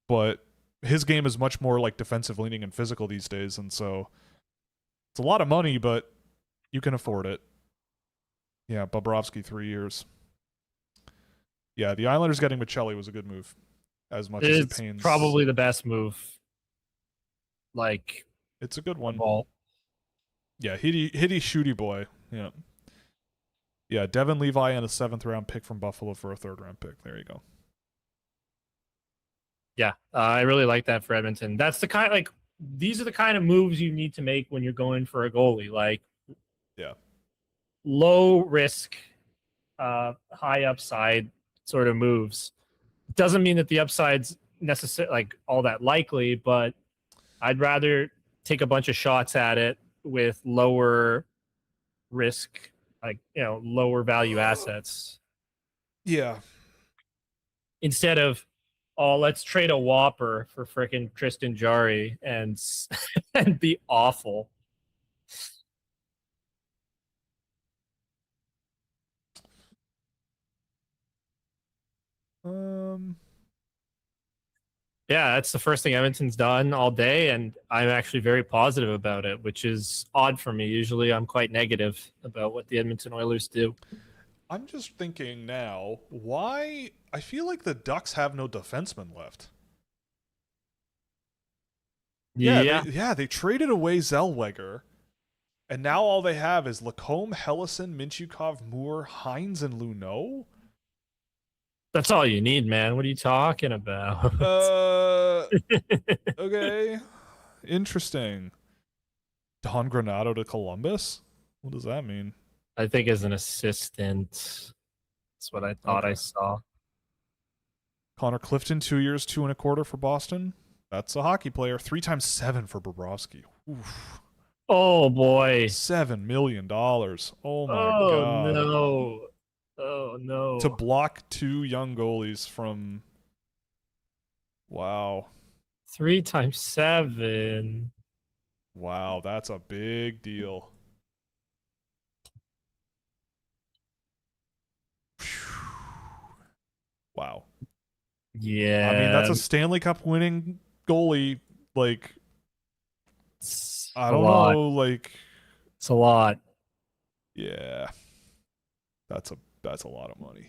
but his game is much more like defensive leaning and physical these days, and so it's a lot of money, but you can afford it. Yeah, Bobrovsky 3 years. Yeah, the Islanders getting Michelli was a good move. As much as it pains, probably the best move. Like, it's a good one. All. Yeah, hitty shooty boy. Yeah. Yeah, Devin Levi and a 7th round pick from Buffalo for a 3rd round pick. There you go. Yeah, I really like that for Edmonton. That's the kind, like, these are the kind of moves you need to make when you're going for a goalie. Like, yeah, low risk, high upside sort of moves. Doesn't mean that the upside's necessarily like all that likely, but I'd rather take a bunch of shots at it with lower risk, like, lower value assets. Yeah. Instead of, oh, let's trade a whopper for freaking Tristan Jarry and be awful. Yeah, that's the first thing Edmonton's done all day, and I'm actually very positive about it, which is odd for me. Usually I'm quite negative about what the Edmonton Oilers do. I'm just thinking now, why I feel like the Ducks have no defenseman left. Yeah. They traded away Zellweger, and now all they have is Lacombe, Hellison, Minchukov, Moore, Hines, and Luneau. That's all you need, man. What are you talking about? Okay. Interesting. Don Granato to Columbus? What does that mean? I think as an assistant. That's what I thought I saw. Connor Clifton, 2 years, 2.25 for Boston. That's a hockey player. 3 times 7 for Bobrovsky. Oof. Oh, boy. $7 million. Oh, my God. No. Oh, no. To block 2 young goalies from... Wow. 3 times 7. Wow, that's a big deal. Wow. Yeah. I mean, that's a Stanley Cup winning goalie. Like, I don't know. Like, it's a lot. Yeah. That's a lot of money.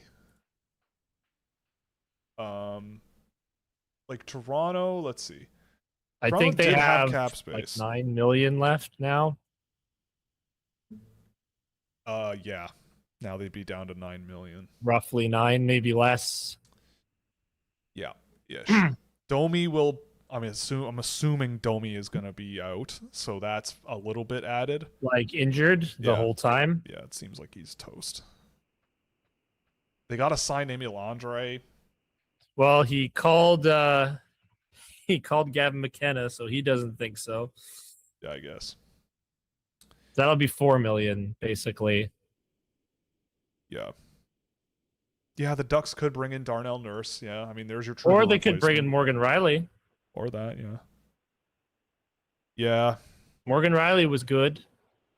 Like Toronto, let's see. I Toronto think they did have cap space. like $9 million left now. Yeah. Now they'd be down to 9 million. Roughly 9, maybe less. Yeah. Yeah. Sure. Domi will. I'm assuming Domi is gonna be out, so that's a little bit added. Like injured the whole time. Yeah, it seems like he's toast. They got to sign Emil Andre. Well, he called Gavin McKenna, so he doesn't think so. Yeah, I guess. That'll be $4 million, basically. Yeah. Yeah, the Ducks could bring in Darnell Nurse. Yeah, I mean, there's your. Or they could bring in Morgan Riley. Or that, yeah. Yeah. Morgan Riley was good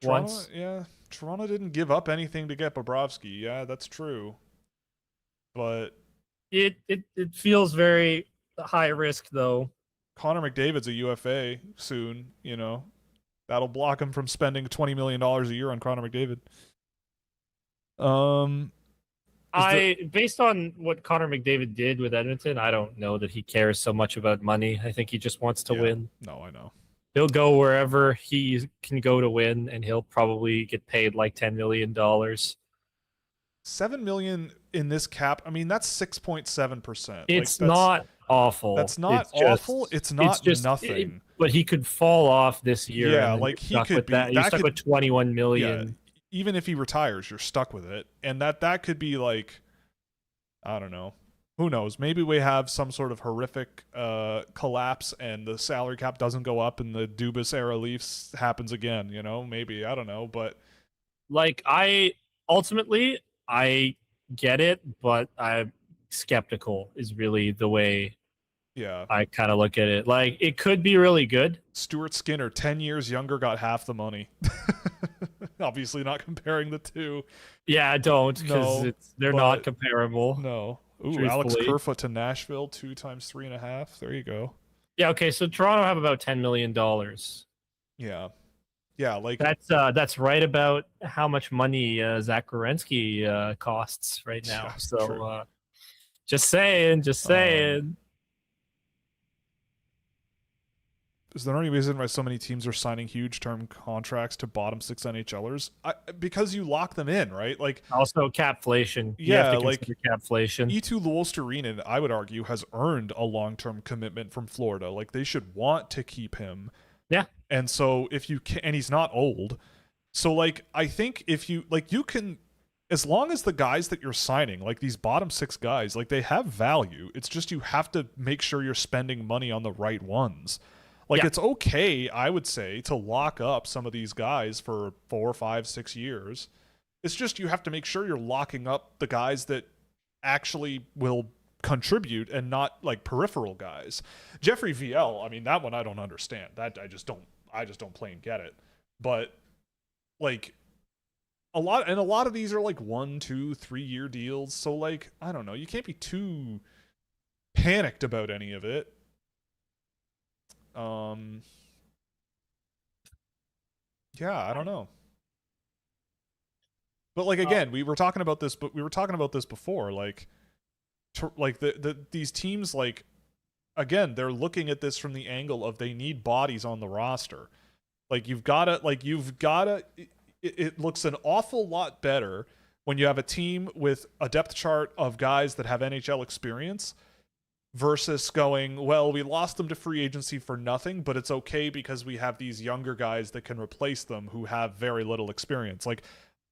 once. Yeah, Toronto didn't give up anything to get Bobrovsky. Yeah, that's true. But it feels very high risk, though. Connor McDavid's a UFA soon. That'll block him from spending $20 million a year on Connor McDavid. Based on what Connor McDavid did with Edmonton, I don't know that he cares so much about money. I think he just wants to win. No, I know. He'll go wherever he can go to win, and he'll probably get paid like $10 million. $7 million in this cap. I mean, that's 6.7%. It's not awful. That's not It's awful. just, It's it's not just, nothing. but he could fall off this year, Yeah, and then you're like he stuck could with be that. You're that stuck could with 21 yeah, million. even if he retires, you're stuck with it. And that could be like, I don't know. Who knows? Maybe we have some sort of horrific collapse and the salary cap doesn't go up and the Dubas era Leafs happens again, you know? Maybe, I don't know, but Like ultimately I get it, but I'm skeptical is really the way yeah. I kind of look at it. Like it could be really good. Stuart Skinner, 10 years younger, got half the money. Obviously not comparing the two. Yeah, I don't, because No, they're not but comparable, no. Ooh, Alex truthfully. Kerfoot to Nashville, 2 times 3.5. There you go. Yeah, okay, so Toronto have about $10 million. Yeah. Yeah, like That's right about how much money Zach Werenski costs right yeah, now. true. So just saying, just Um, saying. is there any reason why so many teams are signing huge term contracts to bottom six NHLers? Because you lock them in, right? Like, Also, capflation. You have yeah, to like consider capflation. E2 Luostarinen, I would argue, has earned a long term commitment from Florida. Like, they should want to keep him. Yeah, And so if you can, and he's not old. So, like, I think if you, like, you can, as long as the guys that you're signing, like these bottom six guys, like, they have value. It's just you have to make sure you're spending money on the right ones. Like, yeah, it's okay, I would say, to lock up some of these guys for 4, 5, 6 years. It's just you have to make sure you're locking up the guys that actually will contribute and not like peripheral guys. Jeffrey VL, I mean, that one I don't understand. That I just don't plain get it. But like a lot of these are like 1, 2, 3 year deals. So like, I don't know, you can't be too panicked about any of it. Um yeah, I don't know. But like again, we were talking about this, but we were talking about this before. Like, like these teams, like again, they're looking at this from the angle of they need bodies on the roster. Like you've gotta. It looks an awful lot better when you have a team with a depth chart of guys that have NHL experience versus going, well, we lost them to free agency for nothing, but it's okay because we have these younger guys that can replace them who have very little experience. Like,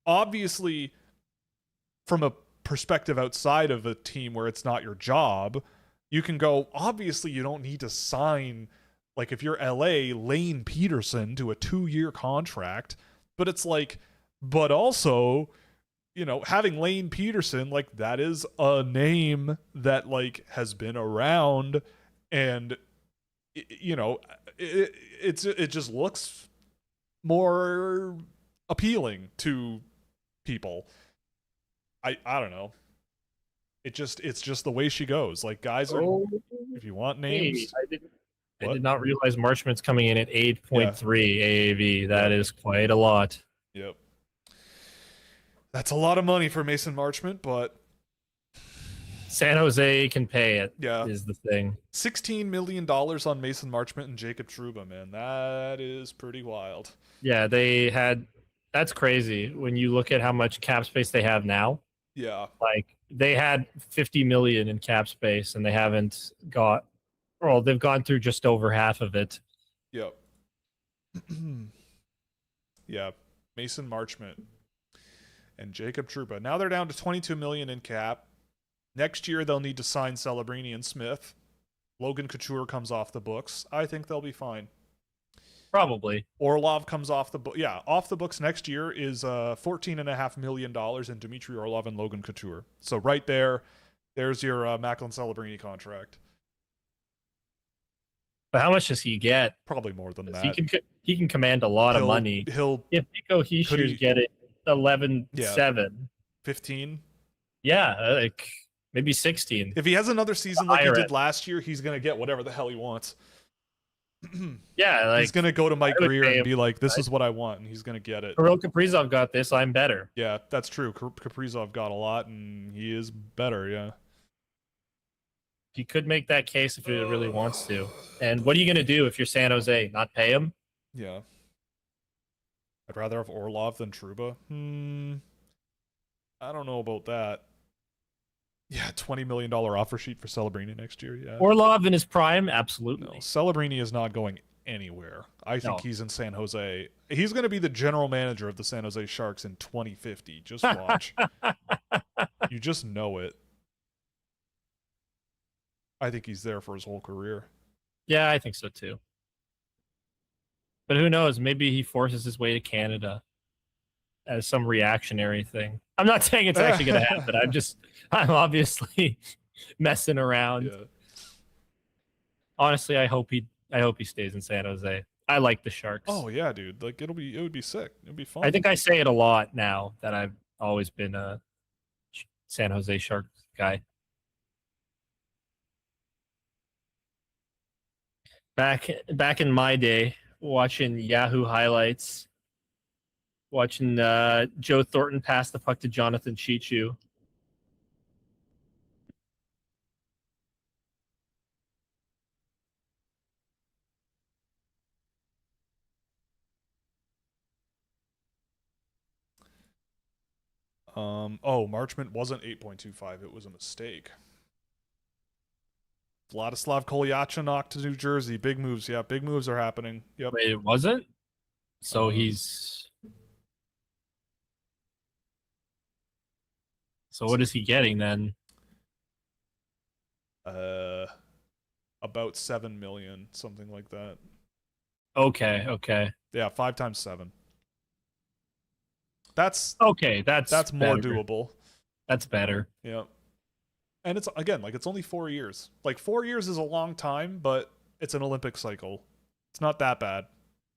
obviously, from a perspective outside of a team where it's not your job, you can go, obviously, you don't need to sign, like, if you're LA, Lane Peterson to a 2-year contract. But it's like, but also, you know, having Lane Peterson, like, that is a name that, like, has been around, and, you know, it just looks more appealing to people. I don't know. It's just the way she goes. Like, guys are, Oh, if you want hey, names, I what? did not realize Marchment's coming in at Yeah, 8.3 AAV. That yep, is quite a lot. yep. That's a lot of money for Mason Marchment, but San Jose can pay it, yeah, is the thing. $16 million on Mason Marchment and Jacob Trouba, man, that is pretty wild. Yeah, that's crazy when you look at how much cap space they have now. Yeah, Like they had 50 million in cap space and they haven't got, well, they've gone through just over half of it. yep, yeah. Mason Marchment and Jacob Trouba. Now they're down to 22 million in cap. Next year they'll need to sign Celebrini and Smith. Logan Couture comes off the books. I think they'll be fine. Probably. Orlov comes off the book. Yeah, off the books next year is $14.5 million in Dmitry Orlov and Logan Couture. So right there, there's your Macklin Celebrini contract. But how much does he get? Probably more than that. He can command a lot of money. He'll If Nico Heischer's getting 11.7, 15. Yeah, like maybe 16. If he has another season like he did last year, he's gonna get whatever the hell he wants. Yeah, like he's gonna go to Mike Greer and be like, "This right? is what I want," and he's gonna get it. Kirill Kaprizov got this. I'm better. Yeah, that's true. Kaprizov got a lot, and he is better. Yeah. He could make that case if he really wants to. And what are you going to do if you're San Jose? Not pay him? Yeah. I'd rather have Orlov than Trouba. I don't know about that. Yeah, $20 million offer sheet for Celebrini next year. Yeah. Orlov in his prime, absolutely. No, Celebrini is not going anywhere. I think he's in San Jose. He's going to be the general manager of the San Jose Sharks in 2050. Just watch. You just know it. I think he's there for his whole career. Yeah, I think so too. But who knows? Maybe he forces his way to Canada as some reactionary thing. I'm not saying it's actually going to happen. I'm obviously messing around. Yeah. Honestly, I hope he stays in San Jose. I like the Sharks. Oh yeah, dude. Like it would be sick. It'd be fun. I think I say it a lot now that I've always been a San Jose Sharks guy. Back in my day, watching Yahoo highlights, watching Joe Thornton pass the puck to Jonathan Chichu. Marchment wasn't 8.25. It was a mistake. Vladislav Kolyachonok to New Jersey. Big moves. Yeah, big moves are happening. Yep. Wait, it wasn't? So he's... So what is he getting then? About 7 million, something like that. Okay. Yeah, 5 times 7. That's okay. That's more better. doable. That's better. Yeah. And it's again, like it's only 4 years. Like 4 years is a long time, but it's an Olympic cycle. It's not that bad.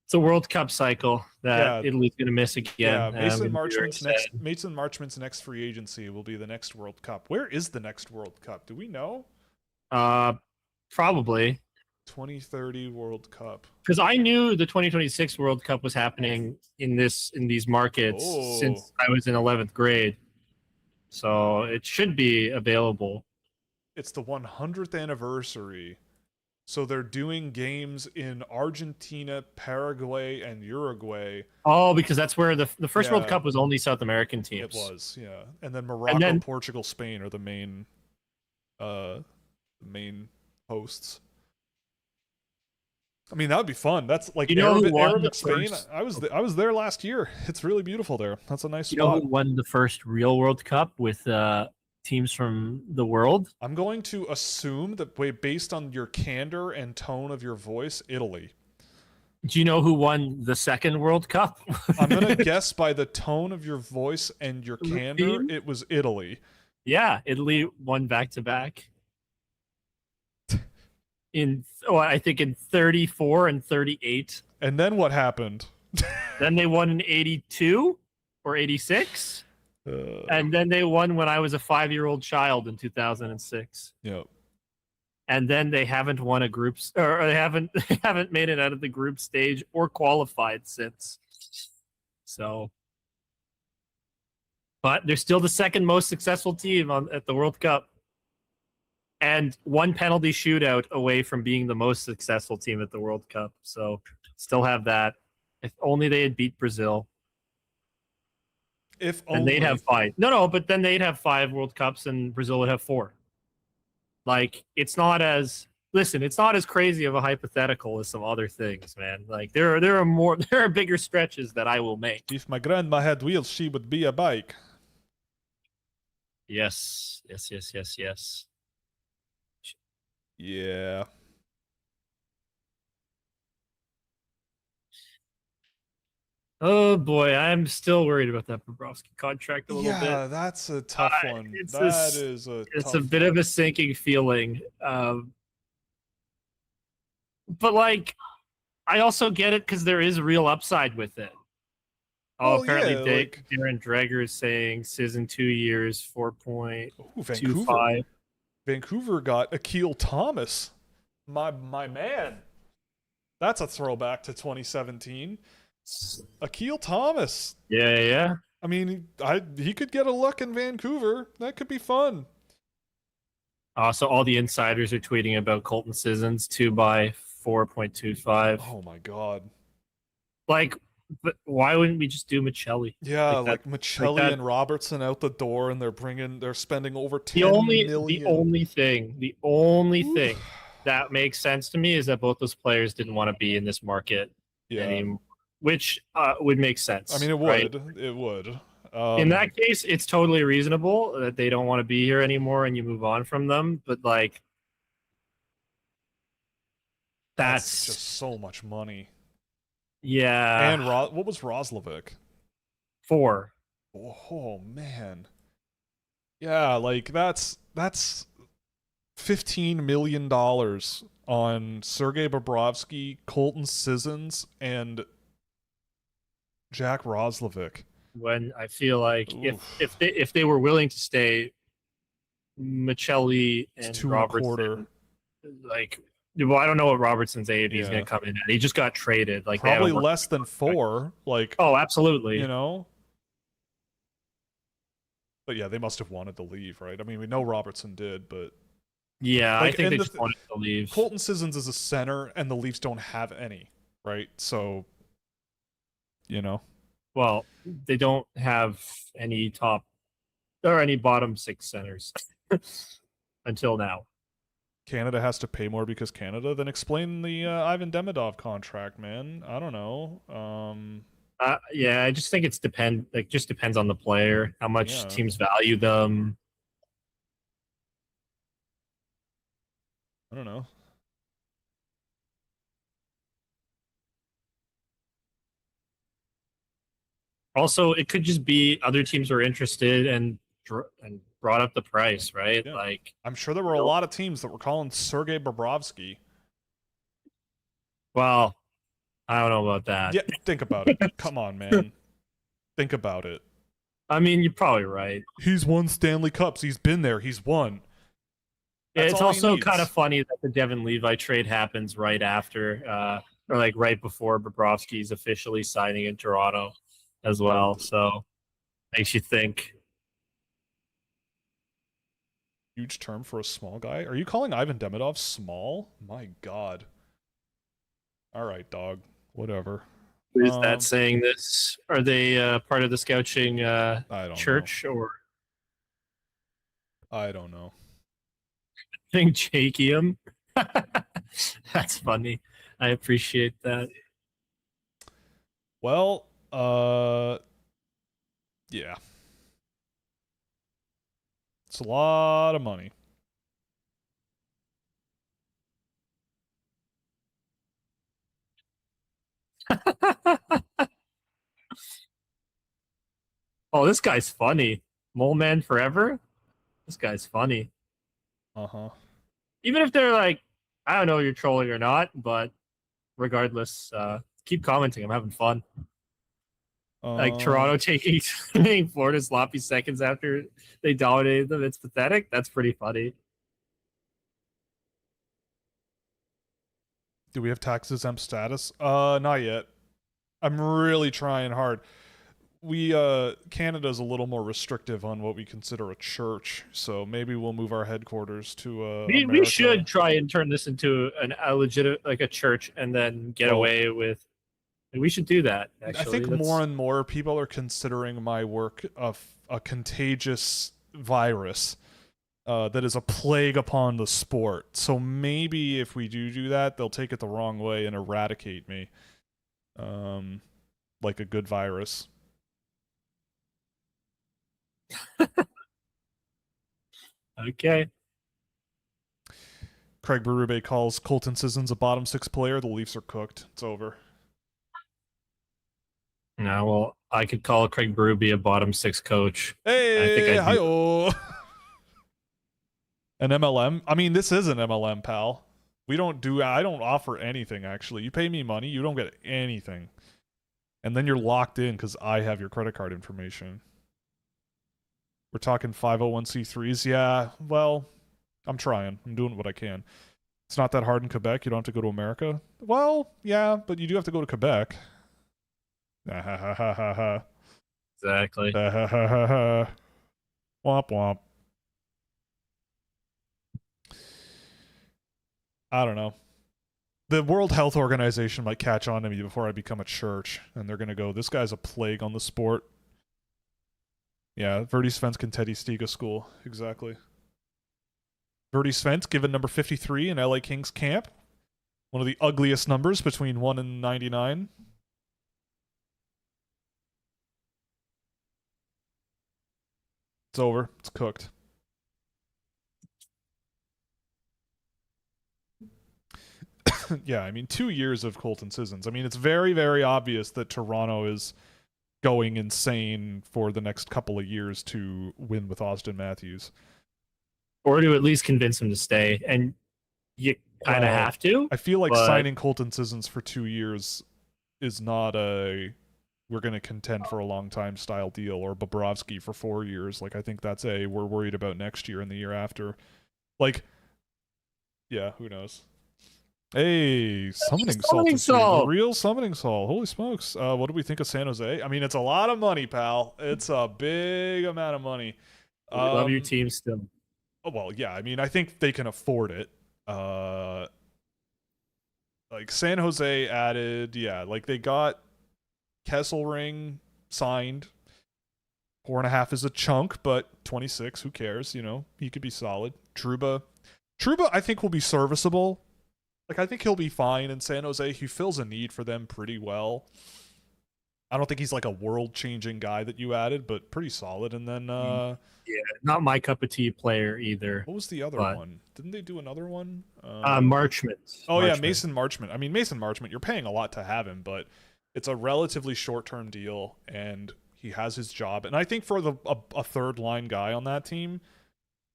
It's a World Cup cycle that Italy's going to miss again. Yeah, Mason Marchment's next free agency will be the next World Cup. Where is the next World Cup? Do we know? Probably 2030 World Cup. Because I knew the 2026 World Cup was happening in these markets since I was in 11th grade. So it should be available. It's the 100th anniversary. So they're doing games in Argentina, Paraguay, and Uruguay. Oh, because that's where the first World Cup was only South American teams. It was, yeah. And then Morocco, Portugal, Spain are the main hosts. I mean, that would be fun. That's like Arabic Spain. I was there last year. It's really beautiful there. That's a nice spot. You know who won the first real World Cup with teams from the world? I'm going to assume that based on your candor and tone of your voice, Italy. Do you know who won the second World Cup? I'm going to guess by the tone of your voice and your candor, it was Italy. Yeah, Italy won back-to-back. I think in 34 and 38. And then what happened? Then they won in 82 or 86. And then they won when I was a 5-year-old child in 2006. Yep. And then they haven't won a groups, or they haven't made it out of the group stage or qualified since. So, but they're still the second most successful team at the World Cup, and one penalty shootout away from being the most successful team at the World Cup. So, still have that. If only they had beat Brazil. And they'd have 5. No, but then they'd have 5 World Cups and Brazil would have 4. Like, it's not as crazy of a hypothetical as some other things, man. Like, there are bigger stretches that I will make. If my grandma had wheels, she would be a bike. Yes. Yeah. Oh boy, I'm still worried about that Bobrovsky contract a little bit. Yeah, that's a tough one. It's a bit of a sinking feeling. But like, I also get it because there is real upside with it. Apparently Darren Dreger is saying Sizzin 2 years, 4.25. Vancouver got Akil Thomas. My man. That's a throwback to 2017. Akil Thomas. Yeah. I mean, he could get a look in Vancouver. That could be fun. So all the insiders are tweeting about Colton Sissons 2 by 4.25. Oh my god. Like, But why wouldn't we just do Michelli? Yeah, Like that, like like Michelli that. and Robertson out the door, and they're spending over The 10 only, the million. only thing, the only Oof. thing that makes sense to me is that both those players didn't want to be in this market Yeah, anymore, which would make I mean sense, it right? would, it would. In that case, it's totally reasonable that they don't want to be here anymore and you move on from them. But like, That's just that's so much money. yeah, And what was Roslovic? four. Oh man, yeah, like that's $15 million on Sergei Bobrovsky, Colton Sissons, and Jack Roslovic. When I feel like Oof. if they were willing to stay, Michelli It's and two and a quarter. Robertson, like, well, I don't know what Robertson's age he's going Yeah. to come in at. He just got traded. Like they Probably haven't worked. less than four. Like, Oh, you absolutely. know? But yeah, they must have wanted to leave, right? I mean, we know Robertson did, but Yeah, I like, think they just wanted to leave. Colton Sissons is a center, and the Leafs don't have any, right? So, you know, Well, they don't have any top or any bottom six centers until now. Canada has to pay more because Canada. Then explain the Ivan Demidov contract, man. I don't know. Yeah, I just think just depends on the player, how much Yeah, teams value them. I don't know. Also, it could just be other teams are interested and brought up the price, right? Yeah, Like, I'm sure there were a lot of teams that were calling Sergei Bobrovsky. well, I don't know about that. Yeah, think about it. Come on, man. Think about it. I mean, you're probably right. He's won Stanley Cups. He's been there. He's won. That's It's all he also kind of needs. funny that the Devin Levi trade happens right after, or like right before Bobrovsky's officially signing in Toronto as well. So makes you think. Huge term for a small guy. Are you calling Ivan Demidov small? My God. All right, dog. Whatever. Who's that saying this? Are they part of the scouting I don't know. church or I don't know. thing Jakium? That's funny. I appreciate that. Well, yeah. It's a lot of money. Oh, this guy's funny. Mole Man Forever? This guy's funny. Uh-huh. Even if they're like, I don't know, you're trolling or not, but regardless, keep commenting. I'm having fun. Like Toronto taking Florida sloppy seconds after they dominated them. It's pathetic. That's pretty funny. Do we have tax exempt status? Not yet. I'm really trying hard. We Canada's a little more restrictive on what we consider a church, so maybe we'll move our headquarters to We America. should try and turn this into a legit like a church and then get Well, away with. We should do that. I Actually, think more and more people are considering my work a contagious virus that is a plague upon the sport. So maybe if we do that, they'll take it the wrong way and eradicate me, like a good virus. okay. Craig Berube calls Colton Sissons a bottom six player. The Leafs are cooked. It's over. No, well, I could call Craig Berube a bottom six coach. I think Hey, I'd hi-oh. An MLM? I mean, this is an MLM, pal. I don't offer anything, actually. You pay me money, you don't get anything. And then you're locked in because I have your credit card information. We're talking 501c3s. Yeah, well, I'm trying. I'm doing what I can. It's not that hard in Quebec. You don't have to go to America. Well, yeah, but you do have to go to Quebec. exactly. Womp womp. I don't know. The World Health Organization might catch on to me before I become a church, and they're gonna go, "This guy's a plague on the sport." Yeah, Verdi Svensson Teddy Stiga School, exactly. Verdi Svensson given number 53 in LA Kings camp. One of the ugliest numbers between 1 and 99. It's over. It's cooked. Yeah, I mean, 2 years of Colton Sissons. I mean, it's very, very obvious that Toronto is going insane for the next couple of years to win with Austin Matthews. Or to at least convince him to stay. And you kind of have to. I feel like but signing Colton Sissons for 2 years is not a we're going to contend for a long time style deal, or Bobrovsky for 4 years. Like, I think that's a we're worried about next year and the year after. Like, yeah, who knows? Hey, summoning salt. The real summoning salt. Holy smokes. What do we think of San Jose? I mean, it's a lot of money, pal. It's a big amount of money. Love your team still. Oh, well, yeah. I mean, I think they can afford it. Like, San Jose added, yeah, like they got Kesselring signed. 4.5 is a chunk, but 26, who cares? You know, he could be solid. Trouba, I think, will be serviceable. Like, I think he'll be fine in San Jose. He fills a need for them pretty well. I don't think he's like a world-changing guy that you added, but pretty solid. And then, yeah, not my cup of tea player either. What was the other one? Didn't they do another one? Marchment. Oh, yeah, Mason Marchment. I mean, Mason Marchment, you're paying a lot to have him, but it's a relatively short-term deal, and he has his job. And I think for a third-line guy on that team,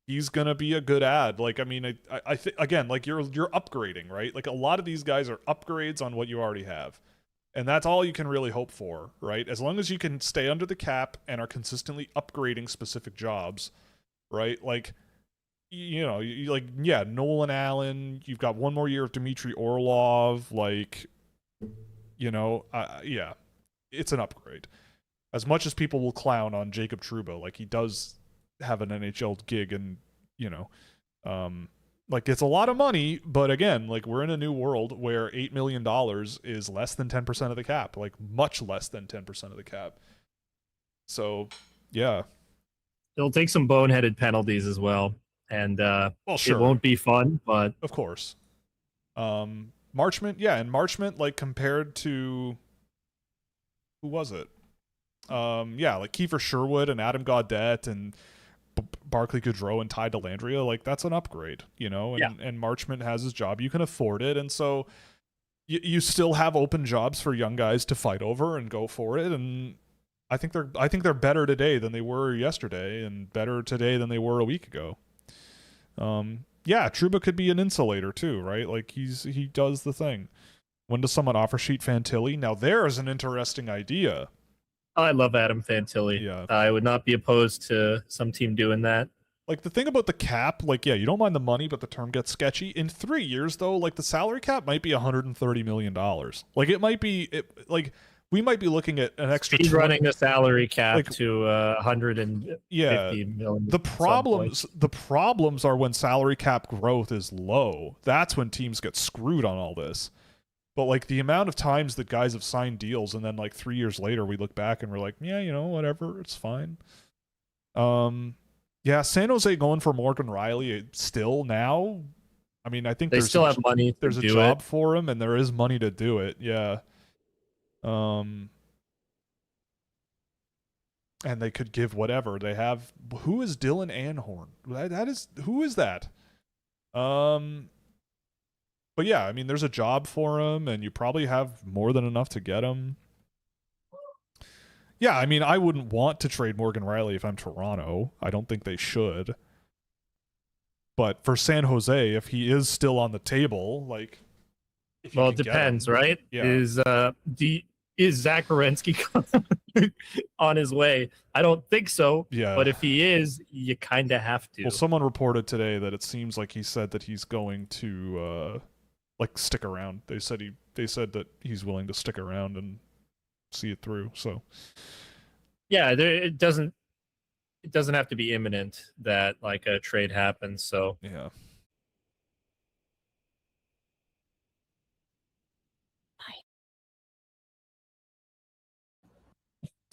he's gonna be a good ad. Like, I mean, I think, again, like, you're upgrading, right? Like, a lot of these guys are upgrades on what you already have, and that's all you can really hope for, right? As long as you can stay under the cap and are consistently upgrading specific jobs, right? Like, you know, like, yeah, Nolan Allen. You've got 1 more year of Dmitry Orlov. Like, you know, yeah, it's an upgrade. As much as people will clown on Jacob Trouba, like, he does have an NHL gig, and, you know, like, it's a lot of money, but again, like, we're in a new world where $8 million is less than 10% of the cap, like, much less than 10% of the cap. So, yeah. It'll take some boneheaded penalties as well, and well, sure, it won't be fun, but of course. Marchment, yeah, and Marchment, like, compared to, who was it? Yeah, like Kiefer Sherwood and Adam Gaudette and Barclay Goodrow and Ty Dellandrea, like, that's an upgrade, you know, and, yeah. And Marchment has his job. You can afford it, and so you still have open jobs for young guys to fight over and go for it, and I think they're better today than they were yesterday, and better today than they were a week ago. Yeah, Trouba could be an insulator too, right? Like, he does the thing. When does someone offer sheet Fantilli? Now, there is an interesting idea. I love Adam Fantilli. Yeah. I would not be opposed to some team doing that. Like, the thing about the cap, like, yeah, you don't mind the money, but the term gets sketchy. In 3 years, though, like, the salary cap might be $130 million. Like, it might be, like, we might be looking at an extra. He's running the salary cap, like, to 150 million. The problems are when salary cap growth is low. That's when teams get screwed on all this. But, like, the amount of times that guys have signed deals, and then, like, 3 years later we look back and we're like, yeah, you know, whatever, it's fine. Yeah, San Jose going for Morgan Riley still now. I mean, I think they still have money. There's a job for him, and there is money to do it. Yeah. And they could give whatever they have. Who is Dylan Anhorn? Who is that? But yeah, I mean, there's a job for him, and you probably have more than enough to get him. Yeah, I mean, I wouldn't want to trade Morgan Riley if I'm Toronto. I don't think they should. But for San Jose, if he is still on the table, like, well, it depends, right? Yeah. Is Zach Werenski on his way? I don't think so. Yeah. But if he is, you kind of have to. Well, someone reported today that it seems like he said that he's going to like, stick around. They said that he's willing to stick around and see it through. So yeah, it doesn't have to be imminent that, like, a trade happens. So yeah.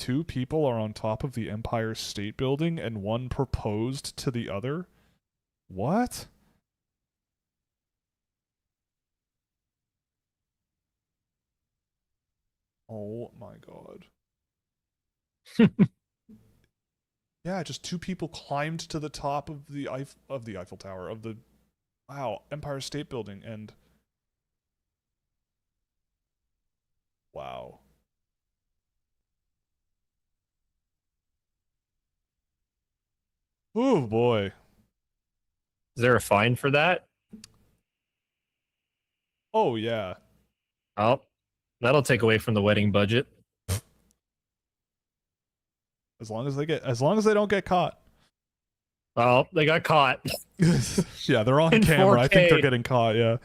two people are on top of the Empire State Building and one proposed to the other? What? Oh my god. Yeah, just two people climbed to the top of the Eiffel Tower of the Empire State Building, and wow. Oh boy. Is there a fine for that? Oh yeah. Oh, that'll take away from the wedding budget. As long as they don't get caught. Well, they got caught. Yeah, they're on In camera. 4K. I think they're getting caught, yeah.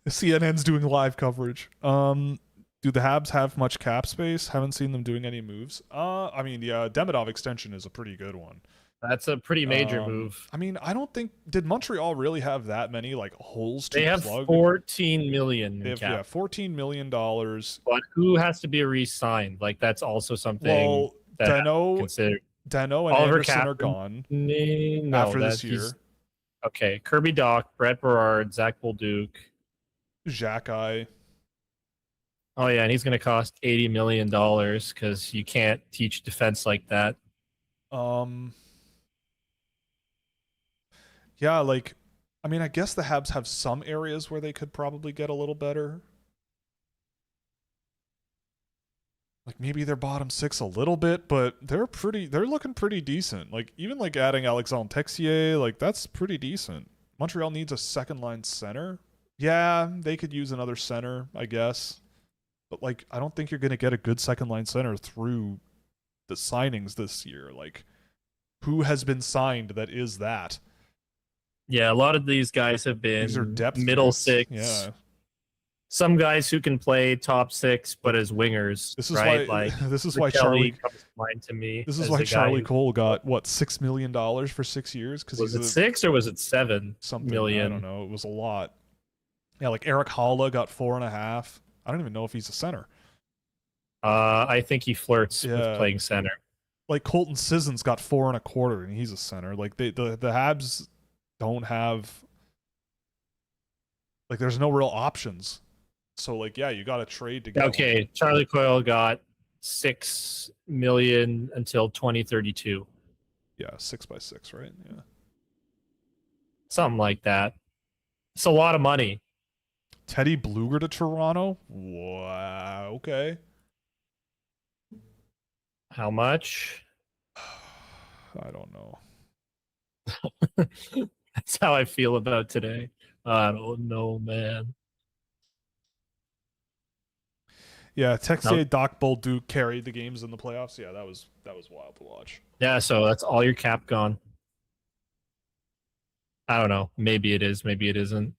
CNN's doing live coverage. Do the Habs have much cap space? Haven't seen them doing any moves. I mean, yeah, Demidov extension is a pretty good one. That's a pretty major move. I mean, I don't think did Montreal really have that many like holes to They have plug? 14 million They in have, cap. yeah, $14 million. But who has to be re-signed? Like that's also something Well, that Dano considered. and Oliver Anderson are Kaplan. gone No, after this year. Okay, Kirby Doc, Brett Berard, Zach Bolduc. Xhekaj. Oh yeah, and he's going to cost $80 million because you can't teach defense like that. Yeah, like, I mean, I guess the Habs have some areas where they could probably get a little better. Like maybe they're bottom six a little bit, but they're looking pretty decent. Like even like adding Alexandre Texier, like that's pretty decent. Montreal needs a second line center. Yeah, they could use another center, I guess. But like I don't think you're gonna get a good second line center through the signings this year. Like who has been signed that is that? Yeah, a lot of these guys have been These are depth middle picks. six. Yeah. Some guys who can play top six, but as wingers. This is right? why like this is why Kelly Charlie comes to mind to me. This is as why the guy Charlie who- Cole got what $6 million for 6 years because was he's it 6 or was it 7 something million? I don't know. It was a lot. Yeah, like Eric Holla got 4.5. I don't even know if he's a center. I think he flirts Yeah. with playing center. Like Colton Sissons got 4.25, and he's a center. Like the Habs don't have like there's no real options. So like yeah, you got to trade to get Okay, one. Charlie Coyle got $6 million until 2032, Yeah, 6x6, right? Yeah. something like that. It's a lot of money. Teddy Bluger to Toronto? Wow. Okay. How much? I don't know. That's how I feel about today. I don't know, man. Yeah, Texier, Nope. Doc Bolduc carried the games in the playoffs. Yeah, that was wild to watch. Yeah, so that's all your cap gone. I don't know. Maybe it is. Maybe it isn't.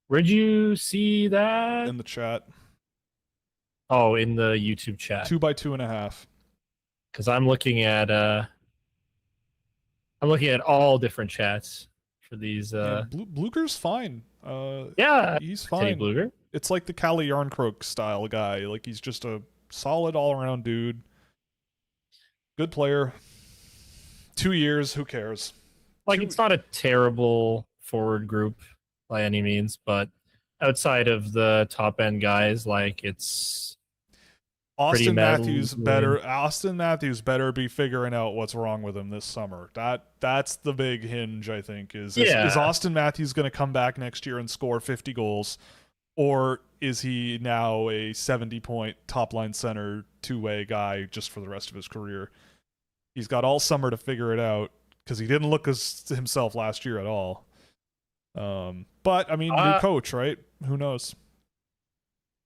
Where'd you see that? In the chat, Oh, in the YouTube chat. 2 by 2.5. Because I'm looking at all different chats for these. Yeah, Bluger's fine. Yeah, He's Teddy fine. Bluger. It's like the Calle Yarncroke style guy. Like he's just a solid all around dude. Good player. 2 years. Who cares? Like it's not a terrible forward group by any means, but outside of the top end guys, like it's pretty Austin Matthews meddling. Austin Matthews better be figuring out what's wrong with him this summer. That's the big hinge, I think, is Austin Matthews going to come back next year and score 50 goals, or is he now a 70-point top-line center two-way guy just for the rest of his career? He's got all summer to figure it out because he didn't look as himself last year at all. But I mean, new coach, right? Who knows?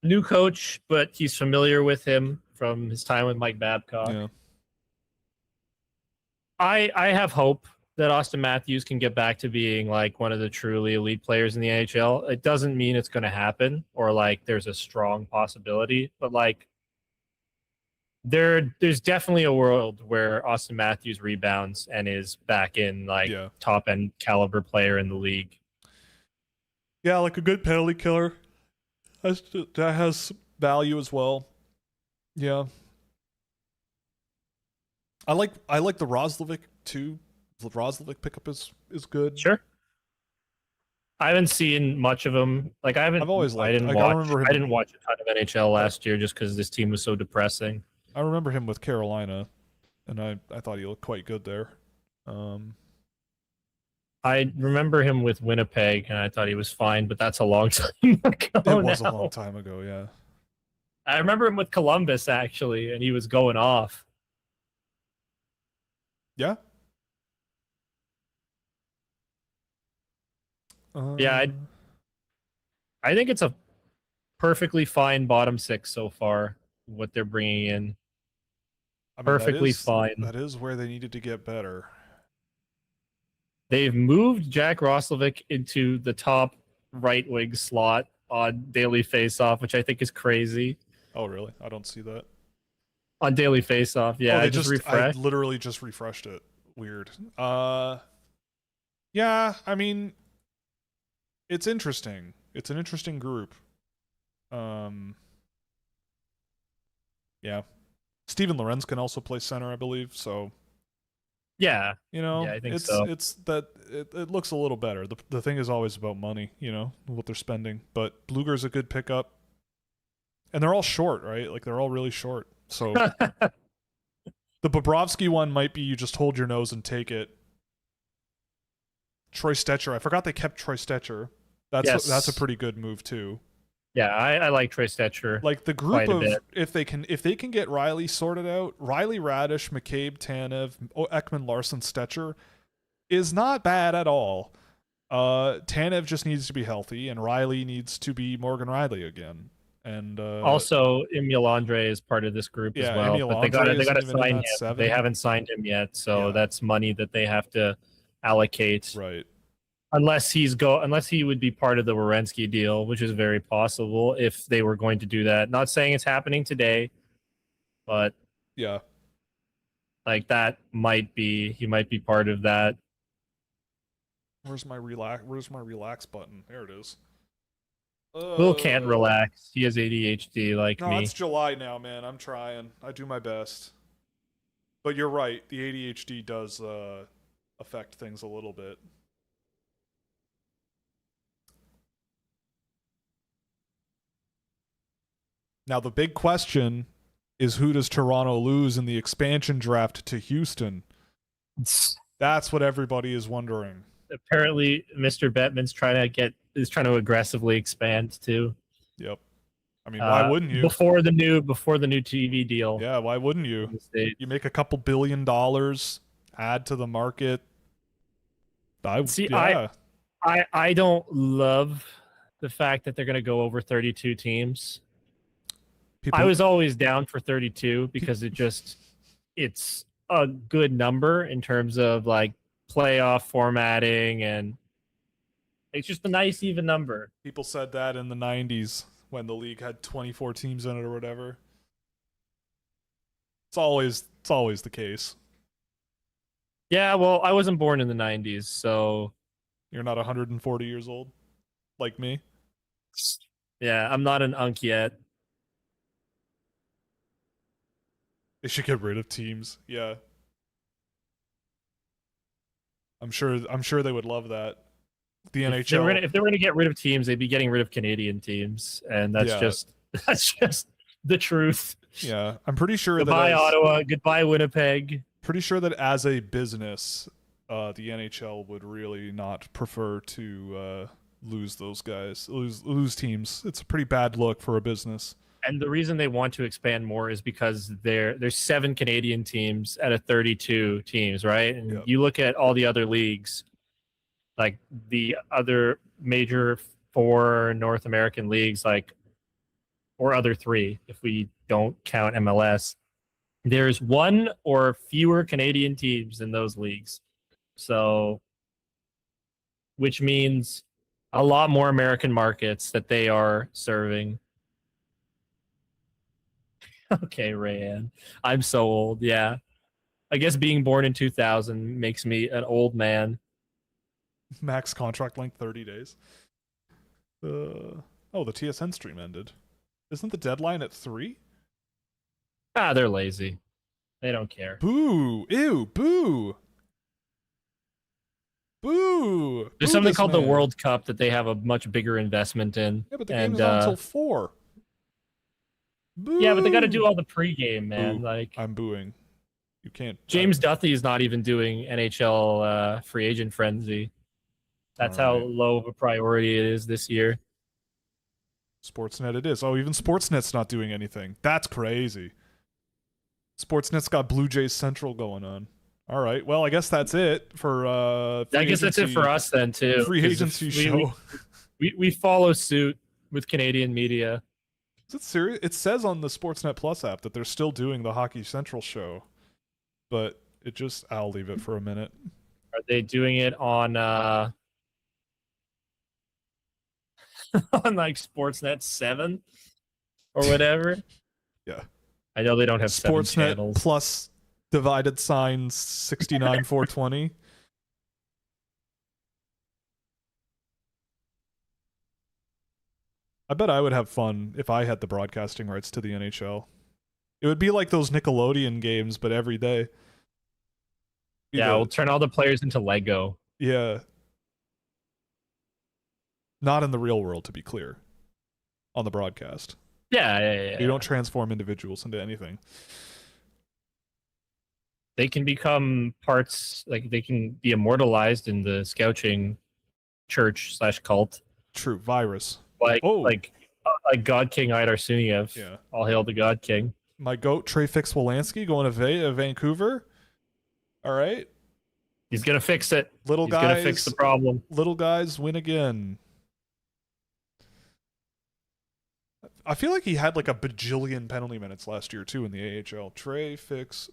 New coach, but he's familiar with him from his time with Mike Babcock. Yeah. I have hope that Austin Matthews can get back to being like one of the truly elite players in the NHL. It doesn't mean it's going to happen or like there's a strong possibility, but like there's definitely a world where Austin Matthews rebounds and is back in like top end caliber player in the league. Yeah, like a good penalty killer. That has value as well. Yeah, I like the Roslovic too. The Roslovic pickup is good. Sure. I haven't seen much of him. Like I've always I liked. didn't Like I watch. remember I him. didn't watch a ton of NHL last year just because this team was so depressing. I remember him with Carolina, and I thought he looked quite good there. Um, I remember him with Winnipeg, and I thought he was fine, but that's a long time it ago was a long now. time ago. Yeah. I remember him with Columbus actually, and he was going off. Yeah. Yeah, Uh, I think it's a perfectly fine bottom six so far. What they're bringing in, I mean perfectly fine. that is where they needed to get better. They've moved Jack Roslovic into the top right wing slot on Daily Faceoff, which I think is crazy. Oh really? I don't see that. On Daily Faceoff, Oh, yeah, I they just just I refreshed. literally just refreshed it. Weird. Yeah, I mean it's interesting. It's an interesting group. Um yeah. Steven Lorenz can also play center, I believe, so Yeah, you know, yeah, I think so. it's that it looks a little better. The thing is always about money, you know, what they're spending. But Bluger's a good pickup. And they're all short, right? Like they're all really short. So the Bobrovsky one might be you just hold your nose and take it. Troy Stetcher, I forgot they kept Troy Stetcher. That's a Yes, pretty good move too. yeah, I like Trey Stetcher Like the group quite a of bit. if they can get Riley sorted out, Riley, Radish, McCabe, Tanev, Ekman, Larson, Stetcher is not bad at all. Tanev just needs to be healthy, and Riley needs to be Morgan Riley again. And Also, Emil Andre is part of this group as yeah, well, Emil but Andre they got isn't to even in sign that him. They seven. haven't signed him yet, so Yeah, that's money that they have to allocate. right. Unless he would be part of the Werenski deal, which is very possible if they were going to do that. Not saying it's happening today, but Yeah. like that might be he might be part of that. Where's my relax button? There it is. Will can't Uh relax. He has ADHD like no, it's me. July now, man. I'm trying. I do my best. But you're right. The ADHD does affect things a little bit. Now the big question is who does Toronto lose in the expansion draft to Houston? That's what everybody is wondering. Apparently, Mr. Bettman's trying to aggressively expand too. Yep. I mean, why wouldn't you? Before the new TV deal. Yeah, why wouldn't you? You make a couple $1 billion, add to the market. See, Yeah. I don't love the fact that they're going to go over 32 teams. I People was always down for 32 because it's a good number in terms of like playoff formatting, and it's just a nice even number. people said that in the 90s when the league had 24 teams in it or whatever. It's always the case. Yeah, well, I wasn't born in the 90s, so You're not 140 years old like me. yeah, I'm not an unk yet. They should get rid of teams. Yeah. I'm sure they would love that. The NHL. If they were gonna get rid of teams, they'd be getting rid of Canadian teams, and Yeah. that's just the truth. Yeah. I'm pretty sure Goodbye, Ottawa. Goodbye, Winnipeg. as a business, the NHL would really not prefer to lose those guys, lose teams. It's a pretty bad look for a business. And the reason they want to expand more is because there's 7 Canadian teams out of 32 teams, right? And Yep. you look at all the other leagues, like the other major 4 North American leagues, like or other 3, if we don't count MLS. There's 1 or fewer Canadian teams in those leagues. So, which means a lot more American markets that they are serving. Okay, Rayanne. I'm so old. Yeah. I guess being born in 2000 makes me an old man. Max contract length 30 days. Oh, the TSN stream ended. Isn't the deadline at 3? They're lazy. They don't care. Boo! Ew! Boo! Boo! There's Boo something this called the man. World Cup that they have a much bigger investment in. Yeah, but the game is on until 4. Boo! Yeah, but they got to do all the pregame, man. Boo. Like I'm booing. You can't. James Duthie is not even doing NHL free agent frenzy. That's how Alright. low of a priority it is this year. Sportsnet it is. Oh, even Sportsnet's not doing anything. That's crazy. Sportsnet's got Blue Jays Central going on. All right. Well, I guess that's it for I guess that's it for us then too. Free agency show. We follow suit with Canadian media. Is it serious? It says on the Sportsnet Plus app that they're still doing the Hockey Central show, but I'll leave it for a minute. Are they doing it on on like Sportsnet 7 or whatever? Yeah. I know they don't have 7 Sportsnet channels. Plus divided sign 69420. I bet I would have fun if I had the broadcasting rights to the NHL. It would be like those Nickelodeon games, but every day. Yeah, we'll turn all the players into Lego. Yeah. Not in the real world, to be clear. On the broadcast. Yeah. You don't transform individuals into anything. They can become parts, like they can be immortalized in the scouching church/cult. True. Virus. Like God King Idar Suniev. Yeah. All hail the God King. My goat, Trey Fix-Wolanski, going to Vancouver. All right. He's going to fix it. He's going to fix the problem. Little guys win again. I feel like he had like a bajillion penalty minutes last year, too, in the AHL. Trey Fix.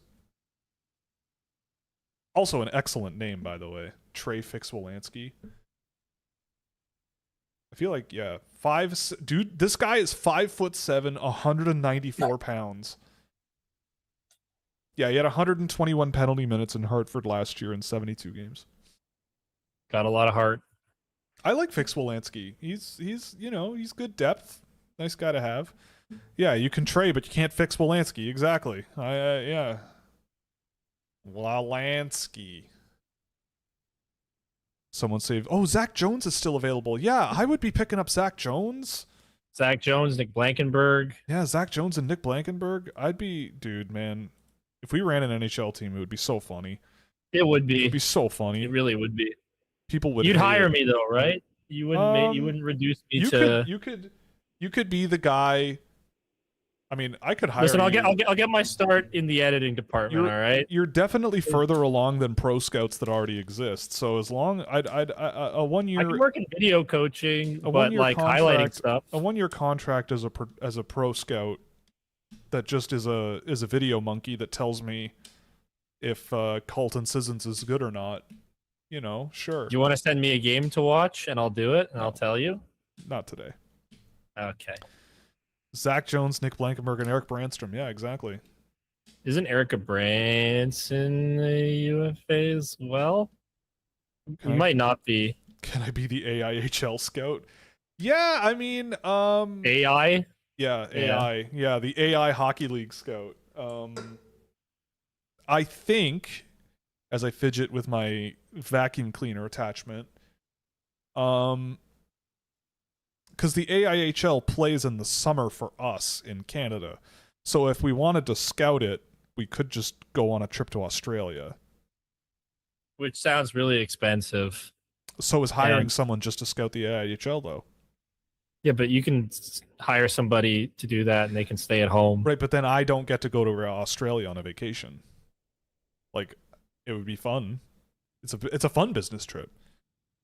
Also an excellent name, by the way. Trey Fix-Wolanski. I feel like, yeah. Dude, this guy is 5'7", 194 pounds. Yeah, he had 121 penalty minutes in Hartford last year in 72 games. Got a lot of heart. I like Fix-Wolanski. He's good depth. Nice guy to have. Yeah, you can trade, but you can't fix Wolanski. Exactly. Yeah. Wolanski. Someone saved. Oh, Zach Jones is still available. Yeah, I would be picking up Zach Jones. Zach Jones, Nick Blankenberg. Yeah, Zach Jones and Nick Blankenberg. Dude, man. If we ran an NHL team, it would be so funny. It would be. It would be so funny. It really would be. People would. You'd hire me though, right? You wouldn't reduce me to. You could be the guy. I mean, I could hire. Listen, you. I'll get my start in the editing department. All right. You're definitely further along than pro scouts that already exist. So as long a 1 year. I can work in video coaching, but like highlighting stuff. A 1 year contract as a pro scout that just is a video monkey that tells me if Colton Sissons is good or not. You know, sure. You want to send me a game to watch, and I'll do it, and I'll tell you. Not today. Okay. Zach Jones, Nick Blankenberg, and Eric Brandstrom. Yeah, exactly. Isn't Erica Branson a UFA as well? He might not be. Can I be the AIHL scout? Yeah, I mean, AI? Yeah, AI. Yeah, the AI Hockey League scout. I think, as I fidget with my vacuum cleaner attachment, because the AIHL plays in the summer for us in Canada. So if we wanted to scout it, we could just go on a trip to Australia. Which sounds really expensive. So is hiring someone just to scout the AIHL, though. Yeah, but you can hire somebody to do that and they can stay at home. Right, but then I don't get to go to Australia on a vacation. Like, it would be fun. It's a fun business trip.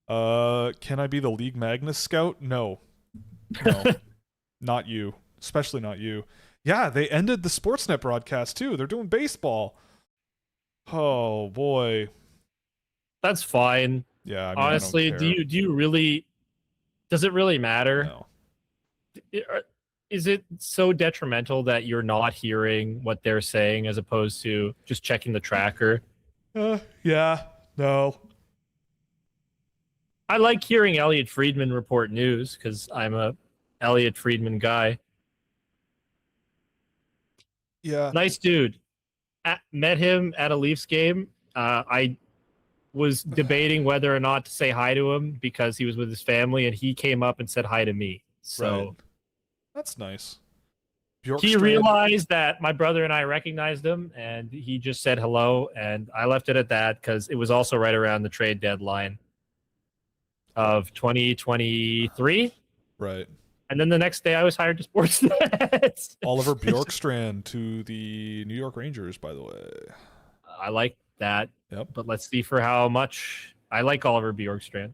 Can I be the League Magnus scout? No. Not you. Especially not you. Yeah, they ended the Sportsnet broadcast too. They're doing baseball. Oh boy. That's fine. Yeah, I mean, honestly, I don't care. do you really? Does it really matter? No. Is it so detrimental that you're not hearing what they're saying as opposed to just checking the tracker? Yeah. No. I like hearing Elliot Friedman report news because I'm a Elliot Friedman guy. Yeah. Nice dude. Met him at a Leafs game. I was debating whether or not to say hi to him because he was with his family, and he came up and said hi to me. So Right. That's nice. he Bjorkstrand. realized that my brother and I recognized him, and he just said hello, and I left it at that because it was also right around the trade deadline of 2023. Right. And then the next day I was hired to Sportsnet. Oliver Bjorkstrand to the New York Rangers, by the way. I like that. Yep. But let's see for how much. I like Oliver Bjorkstrand.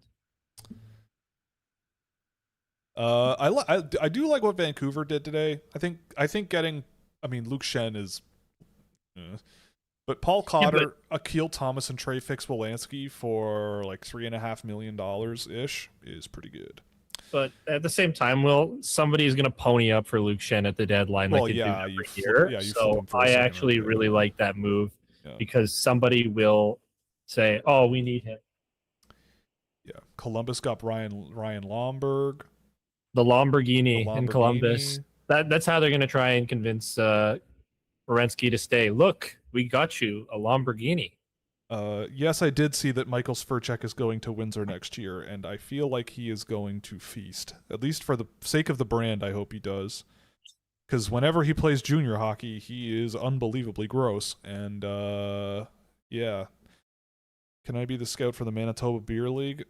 I do like what Vancouver did today. I think getting, I mean, Luke Shen is, but Paul Cotter, Akil Thomas, and Trey Fix-Wolanski for like $3.5 million ish is pretty good. But at the same time, somebody's going to pony up for Luke Shen at the deadline like they do every year. So I actually really like that move because somebody will say, "Oh, we need him." Yeah, Columbus got Ryan Lomberg. The Lamborghini in Columbus. That's how they're going to try and convince Werenski to stay. Look, we got you a Lamborghini. Yes, I did see that Michael Sverchek is going to Windsor next year, and I feel like he is going to feast. At least for the sake of the brand, I hope he does. Because whenever he plays junior hockey, he is unbelievably gross. And, yeah. Can I be the scout for the Manitoba Beer League?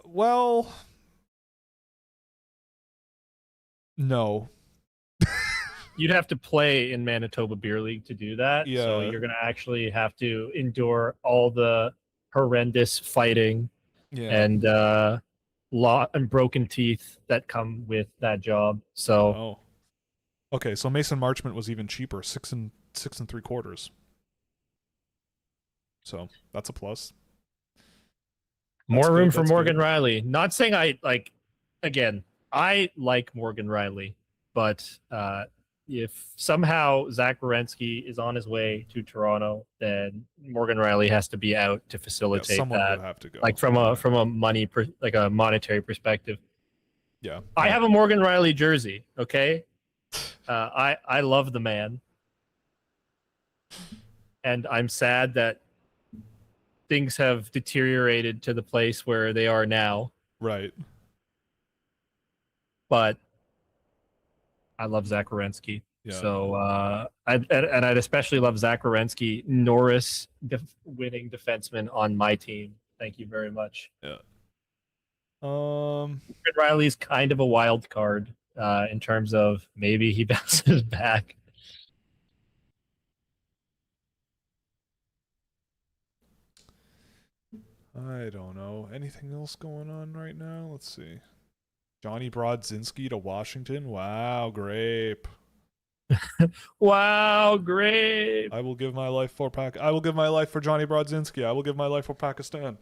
Well, no. You'd have to play in Manitoba Beer League to do that. Yeah. So you're going to actually have to endure all the horrendous fighting and broken teeth that come with that job. So, okay. So Mason Marchment was even cheaper, 6 3/4. So that's a plus. More room for Morgan Riley. Not saying I like Morgan Riley, but if somehow Zach Werenski is on his way to Toronto, then Morgan Riley has to be out to facilitate someone that. would have to go. Like from a monetary perspective. Yeah. I have a Morgan Riley jersey. Okay. I love the man, and I'm sad that things have deteriorated to the place where they are now. Right. But I love Zach Werenski. Yeah. So I'd especially love Zach Werenski, Norris winning defenseman on my team. Thank you very much. Yeah. Riley's kind of a wild card in terms of maybe he bounces back. I don't know. Anything else going on right now? Let's see. Johnny Brodzinski to Washington. Wow, grape. Wow, grape. I will give my life for Johnny Brodzinski. I will give my life for Pakistan.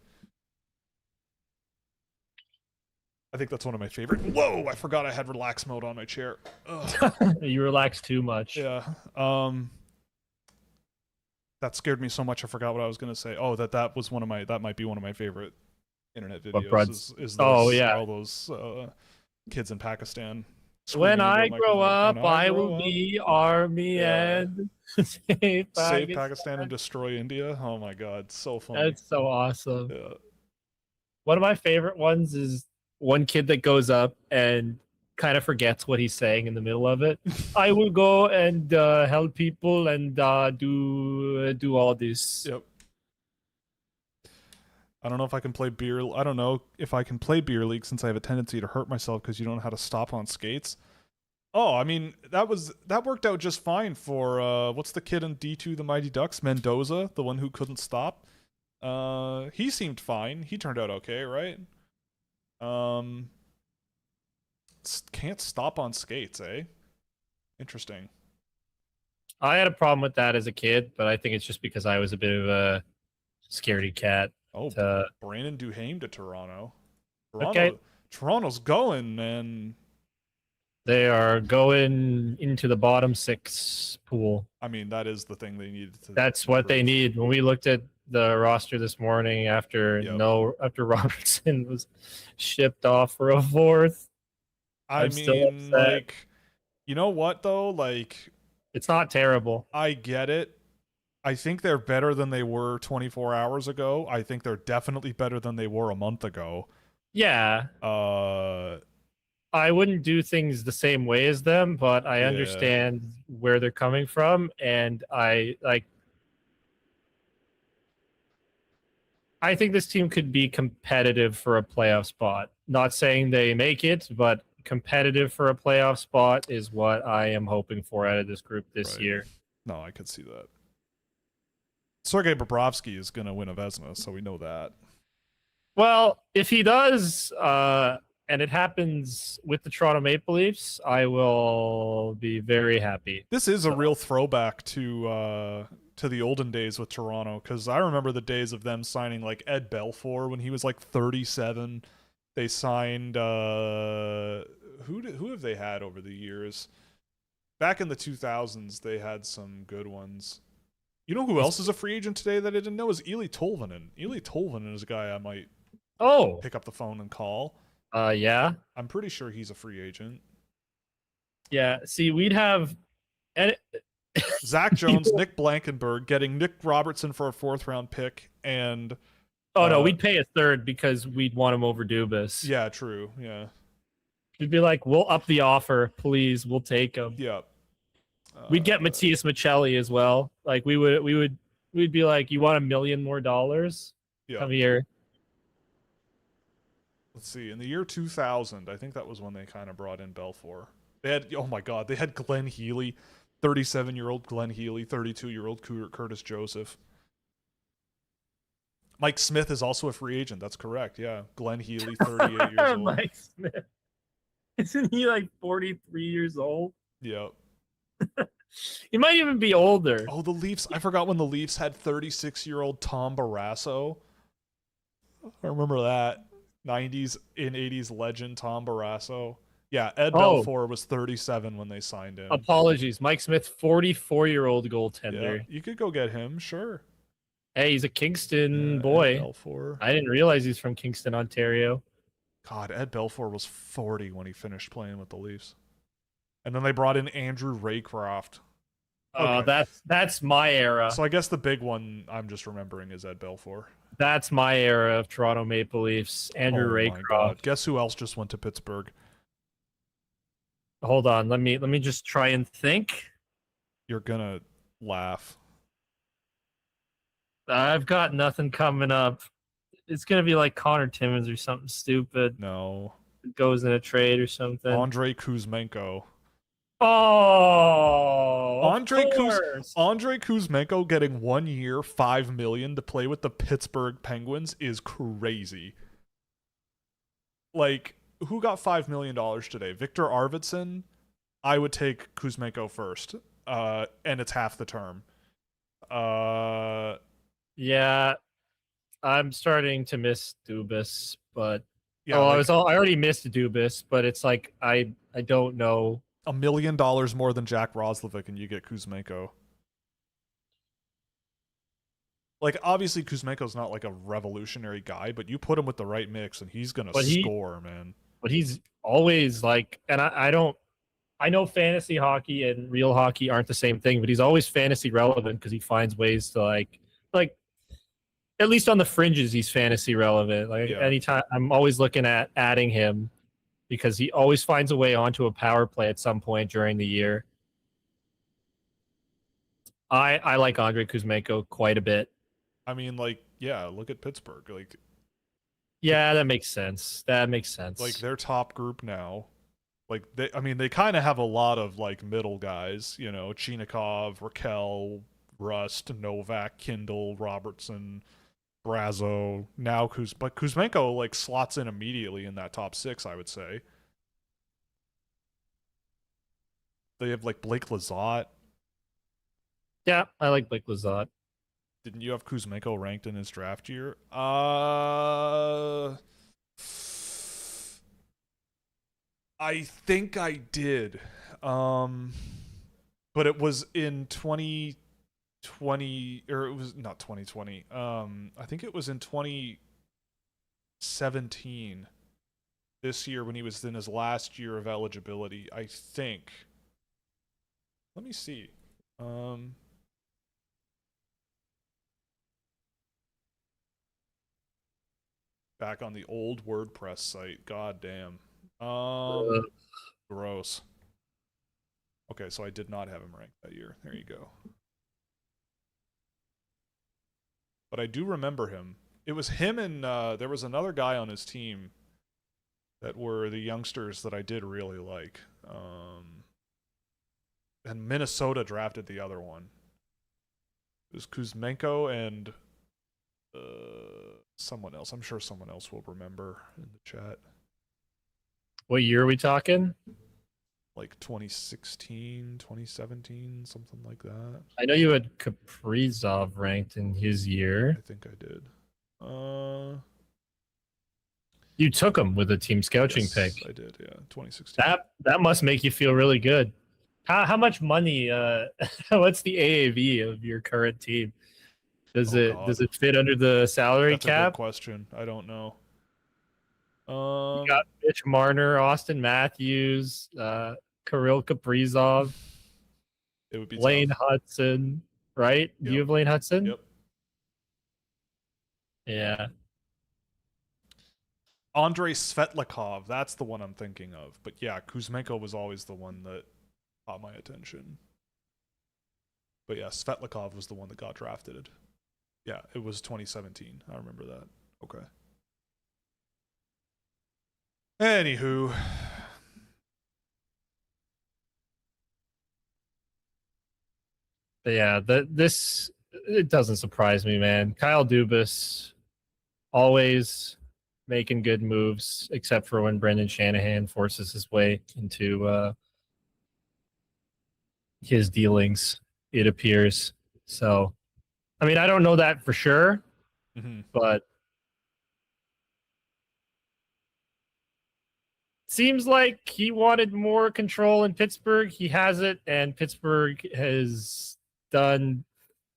I think that's one of my favorite. Whoa, I forgot I had relax mode on my chair. You relax too much. Yeah. That scared me so much I forgot what I was going to say. Oh, that might be one of my favorite internet videos. All those kids in Pakistan. When I grow up, I will be army and save Pakistan and destroy India. Oh my god, so funny. That's so awesome. Yeah. One of my favorite ones is one kid that goes up and kind of forgets what he's saying in the middle of it. I will go and help people and do all this. Yep. I don't know if I can play beer. I don't know if I can play beer league since I have a tendency to hurt myself because you don't know how to stop on skates. Oh, I mean that worked out just fine for what's the kid in D2 the Mighty Ducks, Mendoza, the one who couldn't stop. He seemed fine. He turned out okay, right? Can't stop on skates, eh? Interesting. I had a problem with that as a kid, but I think it's just because I was a bit of a scaredy cat. Oh, Brandon Duhaime to Toronto. Okay. Toronto's going, man. They are going into the bottom 6 pool. I mean, that is the thing they needed to. That's what they need. When we looked at the roster this morning after Robertson was shipped off for a 4th. I I'm still mean, upset. like, you know what though? Like, It's not terrible. I get it. I think they're better than they were 24 hours ago. I think they're definitely better than they were a month ago. Yeah, Uh, I wouldn't do things the same way as them, but I yeah, understand where they're coming from, and I think this team could be competitive for a playoff spot. Not saying they make it, but competitive for a playoff spot is what I am hoping for out of this group this right. year. No, I could see that. Sergei Bobrovsky is going to win a Vezina, so we know that. Well, if he does, and it happens with the Toronto Maple Leafs, I will be very happy. This is a So, real throwback to the olden days with Toronto, because I remember the days of them signing like Ed Belfour when he was like 37. They signed who have they had over the years? Back in the 2000s, they had some good ones. You know who else is a free agent today that I didn't know is Eli Tolvanen. Eli Tolvanen is a guy I might oh, pick up the phone and call. yeah, I'm pretty sure he's a free agent. yeah. See, we'd have, and Zach Jones, Nick Blankenberg, getting Nick Robertson for a 4th-round pick, and oh no, we'd pay a third because we'd want him over Dubas. yeah, true, yeah, We'd be like, we'll up the offer, please. We'll take him. yeah, We'd get Matthias Michelli as well. Like we'd be like, you want $1 million more? yeah. Come here. Let's see. In the year 2000, I think that was when they kind of brought in Belfour. They had, oh my God, they had Glenn Healy, 37-year-old Glenn Healy, 32-year-old Curtis Joseph. Mike Smith is also a free agent. That's correct. Yeah, Glenn Healy, 38 years old. Mike Smith. Isn't he like 43 years old? Yeah. He might even be older. Oh, the Leafs. I forgot when the Leafs had 36-year-old Tom Barrasso. I remember that. 90s and 80s legend Tom Barrasso. Yeah, Ed Belfour was 37 when they signed him. Apologies. Mike Smith, 44-year-old goaltender. Yeah, you could go get him, sure. Hey, he's a Kingston boy. Ed Belfour. I didn't realize he's from Kingston, Ontario. God, Ed Belfour was 40 when he finished playing with the Leafs. And then they brought in Andrew Raycroft. Okay. That's my era. So I guess the big one I'm just remembering is Ed Belfour. That's my era of Toronto Maple Leafs. Andrew Raycroft. My God. Guess who else just went to Pittsburgh? Hold on, let me just try and think. You're gonna laugh. I've got nothing coming up. It's gonna be like Connor Timmins or something stupid. No. It goes in a trade or something. Andrei Kuzmenko. Oh, Andrei Kuzmenko getting 1 year, $5 million to play with the Pittsburgh Penguins is crazy. Like, who got $5 million today? Victor Arvidsson? I would take Kuzmenko first. And it's half the term. Yeah, I'm starting to miss Dubas, but yeah, I already missed Dubas, but it's like I don't know. $1 million more than Jack Roslovic, and you get Kuzmenko. Like, obviously, Kuzmenko's not like a revolutionary guy, but you put him with the right mix, and he's gonna score, man. But he's always like, and I know fantasy hockey and real hockey aren't the same thing, but he's always fantasy relevant because he finds ways to like at least on the fringes, he's fantasy relevant. Like anytime, I'm always looking at adding him because he always finds a way onto a power play at some point during the year. I like Andrei Kuzmenko quite a bit. I mean, like, yeah, look at Pittsburgh. Like, yeah, that makes sense. Like, their top group now. Like, they kind of have a lot of, like, middle guys, you know, Chinikov, Raquel, Rust, Novak, Kindle, Robertson, Brazo, now but Kuzmenko, like, slots in immediately in that top 6, I would say. They have, like, Blake Lizotte. Yeah, I like Blake Lizotte. Didn't you have Kuzmenko ranked in his draft year? I think I did. But it was in 2020, or it was not 2020. I think it was in 2017. this year when he was in his last year of eligibility, I think. Let me see. Back on the old WordPress site. God damn. Gross. Okay, so I did not have him ranked that year. There you go. But I do remember him. It was him and there was another guy on his team that were the youngsters that I did really like. And Minnesota drafted the other one. It was Kuzmenko and someone else. I'm sure someone else will remember in the chat. What year are we talking? Like 2016, 2017, something like that. I know you had Kaprizov ranked in his year. I think I did. You took him with a team scouching pick. I did, yeah, 2016. That must make you feel really good. How much money? What's the AAV of your current team? Does it fit under the salary That's cap? a good question. I don't know. You got Mitch Marner, Austin Matthews, Kirill Kaprizov. It would be Lane tough. Hudson, right? Yep. Do you have Lane Hudson? Yep. Yeah. Andrei Svetlikov, that's the one I'm thinking of. But yeah, Kuzmenko was always the one that caught my attention. But yeah, Svetlikov was the one that got drafted. Yeah, it was 2017. I remember that. Okay. Anywho. But yeah, it doesn't surprise me, man. Kyle Dubas always making good moves, except for when Brendan Shanahan forces his way into his dealings, it appears. So, I mean, I don't know that for sure, but seems like he wanted more control in Pittsburgh. He has it, and Pittsburgh has done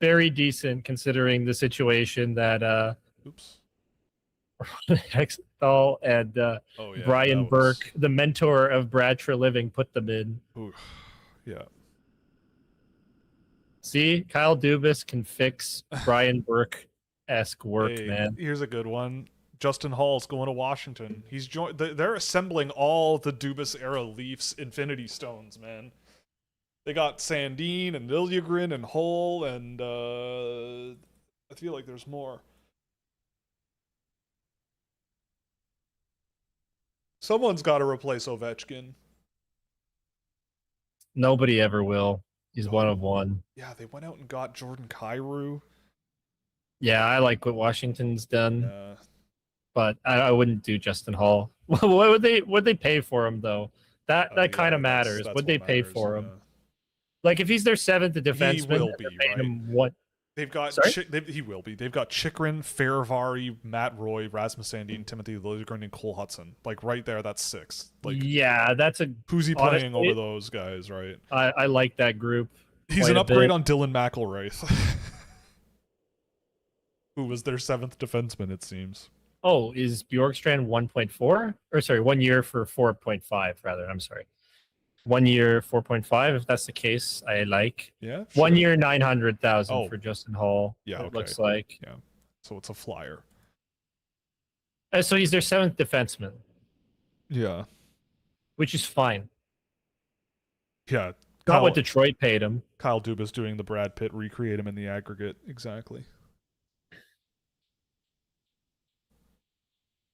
very decent considering the situation that Hextall and Brian Burke, the mentor of Brad Treliving, put them in. Yeah. See, Kyle Dubas can fix Brian Burke-esque work, man. Here's a good one. Justin Hall's going to Washington. He's joined. They're assembling all the Dubas era Leafs Infinity Stones, man. They got Sandin and Liljegren and Hull, and I feel like there's more. Someone's got to replace Ovechkin. Nobody ever will. He's one of one. Yeah, they went out and got Jordan Kyrou. Yeah, I like what Washington's done. But I wouldn't do Justin Hall. What would they pay for him though? That kind of matters. What'd they pay for him? Like if he's their seventh defenseman, he will be, right? Him what? They've got he will be. They've got Chikrin, Faravari, Matt Roy, Rasmus Sandin, Timothy Liljegren, and Cole Hudson. Like right there, that's six. Like yeah, that's a who's he playing over those guys, right? I like that group. He's an upgrade on Dylan McIlwraith, who was their seventh defenseman, it seems. Oh, is Bjorkstrand 1.4? Or sorry, 1 year for 4.5, rather. I'm sorry. 1 year, 4.5. If that's the case, I like. Yeah. Sure. 1 year, 900,000 for Justin Hall. Yeah. It looks like. Yeah. So it's a flyer. So he's their seventh defenseman. Yeah. Which is fine. Yeah. Not what Detroit paid him. Kyle Dubas doing the Brad Pitt, recreate him in the aggregate. Exactly.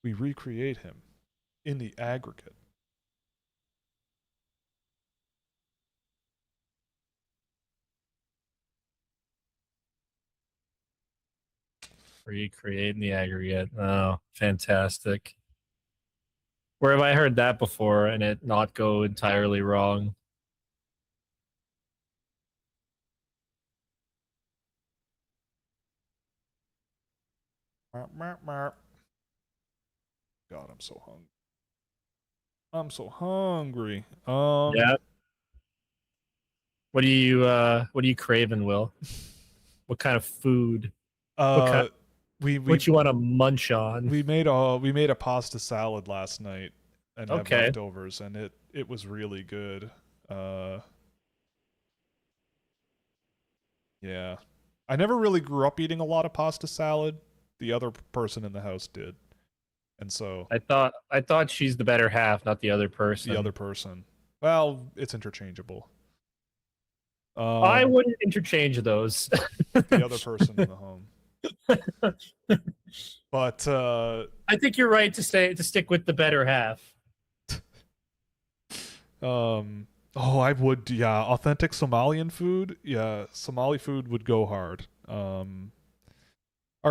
We recreate him in the aggregate. Recreate in the aggregate. Oh, fantastic. Where have I heard that before and it not go entirely wrong? God, I'm so hungry. I'm so hungry. Yeah. What are you craving, Will? What kind of food? What you want to munch on? We made a pasta salad last night, and have Okay. leftovers, and it was really good. Uh, yeah, I never really grew up eating a lot of pasta salad. The other person in the house did, and so I thought she's the better half, not the other the other person. person, well, it's interchangeable. I Um, wouldn't interchange those. the other person in the home, but I think you're right to stick with the better half. oh, I would, yeah, authentic Somalian food. Yeah, Somali food would go hard. All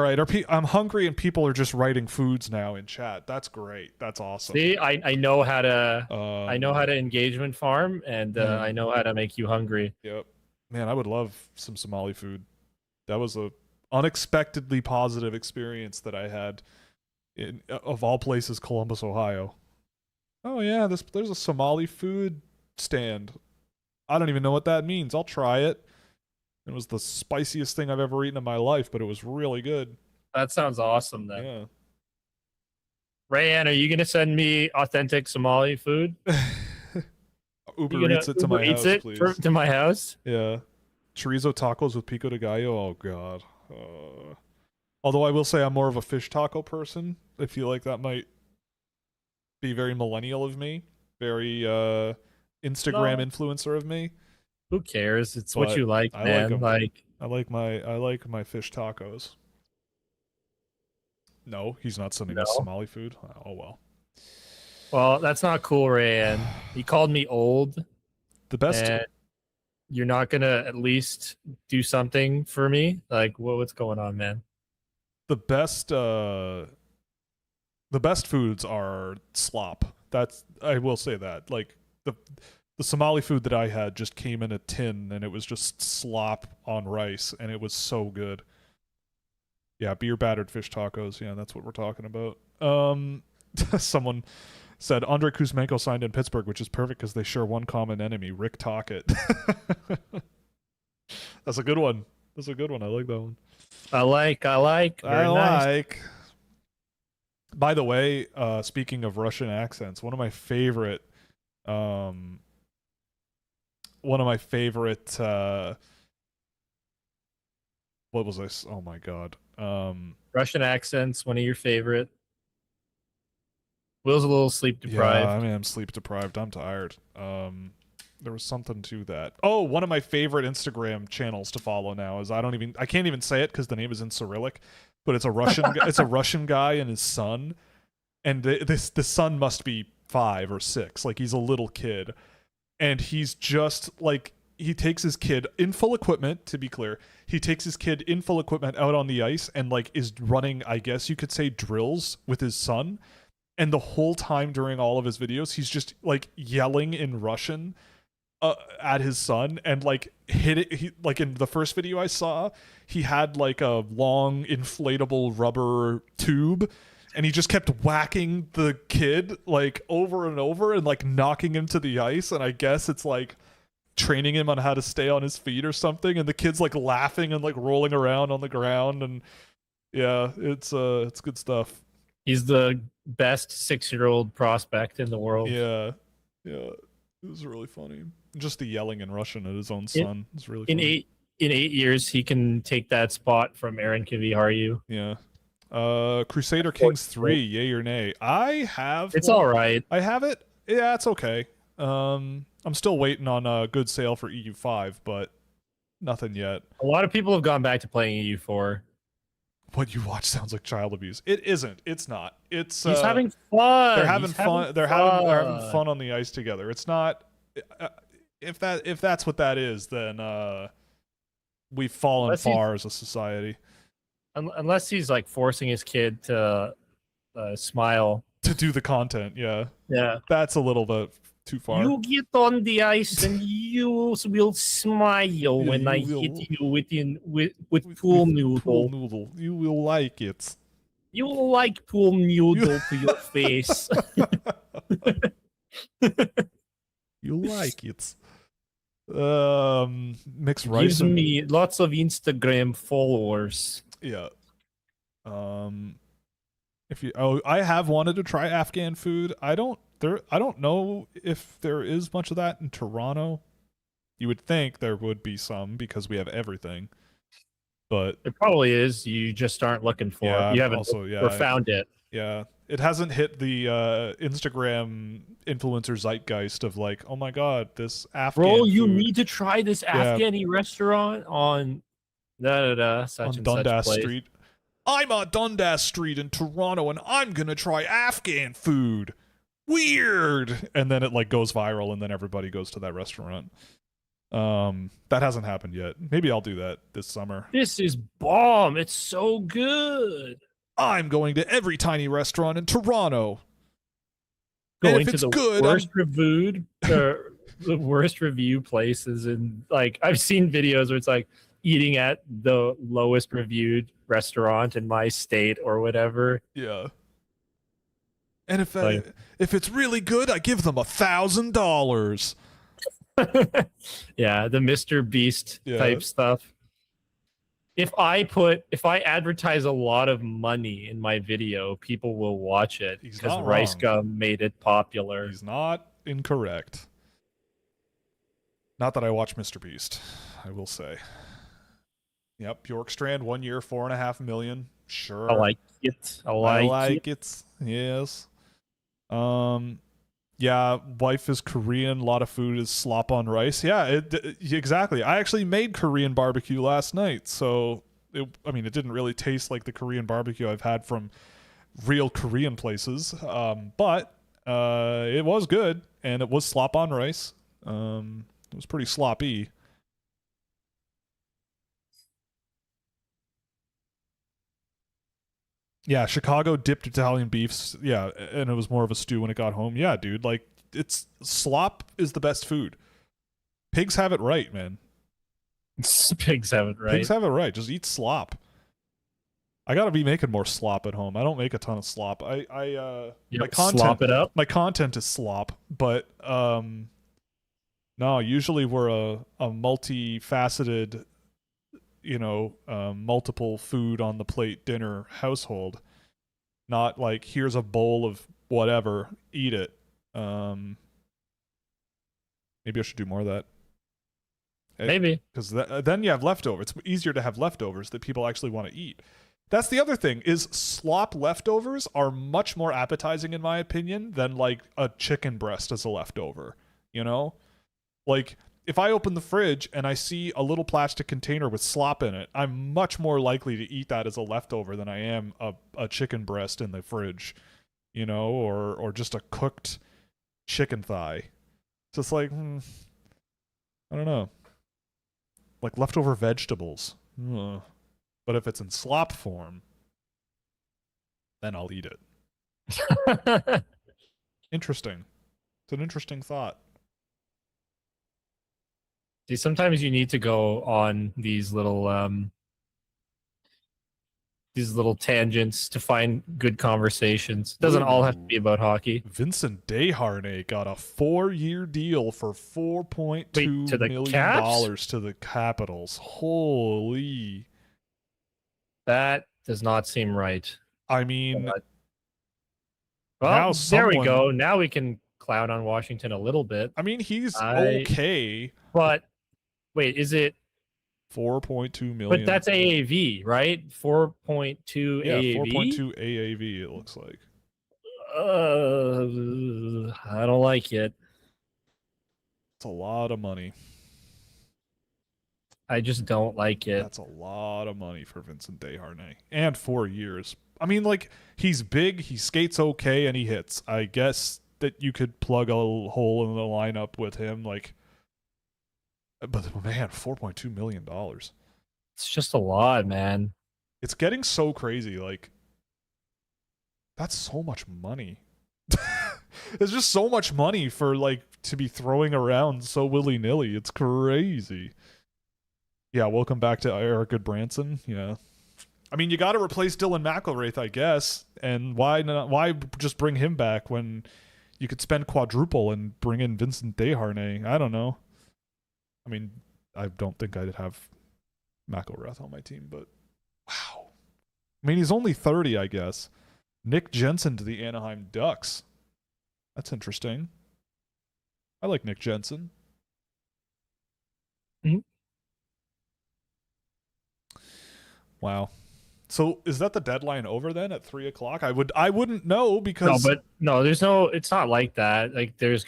right, I'm hungry and people are just writing foods now in chat. That's great. That's awesome. See, I know how to Um, engagement farm, and I man, know how to make you hungry. yep. Man, I would love some Somali food. That was a unexpectedly positive experience that I had in, of all places, Columbus, Ohio. Oh yeah, there's a Somali food stand. I don't even know what that means. I'll try it. It was the spiciest thing I've ever eaten in my life, but it was really good. That sounds awesome. Then, Yeah. Rayanne, are you gonna send me authentic Somali food? You Uber gonna Eats it to Uber my Eats house, it please. to my house? Yeah. Chorizo tacos with pico de gallo. Oh god. Although I will say I'm more of a fish taco person. I feel like that might be very millennial of me, very Instagram No, influencer of me. who cares? It's what But you like, I like man. them. Like, I like my fish tacos. No, he's not sending us no. Somali food. Oh well. Well, that's not cool, Rayanne. He called me old, The best and you're not gonna at least do something for me. Like, what's going on, man? the best the best foods are slop. That's, I will say that. Like the Somali food that I had just came in a tin and it was just slop on rice and it was so good. Yeah, beer battered fish tacos. Yeah, that's what we're talking about. Someone said Andre Kuzmenko signed in Pittsburgh, which is perfect because they share one common enemy, Rick Tocchet. That's a good one. That's a good one. I like that one. I like. I Very nice. like. By the way, speaking of Russian accents, um, one of my favorite, what was this? Oh my god. Russian accents, one of your favorite. Will's a little sleep Yeah, I deprived. mean, I'm sleep deprived. I'm tired. There was something to that. Oh, one of my favorite Instagram channels to follow now is I can't even say it because the name is in Cyrillic, but it's a it's a Russian guy and his son, and the son must be 5 or 6, like he's a little kid, and he's just like he takes his kid in full equipment. To be clear, he takes his kid in full equipment out on the ice and like is running, I guess you could say, drills with his son. And the whole time during all of his videos, he's just like yelling in Russian at his son and like hit it. Like in the first video I saw, he had like a long inflatable rubber tube and he just kept whacking the kid like over and over and like knocking him to the ice. And I guess it's like training him on how to stay on his feet or something. And the kid's like laughing and like rolling around on the ground. And yeah, it's good stuff. He's the best 6-year-old prospect in the world. Yeah, yeah, it was really funny. Just the yelling in Russian at his own In, son is really in funny. 8 years, he can take that spot from Aaron Kiviharyu. Yeah. Crusader Kings 3, yay or nay? It's all right. I have it. Yeah, it's okay. I'm still waiting on a good sale for EU5, but nothing yet. A lot of people have gone back to playing EU4. What you watch sounds like child abuse. It isn't. It's not. It's He's having fun. they're having fun. They're having fun on the ice together. It's not. If that's what that is, then we've fallen far as a society. Unless he's like forcing his kid to smile To do the content, yeah. Yeah. That's a little bit too far. You get on the ice and you will smile when I hit you with pool noodle. Pool noodle. You will like it. You will like pool noodle to your face. You like it. Mixed rice. Gives me lots of Instagram followers. Yeah. If you I have wanted to try Afghan food. I don't I don't know if there is much of that in Toronto. You would think there would be some because we have everything. But It probably is. You just aren't looking for it. yeah, You haven't also looked or found it. yeah, it hasn't hit the Instagram influencer zeitgeist of like, oh my god, this Afghan Bro, you food. need to try this Yeah. Afghani restaurant on such On and such Dundas place. Street. I'm on Dundas Street in Toronto and I'm gonna try Afghan food. Weird. And then it like goes viral and then everybody goes to that restaurant. That hasn't happened yet. Maybe I'll do that this summer. This is bomb. It's so good. I'm going to every tiny restaurant in Toronto. Going to the worst review places, and like I've seen videos where it's like eating at the lowest reviewed restaurant in my state or whatever. Yeah. And if it's really good, I give them $1,000. Yeah, the Mr. Beast type stuff. If I advertise a lot of money in my video, people will watch it because Rice Gum made it popular. He's not incorrect. Not that I watch Mr. Beast, I will say. Yep, Bjorkstrand, 1 year, $4.5 million. Sure. I like it. I like it. Yes. Yeah, wife is Korean. A lot of food is slop on rice. Yeah, exactly. I actually made Korean barbecue last night, so it didn't really taste like the Korean barbecue I've had from real Korean places, but it was good, and it was slop on rice. It was pretty sloppy. Yeah, Chicago dipped Italian beefs. Yeah, and it was more of a stew when it got home. Yeah, dude, like it's slop is the best food. Pigs have it right, man. Pigs have it right. Pigs have it right. Just eat slop. I gotta be making more slop at home. I don't make a ton of slop. My content, slop it up. My content is slop, but no. Usually we're a multifaceted, multiple food on the plate dinner household. Not like here's a bowl of whatever, eat it. Maybe I should do more of that. Maybe because then you have leftovers. It's easier to have leftovers that people actually want to eat. That's the other thing is slop leftovers are much more appetizing in my opinion than like a chicken breast as a leftover. Like if I open the fridge and I see a little plastic container with slop in it, I'm much more likely to eat that as a leftover than I am a chicken breast in the fridge, or just a cooked chicken thigh. So it's like, I don't know. Like leftover vegetables. Ugh. But if it's in slop form, then I'll eat it. Interesting. It's an interesting thought. See, sometimes you need to go on these little tangents to find good conversations. It doesn't all have to be about hockey. Vincent Desharnais got a 4-year deal for $4.2 million to the Capitals. Holy. That does not seem right. I mean, well, there we go. Now we can clown on Washington a little bit. I mean, he's okay. But wait, is it 4.2 million? But that's AAV, right? 4.2 AAV. 4.2 AAV. It looks like. I don't like it. It's a lot of money. I just don't like it. That's a lot of money for Vincent Desharnais. And 4 years. I mean, like, he's big, he skates okay, and he hits. I guess that you could plug a hole in the lineup with him, like. But, man, $4.2 million. It's just a lot, man. It's getting so crazy. Like, that's so much money. There's just so much money for, like, to be throwing around so willy-nilly. It's crazy. Yeah, welcome back to Eric Goodbranson. Yeah. I mean, you got to replace Dylan McIlwraith, I guess. And why not? Why just bring him back when you could spend quadruple and bring in Vincent Desharnais? I don't know. I mean, I don't think I'd have McIlwraith on my team, but wow. I mean, he's only 30, I guess. Nick Jensen to the Anaheim Ducks. That's interesting. I like Nick Jensen. Mhm. Wow. So is that the deadline over then at 3 o'clock? I wouldn't know No, because but no, there's no. It's not like that. Like there's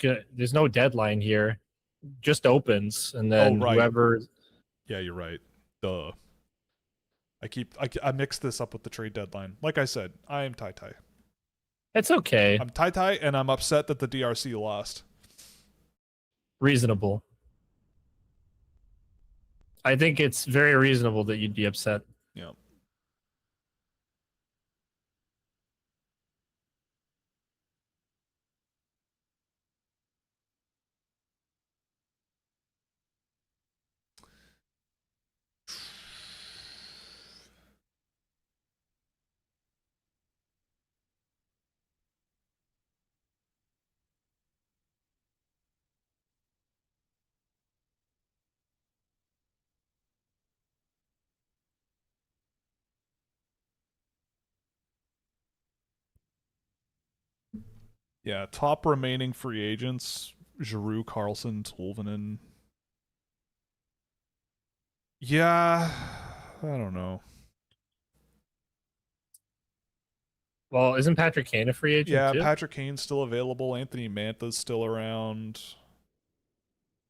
no deadline here. Just opens, and oh then right. whoever. Yeah, you're right. Duh. I mixed this up with the trade deadline. Like I said, I am Tai Tai. It's okay. I'm Tai Tai, and I'm upset that the DRC lost. Reasonable. I think it's very reasonable that you'd be upset. Yeah. Yeah, top remaining free agents: Giroux, Carlson, Tolvanen. Yeah, I don't know. Well, isn't Patrick Kane a free agent Yeah, too? Patrick Kane's still available. Anthony Mantha's still around.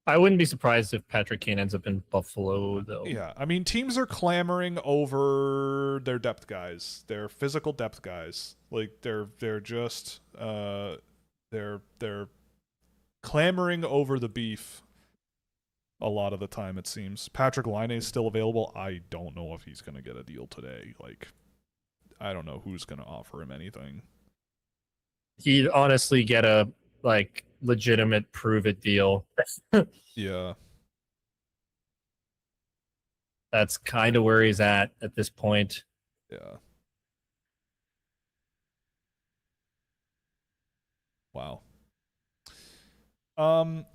I wouldn't be surprised if Patrick Kane ends up in Buffalo, though. Yeah, I mean, teams are clamoring over their depth guys, their physical depth guys. Like they're just they're clamoring over the beef a lot of the time, it seems. Patrick Laine is still available. I don't know if he's going to get a deal today. Like, I don't know who's going to offer him anything. He'd honestly get a like legitimate prove it deal. Yeah. That's kind of where he's at this point. Yeah. Wow.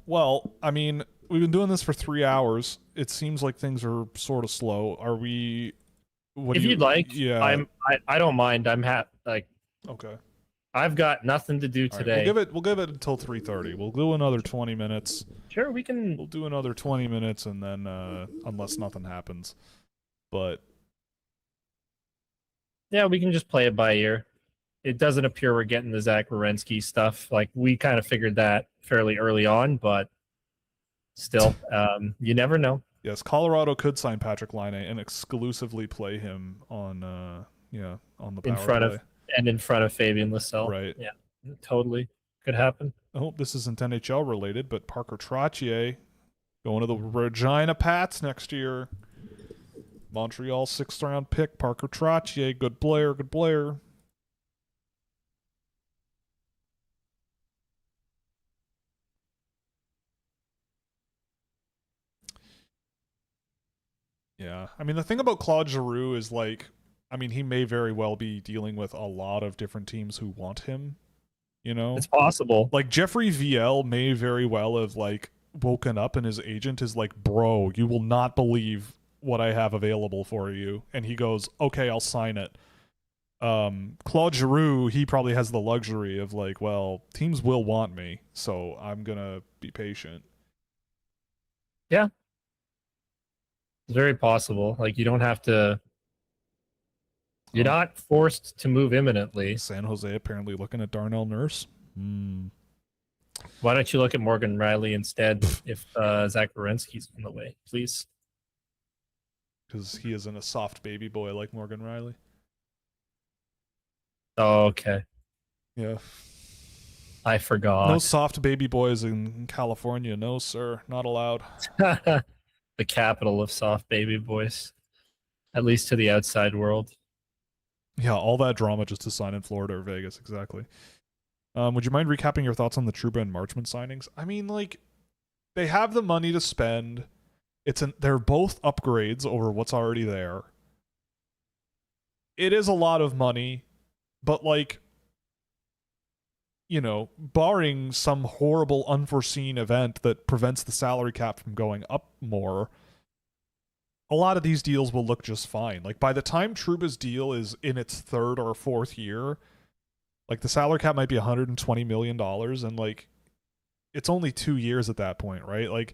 Well, I mean, we've been doing this for 3 hours. It seems like things are sort of slow. Are we? What If do you? you'd like, Yeah. I don't mind. Like Okay. I've got nothing to do All right. today. We'll give it until 3:30. We'll do another 20 minutes. Sure, we can. We'll do another 20 minutes, and then unless nothing happens, but Yeah, we can just play it by ear. It doesn't appear we're getting the Zach Werenski stuff. Like we kind of figured that fairly early on, but still, you never know. yes, Colorado could sign Patrick Laine and exclusively play him on on the In power front play. in front of Fabian Lysell. Right. Yeah, totally could happen. I hope this isn't NHL related, but Parker Trottier going to the Regina Pats next year. Montreal 6th round pick, Parker Trottier, good player, good player. Yeah, I mean the thing about Claude Giroux is like, I mean he may very well be dealing with a lot of different teams who want him. You know, It's possible. like Jeffrey VL may very well have like woken up and his agent is like, bro, you will not believe what I have available for you, and he goes, okay, I'll sign it. Claude Giroux, he probably has the luxury of like, well, teams will want me, so I'm gonna be patient. Yeah, it's very possible. Like you don't have to. You're not forced to move imminently. San Jose apparently looking at Darnell Nurse. Why don't you look at Morgan Riley instead if Zach Werenski's on the way, please? Because he isn't a soft baby boy like Morgan Riley. Oh, okay. Yeah. I forgot. No soft baby boys in California. No, sir. Not allowed. The capital of soft baby boys, at least to the outside world. Yeah, all that drama just to sign in Florida or Vegas. Exactly. Would you mind recapping your thoughts on the Trouba and Marchman signings? I mean, like, they have the money to spend. They're both upgrades over what's already there. It is a lot of money, but like, you know, barring some horrible unforeseen event that prevents the salary cap from going up more, a lot of these deals will look just fine. Like by the time Trouba's deal is in its 3rd or 4th year, Like the salary cap might be $120 million, and like it's only 2 years at that point, right? Like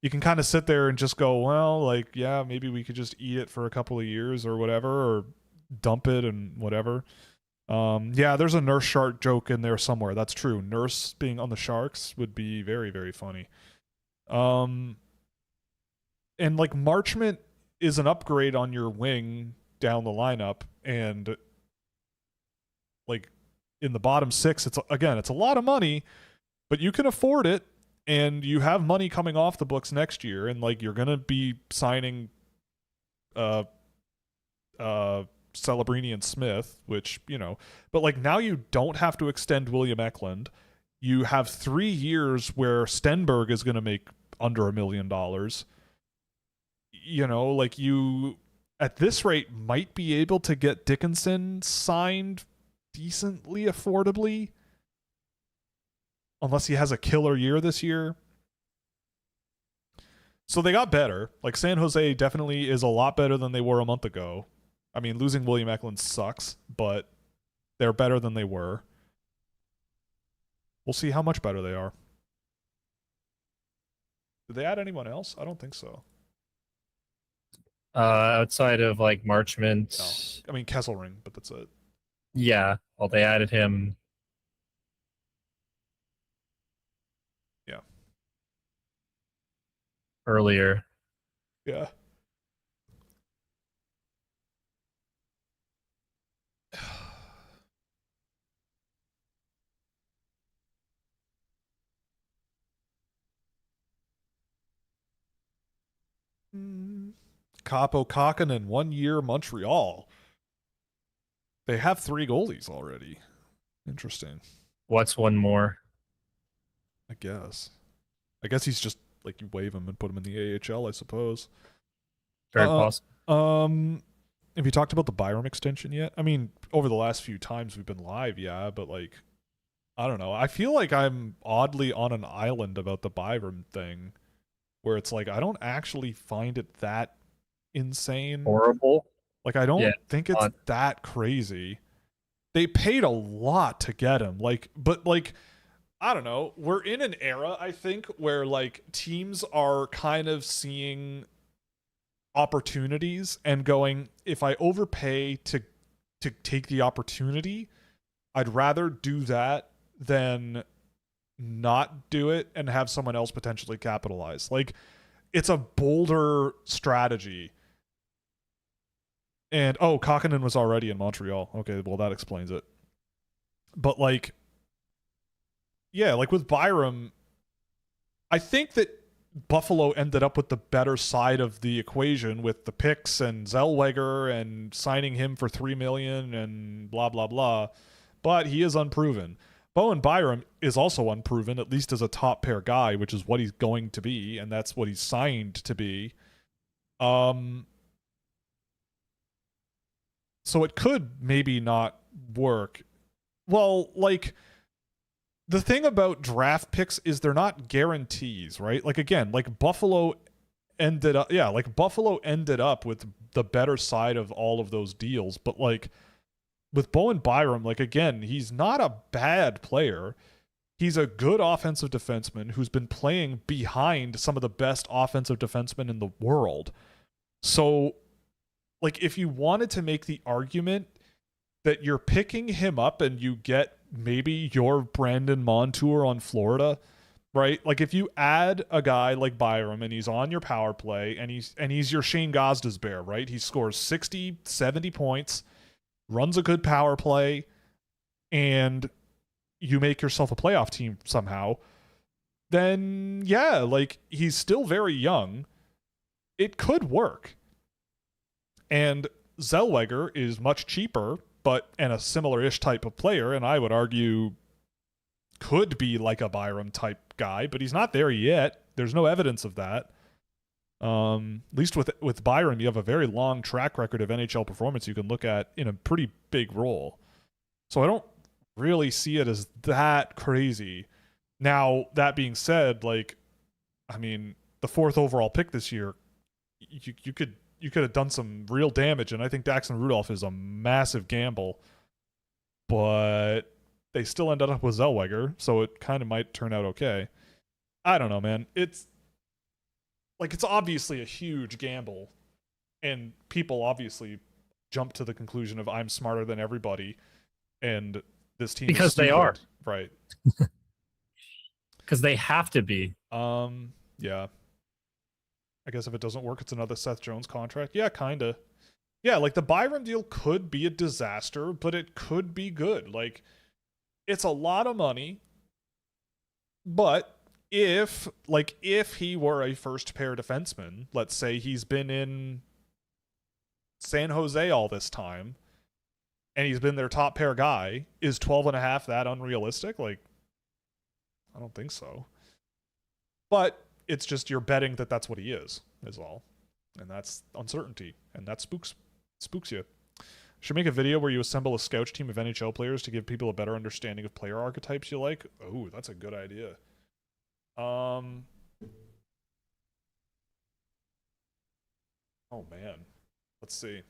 you can kind of sit there and just go, well, like, yeah, maybe we could just eat it for a couple of years or whatever, or dump it and whatever. Yeah, there's a Nurse Shark joke in there somewhere. That's true. Nurse being on the Sharks would be very, very funny. And like Marchment is an upgrade on your wing down the lineup, and like in the bottom six, it's a lot of money, but you can afford it, and you have money coming off the books next year, and like you're gonna be signing Celebrini and Smith, which, you know, but like now you don't have to extend William Eklund. You have 3 years where Stenberg is going to make under $1 million. You know, like you at this rate might be able to get Dickinson signed decently affordably, unless he has a killer year this year. So they got better. Like San Jose definitely is a lot better than they were a month ago. I mean, losing William Eklund sucks, but they're better than they were. We'll see how much better they are. Did they add anyone else? I don't think so. Outside of like Marchment. No. I mean, Kesselring, but that's it. Yeah. Well, they added him. Yeah. Earlier. Yeah. Capo Kakkonen 1 year Montreal. They have 3 goalies already. Interesting. What's one more? I guess he's just like you waive him and put him in the AHL, I suppose. Very possible. Have you talked about the Byram extension yet? I mean, over the last few times we've been live, yeah, but like, I don't know. I feel like I'm oddly on an island about the Byram thing, where it's like I don't actually find it that insane. Horrible. Like I don't think it's that crazy. They paid a lot to get him. But I don't know. We're in an era, I think, where like teams are kind of seeing opportunities and going, if I overpay to take the opportunity, I'd rather do that than not do it and have someone else potentially capitalize. Like, it's a bolder strategy. And Kakkonen was already in Montreal. Okay, well that explains it. But like, yeah, like with Byram, I think that Buffalo ended up with the better side of the equation with the picks and Zellweger and signing him for $3 million and blah blah blah. But he is unproven. Bowen Byram is also unproven, at least as a top pair guy, which is what he's going to be, and that's what he's signed to be. So it could maybe not work. Well, like, the thing about draft picks is they're not guarantees, right? Like, again, like Buffalo ended up with the better side of all of those deals. But like with Bowen Byram, like, again, he's not a bad player. He's a good offensive defenseman who's been playing behind some of the best offensive defensemen in the world. So, like, if you wanted to make the argument that you're picking him up and you get maybe your Brandon Montour on Florida, right? Like, if you add a guy like Byram and he's on your power play and he's your Shane Gostisbehere, right? He scores 60, 70 points, runs a good power play, and you make yourself a playoff team somehow, then yeah, like, he's still very young. It could work. And Zellweger is much cheaper, and a similar-ish type of player, and I would argue could be like a Byram type guy, but he's not there yet. There's no evidence of that. At least with Byram, you have a very long track record of NHL performance you can look at in a pretty big role. So I don't really see it as that crazy. Now, that being said, like, I mean, the 4th overall pick this year, you could have done some real damage, and I think Daxon Rudolph is a massive gamble. But they still ended up with Zellweger, so it kind of might turn out okay. I don't know, man. It's obviously a huge gamble, and people obviously jump to the conclusion of I'm smarter than everybody, and this team Because is stupid. they are. Right. Because they have to be. Yeah. I guess if it doesn't work, it's another Seth Jones contract. Yeah, kinda. Yeah, like the Byram deal could be a disaster, but it could be good. Like, it's a lot of money, but if he were a first pair defenseman, let's say he's been in San Jose all this time, and he's been their top pair guy, is 12.5 that unrealistic? Like, I don't think so. But it's just you're betting that that's what he is all. And that's uncertainty, and that spooks you. Should make a video where you assemble a scouch team of NHL players to give people a better understanding of player archetypes you like. Oh, that's a good idea. Oh man. Let's see.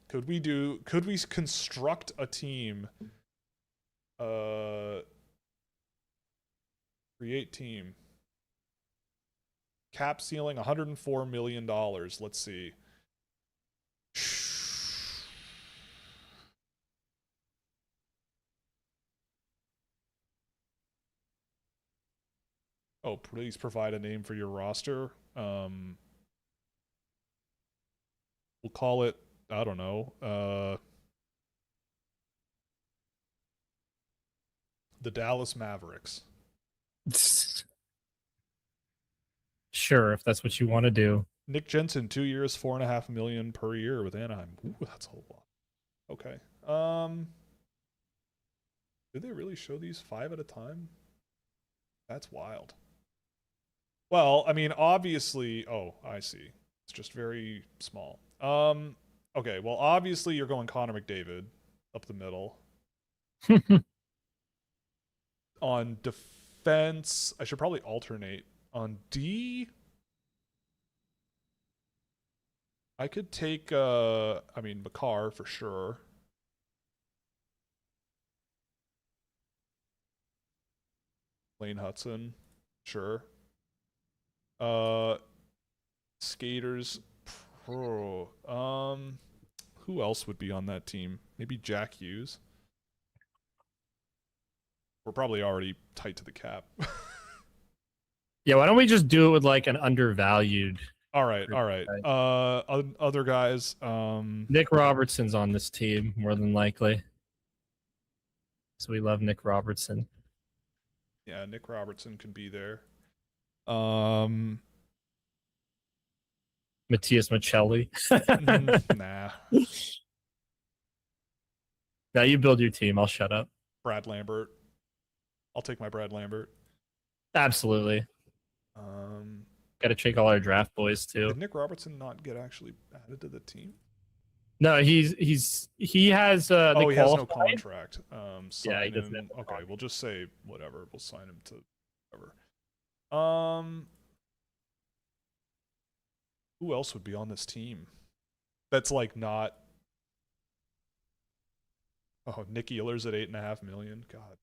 Could we construct a team? Create team. Cap ceiling $104 million. Let's see. Oh, please provide a name for your roster. We'll call it, I don't know, the Dallas Mavericks. Sure, if that's what you want to do. Nick Jensen, 2 years, $4.5 million per year with Anaheim. Ooh, that's a whole lot. Okay. Did they really show these 5 at a time? That's wild. Well, I mean, obviously. Oh, I see. It's just very small. Okay. Well, obviously, you're going Connor McDavid up the middle. On defense, I should probably alternate. On D, I could take, Makar for sure. Lane Hudson, sure. Skaters, pro. Who else would be on that team? Maybe Jack Hughes. We're probably already tight to the cap. Yeah, why don't we just do it with like an undervalued? All right. Other guys. Nick Robertson's on this team more than likely, so we love Nick Robertson. Yeah, Nick Robertson can be there. Matthias Michelli. Nah. Now you build your team. I'll shut up. Brad Lambert. I'll take my Brad Lambert. Absolutely. Got to check all our draft boys too. Did Nick Robertson not get actually added to the team? No, he has. He has no contract. Yeah, he doesn't. Okay, we'll just say whatever. We'll sign him to whatever. Who else would be on this team? That's like not. Oh, Nick Ehlers at $8.5 million. God.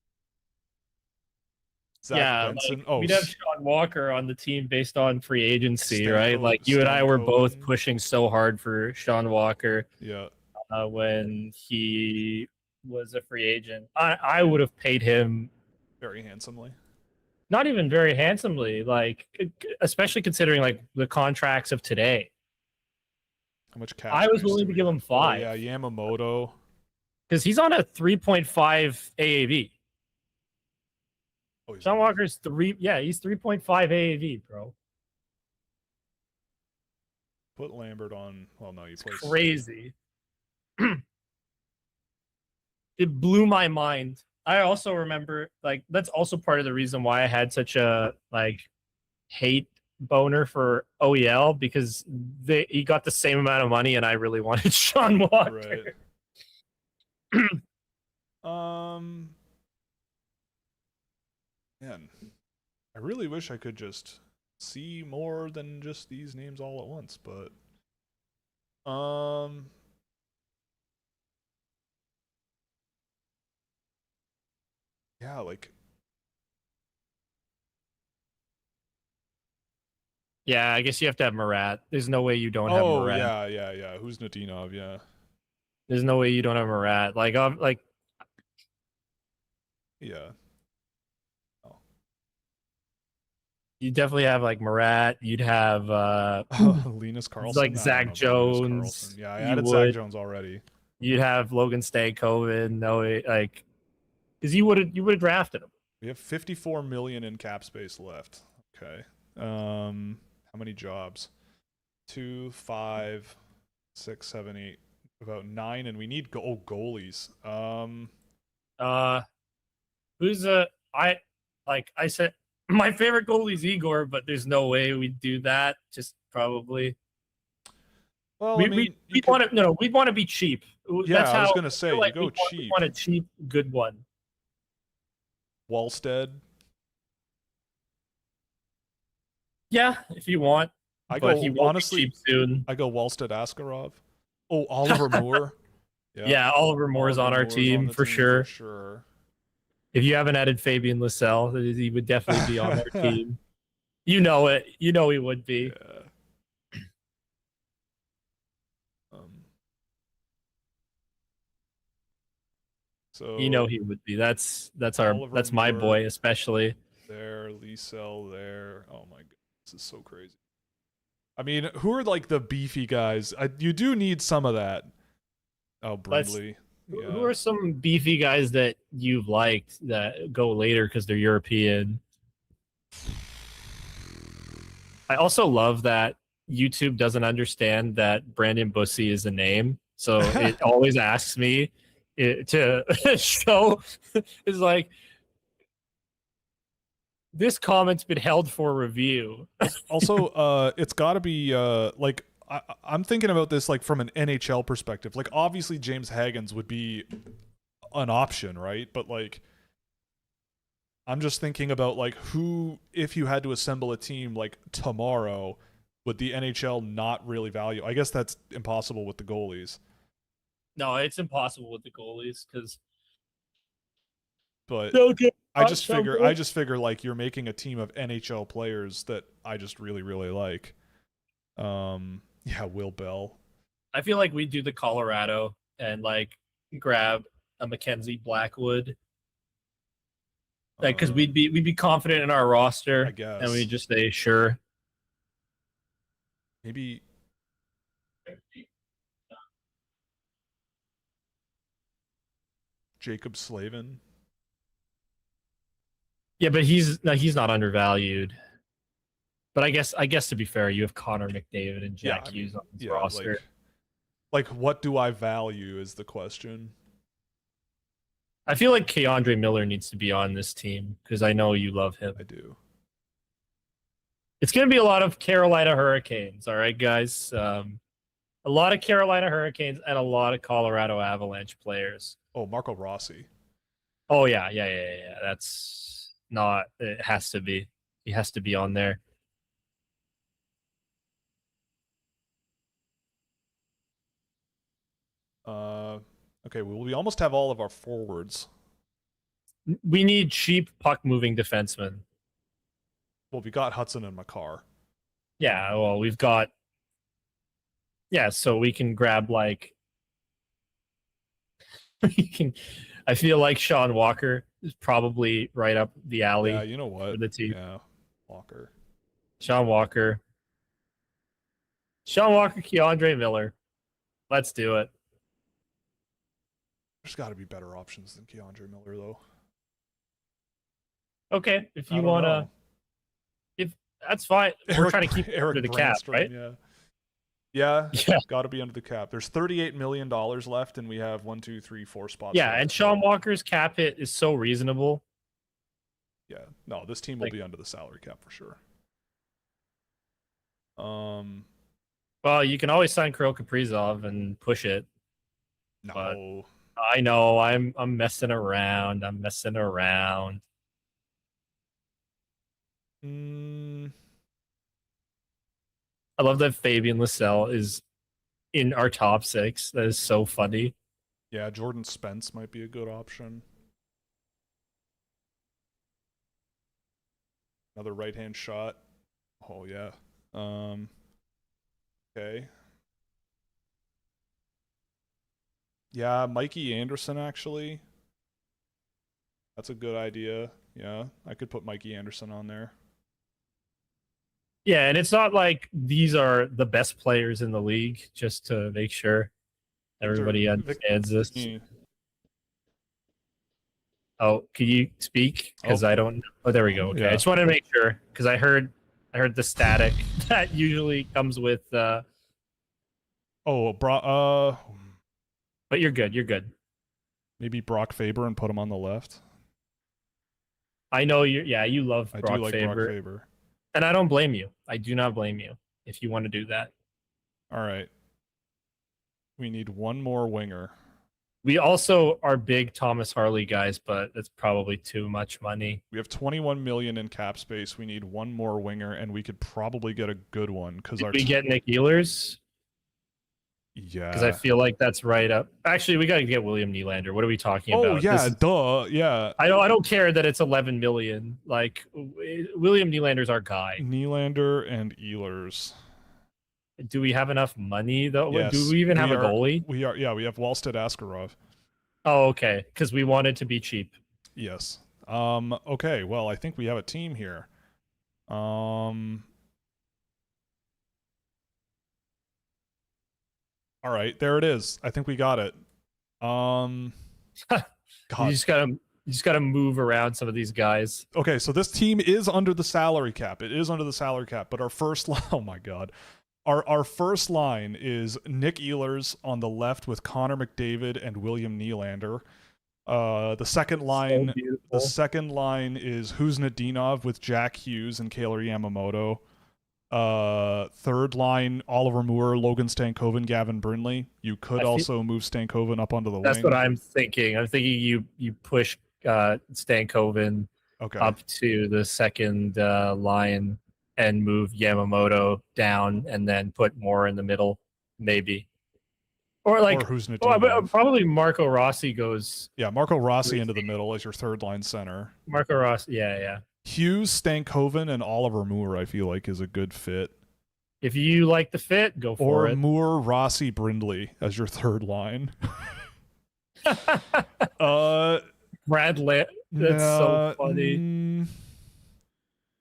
Zach Benson. We'd have Sean Walker on the team based on free agency, right? Like you and I Stamkos. were both pushing so hard for Sean Walker. Yeah. When he was a free agent, I would have paid him very handsomely. Not even very handsomely, like especially considering like the contracts of today. How much cash? I was willing to give him 5. Oh, yeah, Yamamoto. Because he's on a 3.5 AAV. Oh, Sean Walker's 3. Yeah, he's 3.5 AAV, bro. Put Lambert on. Well, no, you play crazy. It blew my mind. I also remember, like, that's also part of the reason why I had such a like hate boner for OEL, because he got the same amount of money, and I really wanted Sean Walker. Right. Man, I really wish I could just see more than just these names all at once, but I Yeah, like Yeah, I guess you have to have Murat. There's no way you don't have oh Murat. yeah. Who's Nadinov? Yeah. There's no way you don't have Murat. Like Yeah. Oh. you definitely have like Murat. You'd have Linus Carlson? like I don't Zach know about Linus Carlson. Jones. Yeah, I You added Zach would. Jones already. You'd have Logan Stankoven. No, like because you would have drafted him. We have 54 million in cap space left. Okay. How many jobs? 2, 5, 6, 7, 8, about 9, and we need goalies. Who's I said my favorite goalie's Igor, but there's no way we'd do that. Just probably Well, I mean, we'd want to we'd want to be cheap. yeah, That's I was how gonna I say feel like you go we cheap. want a cheap, good one. Wallstead. Yeah, if you want. But he won't be cheap soon. I go Wallstead Askarov. Oh, Oliver Moore. Yeah, Oliver Moore's on our team for sure. For sure. If you haven't added Fabian Lassell, he would definitely be on our team. You know it. You know he would be. Yeah. So You know he would be. That's Oliver my Moore boy especially. there, Liesel there. Oh my god, this is so crazy. I mean, who are like the beefy guys? You do need some of that. Oh, Brindley. Yeah. Who are some beefy guys that you've liked that go later because they're European? I also love that YouTube doesn't understand that Brandon Bussy is a name, so it always asks me to show. It's like this comment's been held for review. Also, it's got to be like I'm thinking about this like from an NHL perspective. Like obviously James Haggans would be an option, right? But like I'm just thinking about like who, if you had to assemble a team like tomorrow, would the NHL not really value? I guess that's impossible with the goalies. No, it's impossible with the goalies because. But I just figure like you're making a team of NHL players that I just really really like. Yeah, Will Bell. I feel like we do the Colorado and like grab a Mackenzie Blackwood, like because we'd be confident in our roster, I guess, and we just say sure. Maybe Jacob Slavin. Yeah, but he's not undervalued. But I guess to be fair, you have Connor McDavid and Jack Hughes on this roster. Like what do I value is the question. I feel like Keandre Miller needs to be on this team because I know you love him. I do. It's going to be a lot of Carolina Hurricanes, all right, guys? A lot of Carolina Hurricanes and a lot of Colorado Avalanche players. Oh, Marco Rossi. Oh, yeah. That's not... It has to be. He has to be on there. Okay, we almost have all of our forwards. We need cheap puck-moving defensemen. Well, we got Hudson and Makar. Yeah, well, we've got... Yeah, so we can grab, like... I feel like Sean Walker is probably right up the alley. Yeah, you know what? For the team. Yeah, Walker. Sean Walker, Keandre Miller. Let's do it. There's got to be better options than Keandre Miller, though. Okay, if you want to... If that's fine. We're trying to keep it under the cap, right? Yeah, got to be under the cap. There's $38 million left, and we have 1, 2, 3, 4 spots. Yeah, left. and Sean Walker's cap hit is so reasonable. Yeah, no, this team will be under the salary cap for sure. Well, you can always sign Kirill Kaprizov and push it. No, but I know I'm messing around. I love that Fabian Lassell is in our top 6. That is so funny. Yeah, Jordan Spence might be a good option. Another right-hand shot. Oh yeah. Okay. Yeah, Mikey Anderson actually. That's a good idea. Yeah, I could put Mikey Anderson on there. Yeah, and it's not like these are the best players in the league, just to make sure everybody understands this. Oh, can you speak? Because I don't. Oh, there we go. Okay, Yeah. I just wanted to make sure because I heard the static that usually comes with. But you're good. You're good. Maybe Brock Faber and put him on the left. I know you. Yeah, you love I Brock do like Faber, Brock Faber, and I don't blame you. I do not blame you if you want to do that. All right. We need one more winger. We also are big Thomas Harley guys, but that's probably too much money. We have 21 million in cap space. We need one more winger, and we could probably get a good one because we get Nick Ehlers. Yeah, because I feel like that's right up. Actually, we got to get William Nylander. What are we talking about? Oh yeah, duh, yeah. I don't care that it's 11 million. Like William Nylander's our guy. Nylander and Ehlers. Do we have enough money though? Yes, do we even have a goalie? We are. Yeah, we have Wallstedt Askarov. Oh, okay. Because we wanted to be cheap. Yes. Okay. Well, I think we have a team here. All right, there it is. I think we got it. God. You just gotta move around some of these guys. Okay, so this team is under the salary cap. It is under the salary cap, but our first line, oh my God. Our first line is Nick Ehlers on the left with Connor McDavid and William Nylander. The second line is Huznadinov with Jack Hughes and Kaylor Yamamoto. Third line, Oliver Moore, Logan Stankoven, Gavin Brindley. You could also move Stankoven up onto the wing. That's what I'm thinking. I'm thinking you push Stankoven up to the second line and move Yamamoto down and then put Moore in the middle, maybe. Or like probably Marco Rossi goes. Yeah, Marco Rossi into the middle as your third line center. Marco Rossi, yeah. Hughes, Stankoven, and Oliver Moore, I feel like, is a good fit. If you like the fit, go for it. Or Moore, Rossi, Brindley as your third line. Brad Lit. That's so funny.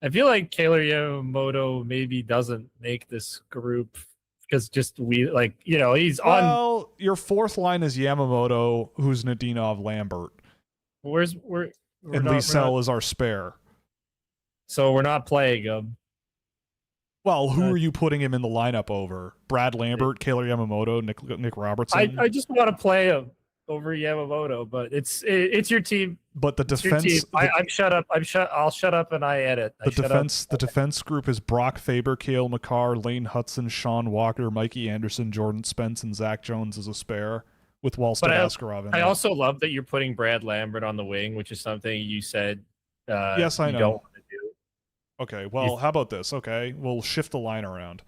I feel like Kaylor Yamamoto maybe doesn't make this group because he's on. Well, your fourth line is Yamamoto, who's Nadinov, Lambert. And Liesel is our spare. So we're not playing him. Well, who are you putting him in the lineup over? Brad Lambert, Kaylor Yamamoto, Nick Robertson? I just want to play him over Yamamoto, but it's your team. But the defense, I'm shut up. I'll shut up and I edit. The defense group is Brock Faber, Cale McCarr, Lane Hudson, Sean Walker, Mikey Anderson, Jordan Spence, and Zach Jones as a spare with Wallstedt Askarov in I also love that you're putting Brad Lambert on the wing, which is something you said. Yes, I know. You don't want to do. Okay, well, how about this? Okay, we'll shift the line around.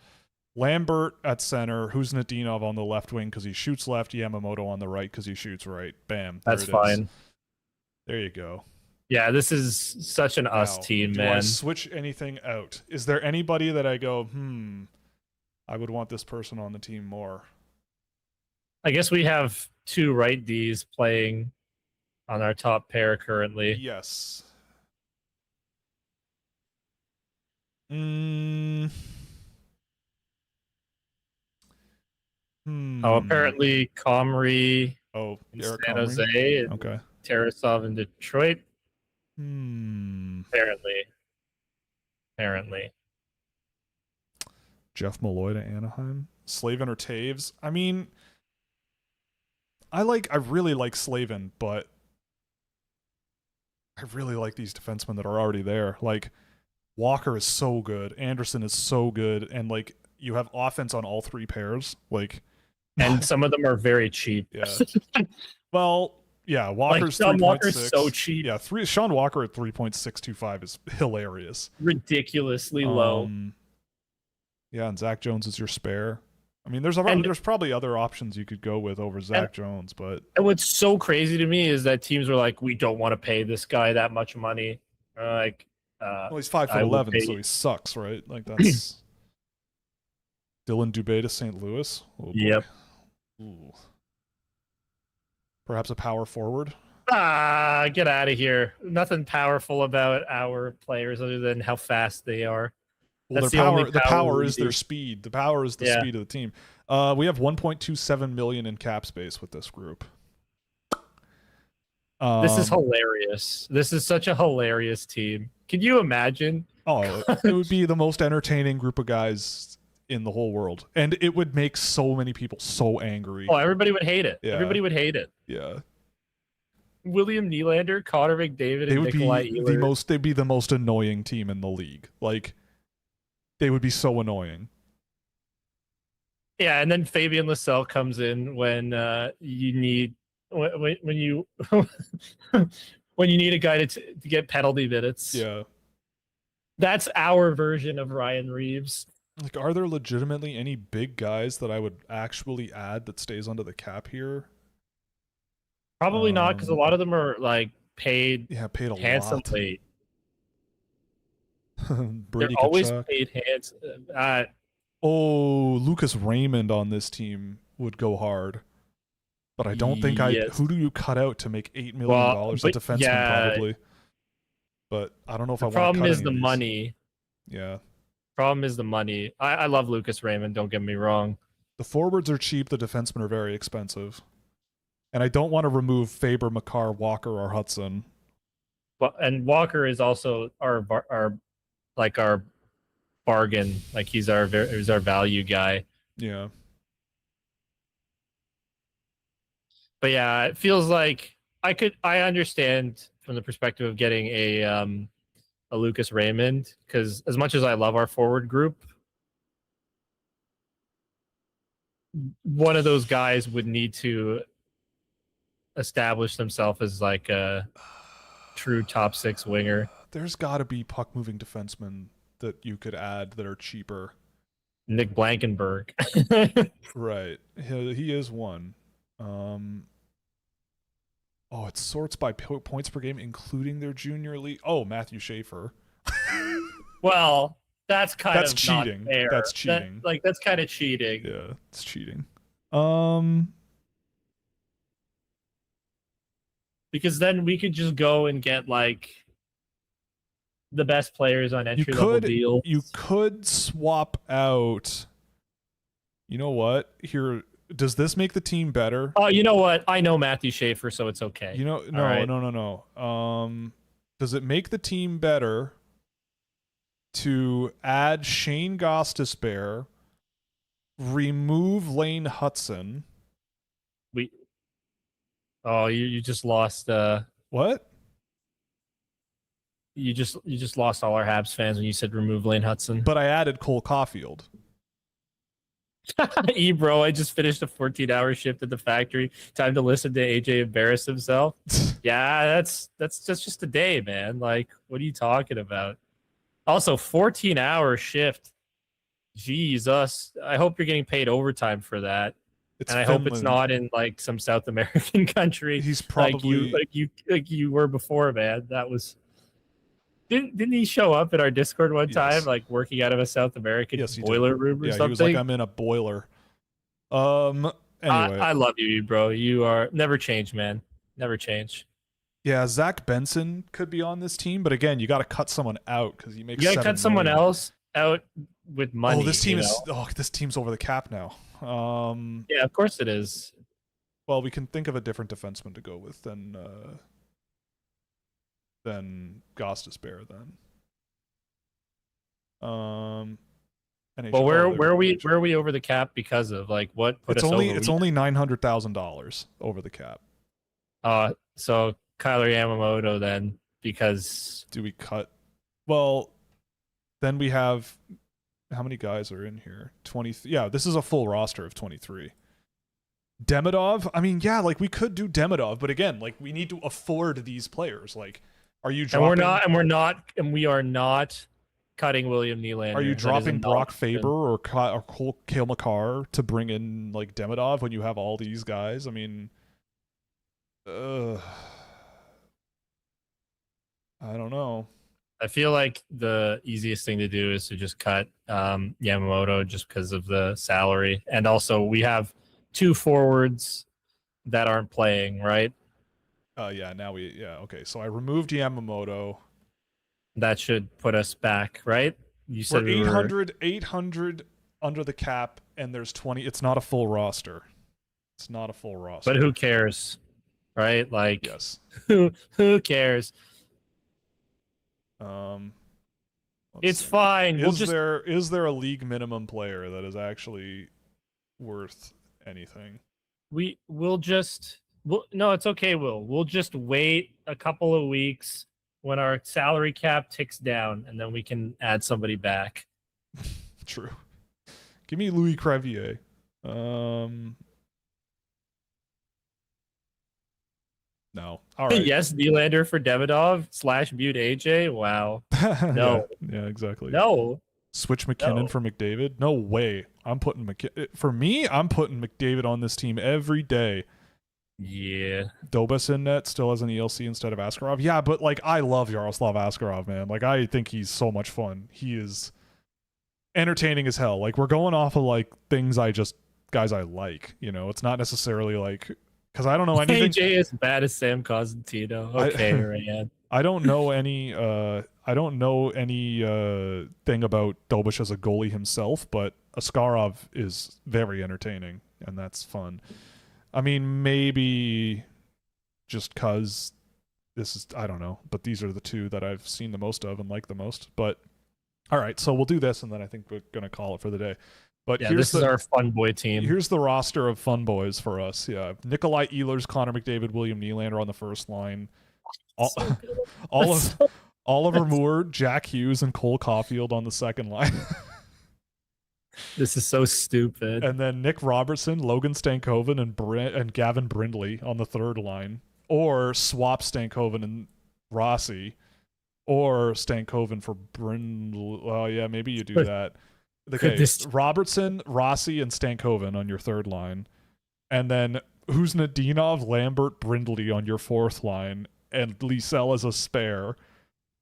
Lambert at center, Huznadinov on the left wing because he shoots left, Yamamoto on the right because he shoots right. Bam. That's fine. There you go. Yeah, this is such an us team, man. Do I switch anything out? Is there anybody that I go, I would want this person on the team more? I guess we have two right Ds playing on our top pair currently. Yes. Oh, apparently Comrie in San Jose and Tarasov in Detroit. Apparently. Jeff Malloy to Anaheim. Slavin or Taves? I mean, I really like Slavin, but I really like these defensemen that are already there. Like, Walker is so good. Anderson is so good. And, like, you have offense on all three pairs. Like, and some of them are very cheap. Yeah. Well, yeah, Walker's Sean 3.6. Walker's so cheap. Yeah, Sean Walker at 3.625 is hilarious. Ridiculously low. Yeah, and Zach Jones is your spare. I mean, there's probably other options you could go with over Zach Jones, but and what's so crazy to me is that teams were like, we don't want to pay this guy that much money. Like, Well, he's 5 foot I would 11, pay- so he sucks, right? Like that's Dylan Dubé to St. Louis. Oh boy. Yep. Ooh. Perhaps a power forward. Get out of here. Nothing powerful about our players other than how fast they are. Well, That's their the only power. The power power we is their do. speed. The power is the Yeah. speed of the team. We have 1.27 million in cap space with this group. This is hilarious. This is such a hilarious team. Can you imagine? Oh, it would be the most entertaining group of guys in the whole world, and it would make so many people so angry. Oh, everybody would hate it. Yeah. Everybody would hate it. Yeah, William Nylander, Connor McDavid, they and would Nikolai be Ehlers. They'd be the most annoying team in the league. Like, they would be so annoying. Yeah, and then Fabian Lysell comes in when you need when you when you need a guy to get penalty minutes. Yeah. That's our version of Ryan Reeves. Like, are there legitimately any big guys that I would actually add that stays under the cap here? Probably not, because a lot of them are like paid Paid a handsomely. lot. Brady They're always Tkachuk. paid hands. Oh, Lucas Raymond on this team would go hard. But I don't think Yes. who do you cut out to make $8 million? A but defenseman, yeah. probably. But I don't know if The I want to cut problem is any the of these. money. Yeah. Problem is the money. I love Lucas Raymond. Don't get me wrong. The forwards are cheap. The defensemen are very expensive. And I don't want to remove Faber, Makar, Walker, or Hudson. And Walker is also our bargain. Like he's our value guy. Yeah. But yeah, it feels like I understand from the perspective of getting a Lucas Raymond, because as much as I love our forward group, one of those guys would need to establish themselves as like a true top six winger. There's got to be puck-moving defensemen that you could add that are cheaper. Nick Blankenberg. Right. He is one. Oh, it sorts by points per game, including their junior league. Oh, Matthew Schaefer. Well, that's That's of cheating. Not fair. That's cheating. That's kind of cheating. Yeah, it's cheating. Because then we could just go and get like the best players on entry level deals. You could swap out. You know what? Here, does this make the team better? Oh, you know what? I know Matthew Schaefer, so it's okay. You know, no, right. no. Does it make the team better to add Shane Gostisbehere, remove Lane Hudson? You just lost. What? You just lost all our Habs fans when you said remove Lane Hudson. But I added Cole Caulfield. Bro, I just finished a 14-hour shift at the factory. Time to listen to AJ embarrass himself. Yeah, that's just a day, man. Like, what are you talking about? Also, 14-hour shift. Jesus. I hope you're getting paid overtime for that. It's and I Finland. hope it's not in like some South American country. He's probably like you were before, man. That was didn't he show up at our Discord one time, like working out of a South American boiler room or something? He was like, I'm in a boiler. Anyway. I love you, bro. You are never change, man. Never change. Yeah, Zach Benson could be on this team, but again, you got to cut someone out because he makes. You got to cut someone else out with money. Oh, this team this team's over the cap now. Yeah, of course it is. Well, we can think of a different defenseman to go with than Gostisbehere then. Well, where are we over the cap because of like what put it's us only over? It's only $900,000 over the cap. So Kyler Yamamoto then, because do we cut? Well, then we have how many guys are in here? 20. Yeah, this is a full roster of 23. Demidov. I mean, yeah, like we could do Demidov, but again, like we need to afford these players. Like, are you dropping? And we are not cutting William Nylander. Are you dropping Brock Faber or Cale Makar to bring in like Demidov when you have all these guys? I mean, I don't know. I feel like the easiest thing to do is to just cut Yamamoto just because of the salary. And also, we have 2 forwards that aren't playing, right? Okay. So I removed Yamamoto. That should put us back, right? You said We're we were 800 under the cap, and there's 20. It's not a full roster. It's not a full roster. But who cares, right? Like, Yes. who cares? Let's It's see. fine. Is there a league minimum player that is actually worth anything? We'll no, it's okay, we'll just wait a couple of weeks when our salary cap ticks down, and then we can add somebody back. True. Give me Louis Crevier. No. All right. Yes, Nylander for Demidov / Mute AJ. Wow. No. Yeah, exactly. No. Switch McKinnon No. for McDavid? No way. I'm putting for me, I'm putting McDavid on this team every day. Yeah. Dobas in net still has an ELC instead of Askarov. Yeah, but like I love Yaroslav Askarov, man. Like I think he's so much fun. He is entertaining as hell. Like we're going off of like guys I like, you know. It's not necessarily like because I don't know anything. AJ is bad as Sam Cosentino. Okay, Ryan. I don't know any thing about Dobish as a goalie himself, but Askarov is very entertaining, and that's fun. I mean, maybe just because this is, I don't know, but these are the 2 that I've seen the most of and like the most. But all right, so we'll do this, and then I think we're going to call it for the day. But yeah, this is our fun boy team. Here's the roster of fun boys for us. Yeah, Nikolai Ehlers, Connor McDavid, William Nylander on the first line. Oliver Moore, Jack Hughes, and Cole Caulfield on the second line. This is so stupid. And then Nick Robertson, Logan Stankoven, and Gavin Brindley on the third line. Or swap Stankoven and Rossi. Or Stankoven for Brindley. Oh, yeah, maybe you do that. Okay, Robertson, Rossi, and Stankoven on your third line. And then who's Nadinov, Lambert, Brindley on your fourth line. And Liesel as a spare.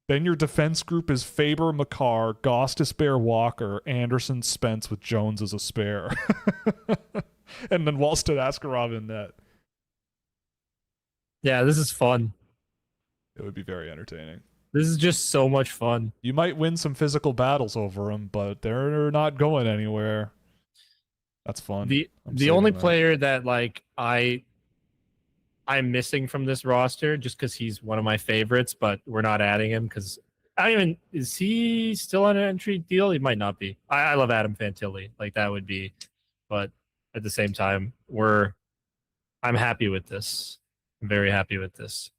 Then your defense group is Faber, Makar, Gostisbehere, Walker, Anderson, Spence with Jones as a spare. And then Wallstead, Askarov in net. Yeah, this is fun. It would be very entertaining. This is just so much fun. You might win some physical battles over them, but they're not going anywhere. That's fun. The only player that like I'm missing from this roster just because he's one of my favorites, but we're not adding him because is he still on an entry deal? He might not be. I love Adam Fantilli. Like that would be, but at the same time, I'm happy with this. I'm very happy with this.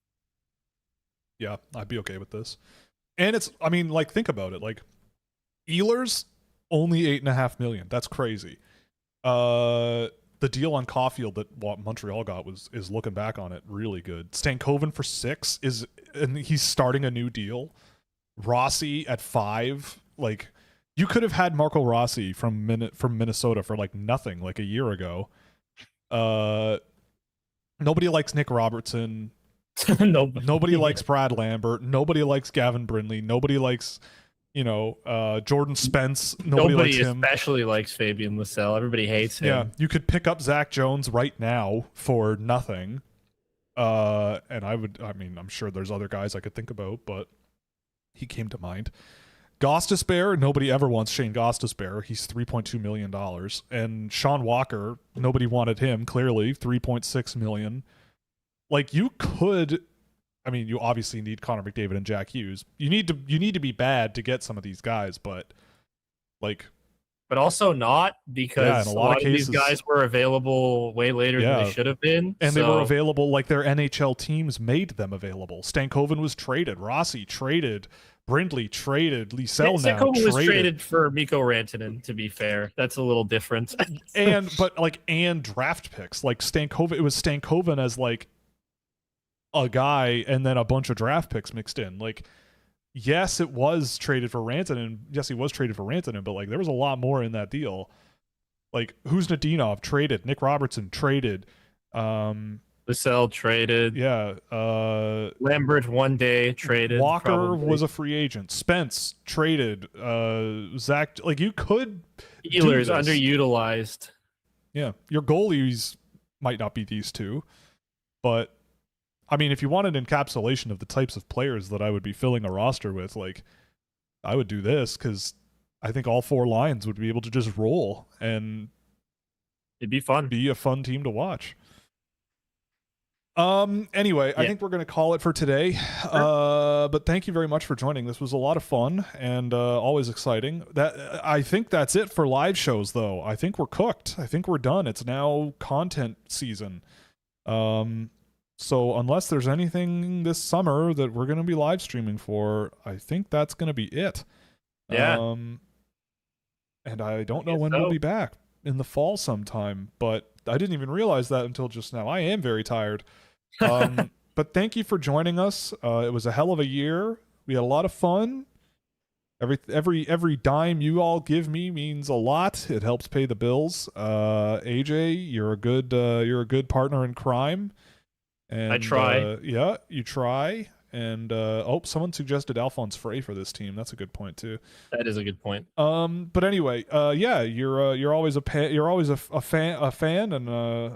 Yeah, I'd be okay with this. And like think about it. Like Ehlers only $8.5 million. That's crazy. The deal on Caulfield that Montreal got is looking back on it really good. Stankoven for $6 and he's starting a new deal. Rossi at $5. Like you could have had Marco Rossi from Minnesota for like nothing like a year ago. Nobody likes Nick Robertson. Nobody likes Brad Lambert. Nobody likes Gavin Brindley. Nobody likes Jordan Spence. Nobody likes him. Especially likes Fabian Lysell. Everybody hates him. Yeah, you could pick up Zach Jones right now for nothing. And I'm sure there's other guys I could think about, but he came to mind. Gostisbehere, nobody ever wants Shane Gostisbehere. He's $3.2 million. And Sean Walker, nobody wanted him, clearly, $3.6 million. Like, you could... I mean, you obviously need Connor McDavid and Jack Hughes. You need to be bad to get some of these guys, but also not because a lot of cases, these guys were available way later than they should have been. And they were available like their NHL teams made them available. Stankoven was traded, Rossi traded, Brindley traded, Liesel now Stankoven was traded for Mikko Rantanen, to be fair. That's a little different. and draft picks. Like Stankoven, it was Stankoven as like a guy and then a bunch of draft picks mixed in. Like, yes, it was traded for Rantanen. Yes, he was traded for Rantanen, but like there was a lot more in that deal. Like, who's Nadinov? Traded. Nick Robertson traded. Vassell traded. Yeah. Lambert one day traded. Walker probably. was a free agent. Spence traded. Zach, like you could. Ehlers do this. underutilized. Yeah, your goalies might not be these two, but I mean, if you want an encapsulation of the types of players that I would be filling a roster with, like I would do this because I think all 4 lines would be able to just roll and It'd be fun. be a fun team to watch. Anyway, I Yeah. think we're going to call it for today. But thank you very much for joining. This was a lot of fun and always exciting. I think that's it for live shows, though. I think we're cooked. I think we're done. It's now content season. So unless there's anything this summer that we're going to be live streaming for, I think that's going to be it. Yeah. And I don't know when we'll be back. In the fall sometime, but I didn't even realize that until just now. I am very tired. But thank you for joining us. It was a hell of a year. We had a lot of fun. Every dime you all give me means a lot. It helps pay the bills. AJ, you're a good partner in crime. And I try. Yeah, you try. And someone suggested Alphonse Frey for this team. That's a good point too. That is a good point. But anyway, yeah, you're always a fan, and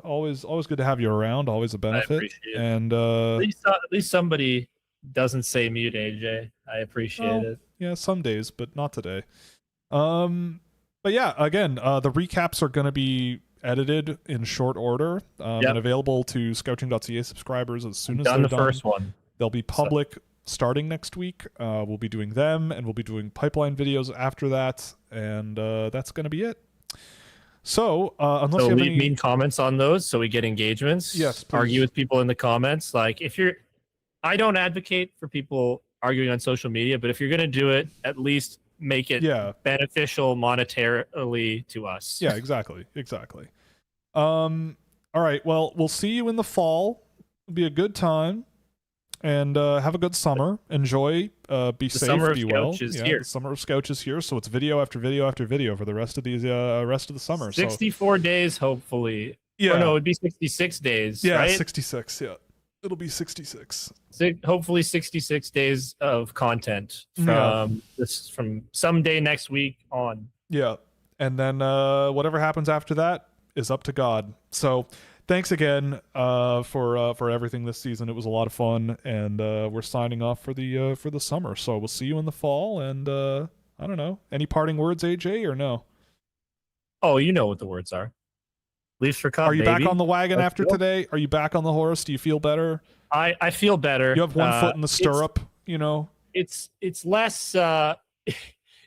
always good to have you around. Always a benefit. I appreciate it. And at least somebody doesn't say mute AJ. I appreciate it. Yeah, some days, but not today. But yeah, again, the recaps are going to be edited in short order and available to scouching.ca subscribers as soon as they're done. The first one. They'll be public starting next week. We'll be doing them, and we'll be doing pipeline videos after that, and that's going to be it. So, unless you have leave any mean comments on those, so we get engagements. Yes, please. Argue with people in the comments. Like I don't advocate for people arguing on social media, but if you're going to do it, at least make it beneficial monetarily to us. Yeah, exactly. All right. Well, we'll see you in the fall. It'll be a good time. And have a good summer. Enjoy. Be safe. Be well. Here. The summer of Scouch is here, so it's video after video after video for the rest of the summer. 64 days, hopefully. Yeah. Or no, it'd be 66 days. Yeah, right? 66. Yeah, it'll be 66. Hopefully, 66 days of content from someday next week on. Yeah, and then whatever happens after that is up to God. So. Thanks again for everything this season. It was a lot of fun, and we're signing off for the summer. So we'll see you in the fall. And I don't know, any parting words, AJ, or no? Oh, you know what the words are. Leafs for Cup. Are you back on the wagon Let's after go. today? Are you back on the horse? Do you feel better? I feel better. You have one foot in the stirrup. You know. It's less.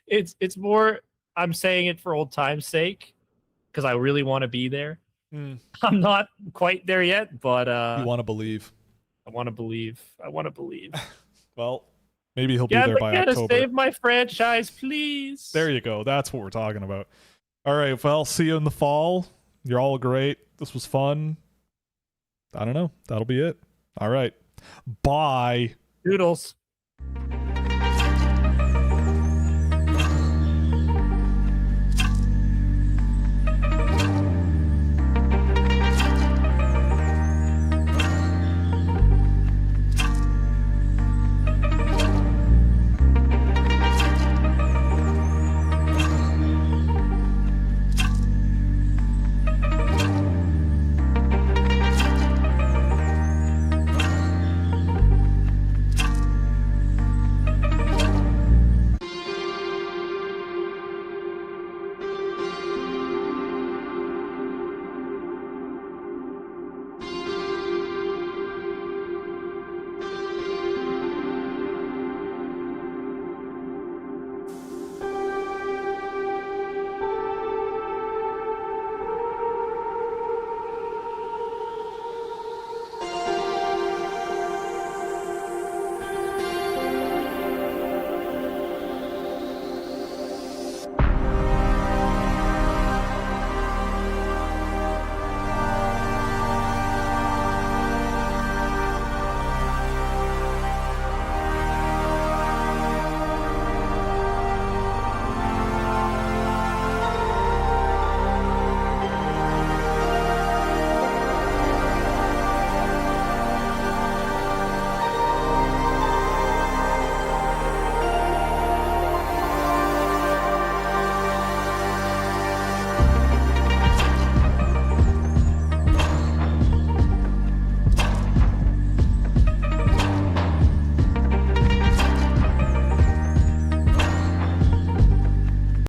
It's more. I'm saying it for old time's sake because I really want to be there. I'm not quite there yet, but you want to believe. I want to believe. Well, maybe he'll be there by October. October. Save my franchise, please. There you go. That's what we're talking about. All right. Well, see you in the fall. You're all great. This was fun. I don't know. That'll be it. All right. Bye. Doodles.